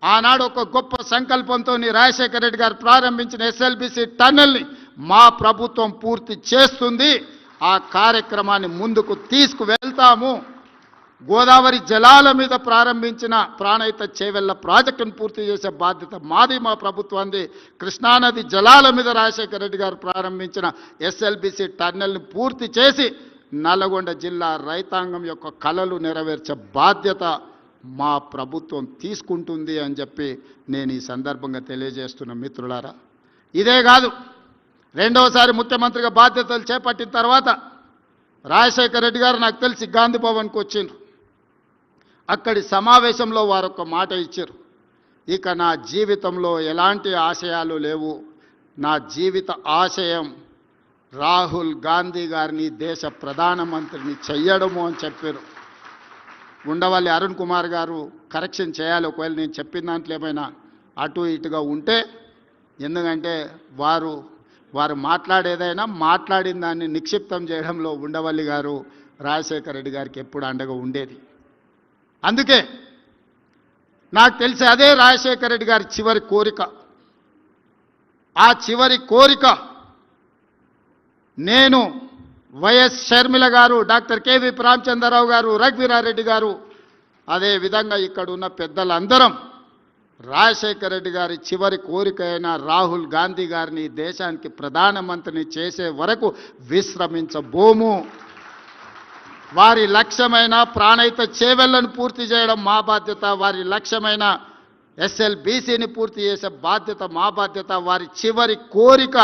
ఆనాడు ఒక గొప్ప సంకల్పంతో రాజశేఖర రెడ్డి గారు ప్రారంభించిన ఎస్ఎల్బిసి టన్నెల్ని మా ప్రభుత్వం పూర్తి చేస్తుంది. ఆ కార్యక్రమాన్ని ముందుకు తీసుకువెళ్తాము. గోదావరి జలాల మీద ప్రారంభించిన ప్రాణహిత చేవెళ్ల ప్రాజెక్టును పూర్తి చేసే బాధ్యత మాది, మా ప్రభుత్వాన్ని. కృష్ణానది జలాల మీద రాజశేఖర రెడ్డి గారు ప్రారంభించిన ఎస్ఎల్బిసి టన్నెల్ని పూర్తి చేసి నల్గొండ జిల్లా రైతాంగం యొక్క కలలు నెరవేర్చే బాధ్యత మా ప్రభుత్వం తీసుకుంటుంది అని చెప్పి నేను ఈ సందర్భంగా తెలియజేస్తున్న మిత్రులారా. ఇదే కాదు, రెండవసారి ముఖ్యమంత్రిగా బాధ్యతలు చేపట్టిన తర్వాత రాజశేఖర రెడ్డి గారు నాకు తెలిసి గాంధీ భవన్కి వచ్చిండ్రు. అక్కడి సమావేశంలో వారు ఒక మాట ఇచ్చారు, ఇక నా జీవితంలో ఎలాంటి ఆశయాలు లేవు, నా జీవిత ఆశయం రాహుల్ గాంధీ గారిని దేశ ప్రధానమంత్రిని చెయ్యడము అని చెప్పారు. ఉండవల్లి అరుణ్ కుమార్ గారు కరెక్షన్ చేయాలి ఒకవేళ నేను చెప్పిన దాంట్లో ఏమైనా అటు ఇటుగా ఉంటే, ఎందుకంటే వారు మాట్లాడేదైనా మాట్లాడిన దాన్ని నిక్షిప్తం చేయడంలో ఉండవల్లి గారు రాజశేఖర రెడ్డి గారికి ఎప్పుడు అండగా ఉండేది. అందుకే నాకు తెలిసి అదే రాజశేఖర రెడ్డి గారి చివరి కోరిక. ఆ చివరి కోరిక నేను, వైఎస్ షర్మిల గారు, డాక్టర్ కేవీపీ రామచంద్రరావు గారు, రఘువీరారెడ్డి గారు, అదేవిధంగా ఇక్కడ ఉన్న పెద్దలందరం రాజశేఖర రెడ్డి గారి చివరి కోరిక అయిన రాహుల్ గాంధీ గారిని దేశానికి ప్రధానమంత్రిని చేసే వరకు విశ్రమించబోము. వారి లక్ష్యమైన ప్రాణహిత చేవెళ్లను పూర్తి చేయడం మా బాధ్యత, వారి లక్ష్యమైన ఎస్ఎల్బీసీని పూర్తి చేసే బాధ్యత మా బాధ్యత. వారి చివరి కోరిక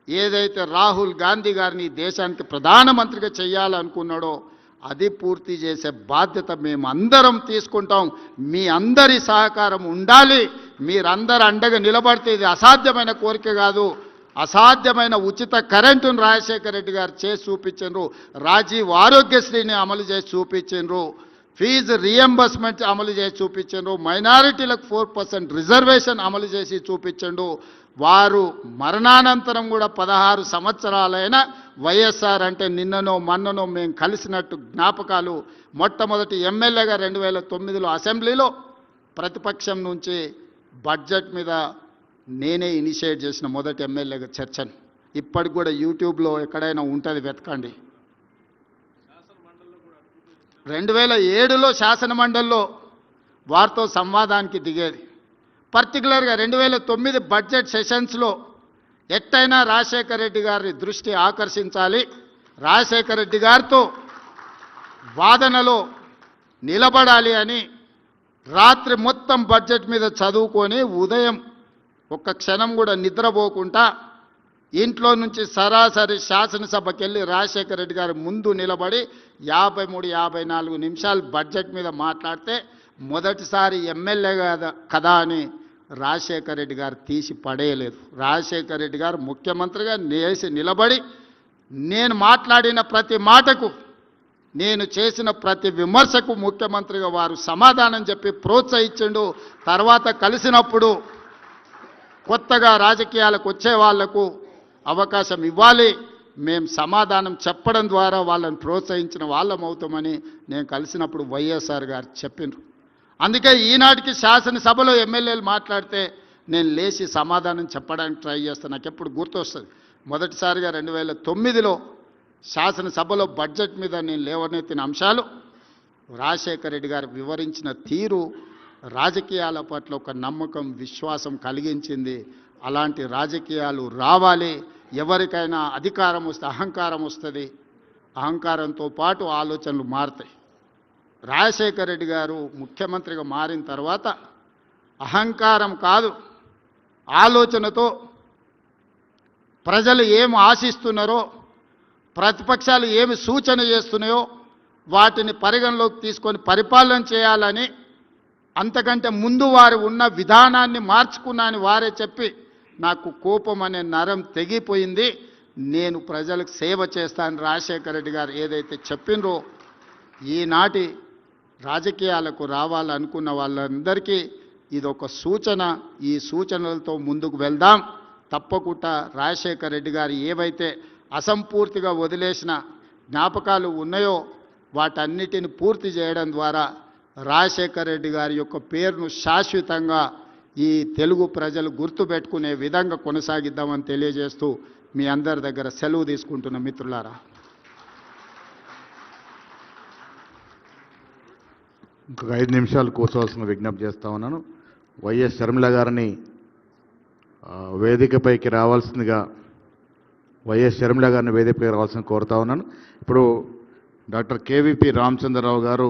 ఏదైతే రాహుల్ గాంధీ గారిని దేశానికి ప్రధానమంత్రిగా చేయాలనుకున్నాడో అది పూర్తి చేసే బాధ్యత మేమందరం తీసుకుంటాం. మీ అందరి సహకారం ఉండాలి. మీరందరూ అండగా నిలబడితే ఇది అసాధ్యమైన కోరిక కాదు. అసాధ్యమైన ఉచిత కరెంటును రాజశేఖర రెడ్డి గారు చేసి చూపించారు. రాజీవ్ ఆరోగ్యశ్రీని అమలు చేసి చూపించారు. ఫీజు రియంబర్స్మెంట్ అమలు చేసి చూపించారు. మైనారిటీలకు 4% రిజర్వేషన్ అమలు చేసి చూపించండు. వారు మరణానంతరం కూడా 16 సంవత్సరాలైన వైఎస్ఆర్ అంటే నిన్ననో మన్ననో మేము కలిసినట్టు జ్ఞాపకాలు. మొట్టమొదటి ఎమ్మెల్యేగా 2009లో అసెంబ్లీలో ప్రతిపక్షం నుంచి బడ్జెట్ మీద నేనే ఇనిషియేట్ చేసిన మొదటి ఎమ్మెల్యేగా చర్చను. ఇప్పటికి కూడా యూట్యూబ్లో ఎక్కడైనా ఉంటుంది, వెతకండి. 2007లో శాసనమండలిలో వారితో సంవాదానికి దిగేది. పర్టికులర్గా 2009 బడ్జెట్ సెషన్స్లో ఎట్టయినా రాజశేఖర రెడ్డి గారి దృష్టి ఆకర్షించాలి, రాజశేఖర రెడ్డి గారితో వాదనలో నిలబడాలి అని రాత్రి మొత్తం బడ్జెట్ మీద చదువుకొని ఉదయం ఒక్క క్షణం కూడా నిద్రపోకుండా ఇంట్లో నుంచి సరాసరి శాసనసభకి వెళ్ళి రాజశేఖర రెడ్డి గారి ముందు నిలబడి 53-54 నిమిషాలు బడ్జెట్ మీద మాట్లాడితే మొదటిసారి ఎమ్మెల్యే కదా అని రాజశేఖర రెడ్డి గారు తీసి పడేయలేదు. రాజశేఖర రెడ్డి గారు ముఖ్యమంత్రిగా లేచి నిలబడి నేను మాట్లాడిన ప్రతి మాటకు, నేను చేసిన ప్రతి విమర్శకు ముఖ్యమంత్రిగా వారు సమాధానం చెప్పి ప్రోత్సహించిండు. తర్వాత కలిసినప్పుడు కొత్తగా రాజకీయాలకు వచ్చే వాళ్లకు అవకాశం ఇవ్వాలి, మేము సమాధానం చెప్పడం ద్వారా వాళ్ళని ప్రోత్సహించిన వాళ్ళం అవుతామని నేను కలిసినప్పుడు వైఎస్ఆర్ గారు చెప్పిండ్రు. అందుకే ఈనాటికి శాసనసభలో ఎమ్మెల్యేలు మాట్లాడితే నేను లేచి సమాధానం చెప్పడానికి ట్రై చేస్తాను. నాకు ఎప్పుడు గుర్తొస్తుంది, మొదటిసారిగా 2009లో శాసనసభలో బడ్జెట్ మీద నేను లేవనెత్తిన అంశాలు రాజశేఖర రెడ్డి గారు వివరించిన తీరు రాజకీయాల పట్ల ఒక నమ్మకం, విశ్వాసం కలిగించింది. అలాంటి రాజకీయాలు రావాలి. ఎవరికైనా అధికారం వస్తే అహంకారం వస్తుంది, అహంకారంతో పాటు ఆలోచనలు మారుతాయి. రాజశేఖర రెడ్డి గారు ముఖ్యమంత్రిగా మారిన తర్వాత అహంకారం కాదు, ఆలోచనతో ప్రజలు ఏమి ఆశిస్తున్నారో, ప్రతిపక్షాలు ఏమి సూచన చేస్తున్నాయో వాటిని పరిగణలోకి తీసుకొని పరిపాలన చేయాలని, అంతకంటే ముందు వారు ఉన్న విధానాన్ని మార్చుకున్నాని వారే చెప్పి నాకు కోపం అనే నరం తెగిపోయింది. నేను ప్రజలకు సేవ చేస్తాను రాజశేఖర రెడ్డి గారు ఏదైతే చెప్పినరో, ఈనాటి రాజకీయాలకు రావాలనుకున్న వాళ్ళందరికీ ఇదొక సూచన. ఈ సూచనలతో ముందుకు వెళ్దాం. తప్పకుండా రాజశేఖర రెడ్డి గారు ఏవైతే అసంపూర్తిగా వదిలేసిన జ్ఞాపకాలు ఉన్నాయో వాటన్నిటిని పూర్తి చేయడం ద్వారా రాజశేఖర రెడ్డి గారి యొక్క పేరును శాశ్వతంగా ఈ తెలుగు ప్రజలు గుర్తుపెట్టుకునే విధంగా కొనసాగిద్దామని తెలియజేస్తూ మీ అందరి దగ్గర సెలవు తీసుకుంటున్న మిత్రులారా. ఇంకొక 5 నిమిషాలు కూర్చోవాల్సిన విజ్ఞప్తి చేస్తా ఉన్నాను. వైఎస్ షర్మిల గారిని వేదికపైకి రావాల్సిందిగా కోరుతా ఉన్నాను. ఇప్పుడు డాక్టర్ కేవీపీ రామచంద్రరావు గారు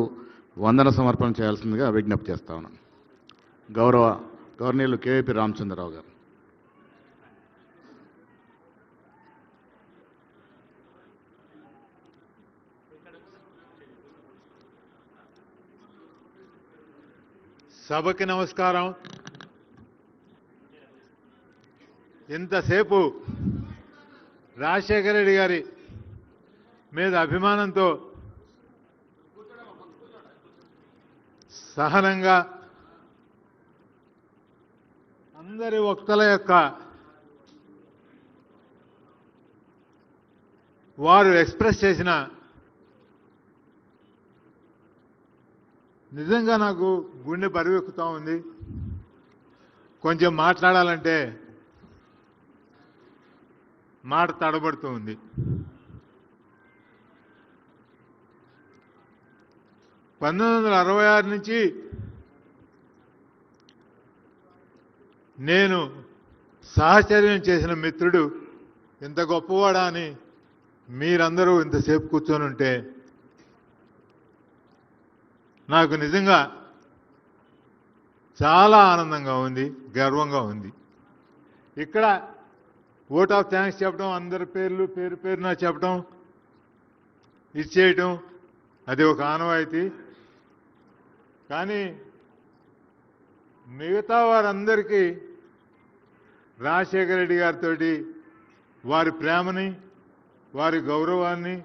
వందన సమర్పణ చేయాల్సిందిగా విజ్ఞప్తి చేస్తా ఉన్నాను. గవర్నీయులు కేవీపీ రామచంద్రరావు గారు. సభకి నమస్కారం. ఇంతసేపు రాజశేఖర రెడ్డి గారి మీద అభిమానంతో సహనంగా అందరి వక్తల యొక్క వారు ఎక్స్ప్రెస్ చేసిన నిజంగా నాకు గుండె బరువెక్కుతూ ఉంది. కొంచెం మాట్లాడాలంటే మాట తడబడుతూ ఉంది. (1966) నుంచి నేను సహచర్యం చేసిన మిత్రుడు ఇంత గొప్పవాడా అని మీరందరూ ఇంతసేపు కూర్చొని ఉంటే నాకు నిజంగా చాలా ఆనందంగా ఉంది, గర్వంగా ఉంది. ఇక్కడ ఓట్ ఆఫ్ థ్యాంక్స్ చెప్పడం, అందరి పేరున చెప్పడం, ఇచ్చేయటం అది ఒక ఆనవాయితీ. కానీ మిగతా వారందరికీ రాజశేఖర రెడ్డి గారితో వారి ప్రేమని, వారి గౌరవాన్ని,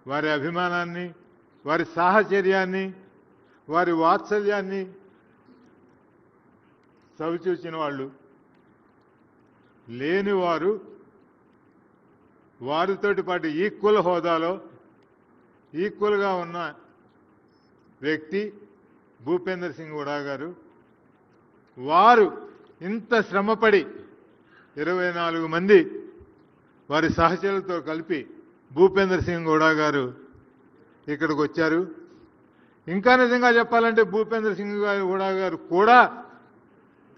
వారి అభిమానాన్ని, వారి సాహచర్యాన్ని, వారి వాత్సల్యాన్ని చవిచూసిన వాళ్ళు లేనివారు వారితోటి పాటు ఈక్వల్ హోదాలో ఈక్వల్గా ఉన్న వ్యక్తి భూపేందర్ సింగ్ హుడా గారు. వారు ఇంత శ్రమపడి 24 మంది వారి సహచరులతో కలిపి భూపేందర్ సింగ్ హుడా గారు ఇక్కడికి వచ్చారు. ఇంకా నిజంగా చెప్పాలంటే భూపేందర్ సింగ్ హుడా గారు కూడా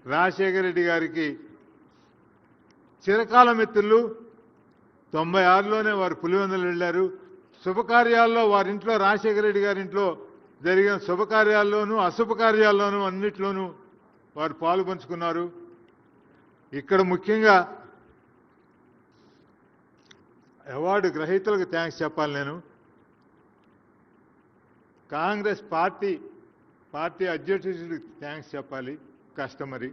రాజశేఖర రెడ్డి గారికి చిరకాల మిత్రులు. 96లోనే వారు పులివెందులు వెళ్ళారు. శుభకార్యాల్లో వారింట్లో, రాజశేఖర రెడ్డి గారింట్లో జరిగిన శుభకార్యాల్లోనూ అశుభకార్యాల్లోనూ అన్నిట్లోనూ వారు పాలు పంచుకున్నారు. ఇక్కడ ముఖ్యంగా అవార్డు గ్రహీతలకు థ్యాంక్స్ చెప్పాలి. నేను కాంగ్రెస్ పార్టీ అధ్యక్షుడికి థ్యాంక్స్ చెప్పాలి, కస్టమరీ.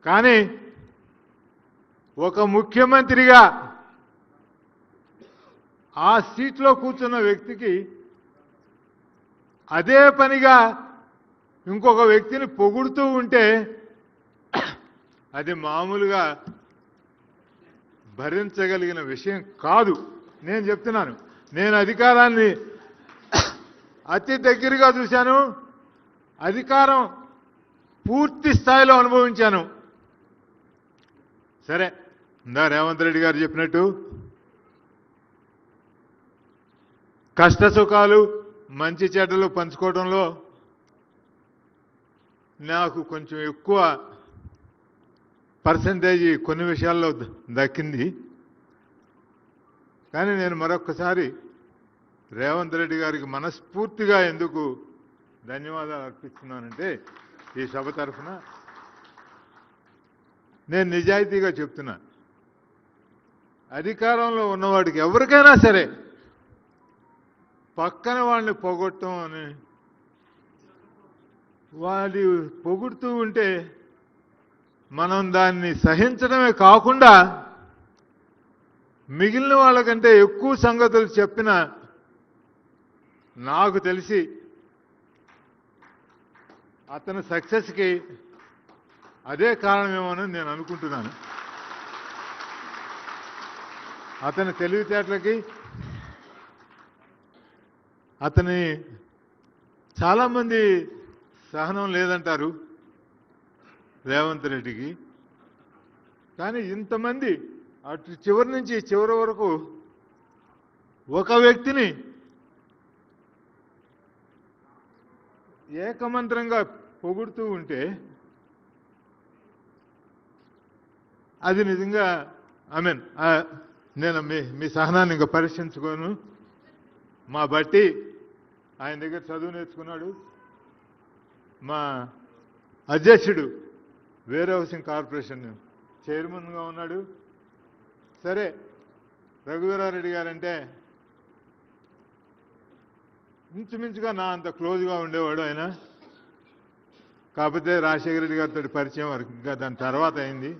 కానీ ఒక ముఖ్యమంత్రిగా ఆ సీట్లో కూర్చున్న వ్యక్తికి అదే పనిగా ఇంకొక వ్యక్తిని పొగుడుతూ ఉంటే అది మామూలుగా భరించగలిగిన విషయం కాదు. నేను చెప్తున్నాను, నేను అధికారాన్ని అతి దగ్గరగా చూశాను, అధికారం పూర్తి స్థాయిలో అనుభవించాను. సరే, ఇందా రేవంత్ రెడ్డి గారు చెప్పినట్టు కష్ట సుఖాలు మంచి చెడ్డలు పంచుకోవడంలో నాకు కొంచెం ఎక్కువ పర్సంటేజ్ కొన్ని విషయాల్లో దక్కింది. కానీ నేను మరొక్కసారి రేవంత్ రెడ్డి గారికి మనస్ఫూర్తిగా ఎందుకు ధన్యవాదాలు అర్పిస్తున్నానంటే, ఈ సభ తరఫున నేను నిజాయితీగా చెప్తున్నా, అధికారంలో ఉన్నవాడికి ఎవరికైనా సరే పక్కన వాళ్ళని పొగొట్టడం అని, వాడి పొగుడుతూ ఉంటే మనం దాన్ని సహించడమే కాకుండా మిగిలిన వాళ్ళకంటే ఎక్కువ సంగతులు చెప్పిన నాకు తెలిసి అతని సక్సెస్కి అదే కారణమేమోనని నేను అనుకుంటున్నాను. అతని తెలివితేటలకి, అతని చాలామంది సహనం లేదంటారు రేవంత్ రెడ్డికి. కానీ ఇంతమంది అటు చివరి నుంచి చివరి వరకు ఒక వ్యక్తిని ఏకమంత్రంగా పొగుడుతూ ఉంటే అది నిజంగా నేను మీ సహనాన్ని ఇంకా పరీక్షించుకోను. మా బట్టి ఆయన దగ్గర చదువు నేర్చుకున్నాడు. మా అధ్యక్షుడు వేర్ హౌసింగ్ కార్పొరేషన్ చైర్మన్గా ఉన్నాడు. సరే, రఘువీరారెడ్డి గారంటే ఇంచుమించుగా నా అంత క్లోజ్గా ఉండేవాడు ఆయన. కాకపోతే రాజశేఖర రెడ్డి గారితో పరిచయం వరకు, ఇంకా దాని తర్వాత అయింది.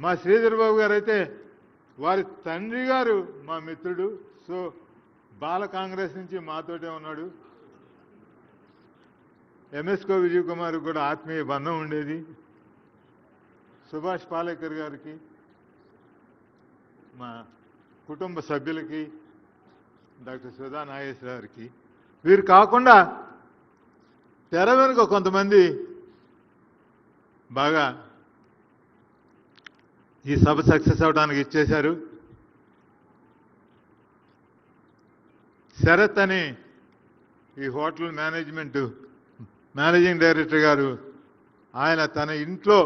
మా శ్రీధర్ బాబు గారు అయితే వారి తండ్రి గారు మా మిత్రుడు. సో బాల కాంగ్రెస్ నుంచి మాతోటే ఉన్నాడు. ఎంఎస్కో విజయ్ కుమార్ కూడా ఆత్మీయ బంధం ఉండేది. సుభాష్ పాలేకర్ గారికి, మా కుటుంబ సభ్యులకి, డాక్టర్ సుధా నాగేశ్వర గారికి, వీరు కాకుండా తెర వెనుక కొంతమంది బాగా ఈ సభ సక్సెస్ అవడానికి ఇచ్చేశారు. శరత్ అని ఈ హోటల్ మేనేజింగ్ డైరెక్టర్ గారు, ఆయన తన ఇంట్లో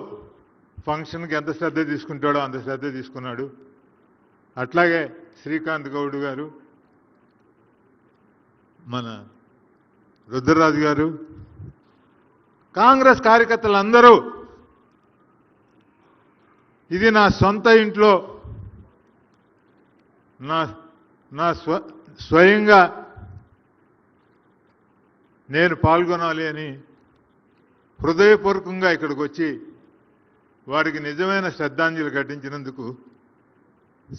ఫంక్షన్కి ఎంత శ్రద్ధ తీసుకుంటాడో అంత శ్రద్ధ తీసుకున్నాడు. అట్లాగే శ్రీకాంత్ గౌడ్ గారు, మన రుద్రరాజు గారు, కాంగ్రెస్ కార్యకర్తలందరూ ఇది నా సొంత ఇంట్లో నా స్వయంగా నేను పాల్గొనాలి అని హృదయపూర్వకంగా ఇక్కడికి వచ్చి వారికి నిజమైన శ్రద్ధాంజలి ఘటించినందుకు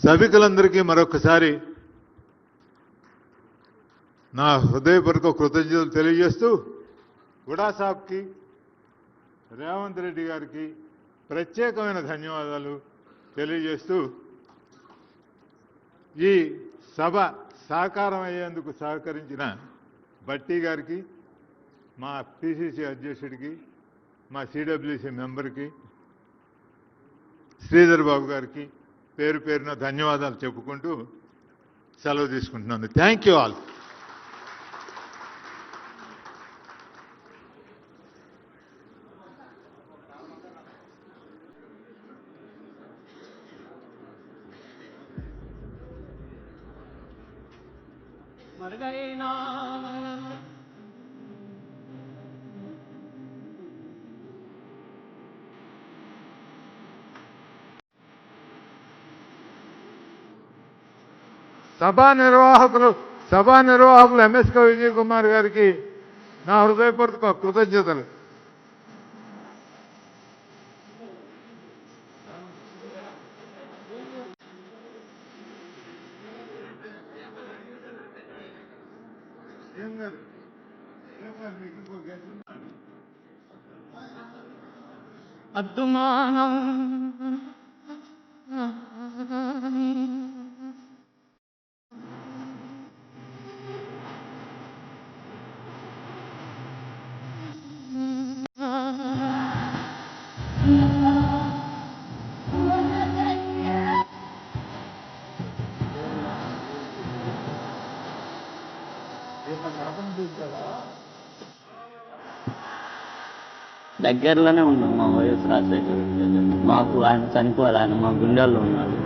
సభికులందరికీ మరొకసారి నా హృదయపూర్వక కృతజ్ఞతలు తెలియజేస్తూ గుడా సాబ్కి, రేవంత్ రెడ్డి గారికి ప్రత్యేకమైన ధన్యవాదాలు తెలియజేస్తూ ఈ సభ సాకారం అయ్యేందుకు సహకరించిన భట్టి గారికి, మా పిసిసి అధ్యక్షుడికి, మా సిడబ్ల్యూసి మెంబర్కి, శ్రీధర్ బాబు గారికి పేరు పేరున ధన్యవాదాలు చెప్పుకుంటూ సెలవు తీసుకుంటున్నాను. Thank you all. సభా నిర్వాహకులు ఎంఎస్కో విజయ్ కుమార్ గారికి నా హృదయపూర్వక కృతజ్ఞతలు. దగ్గరలోనే ఉన్నాం. మా వైఎస్ రాజశేఖర్ మాకు ఆయన చనిపోవాలి, ఆయన మా గుండెల్లో ఉన్నాడు.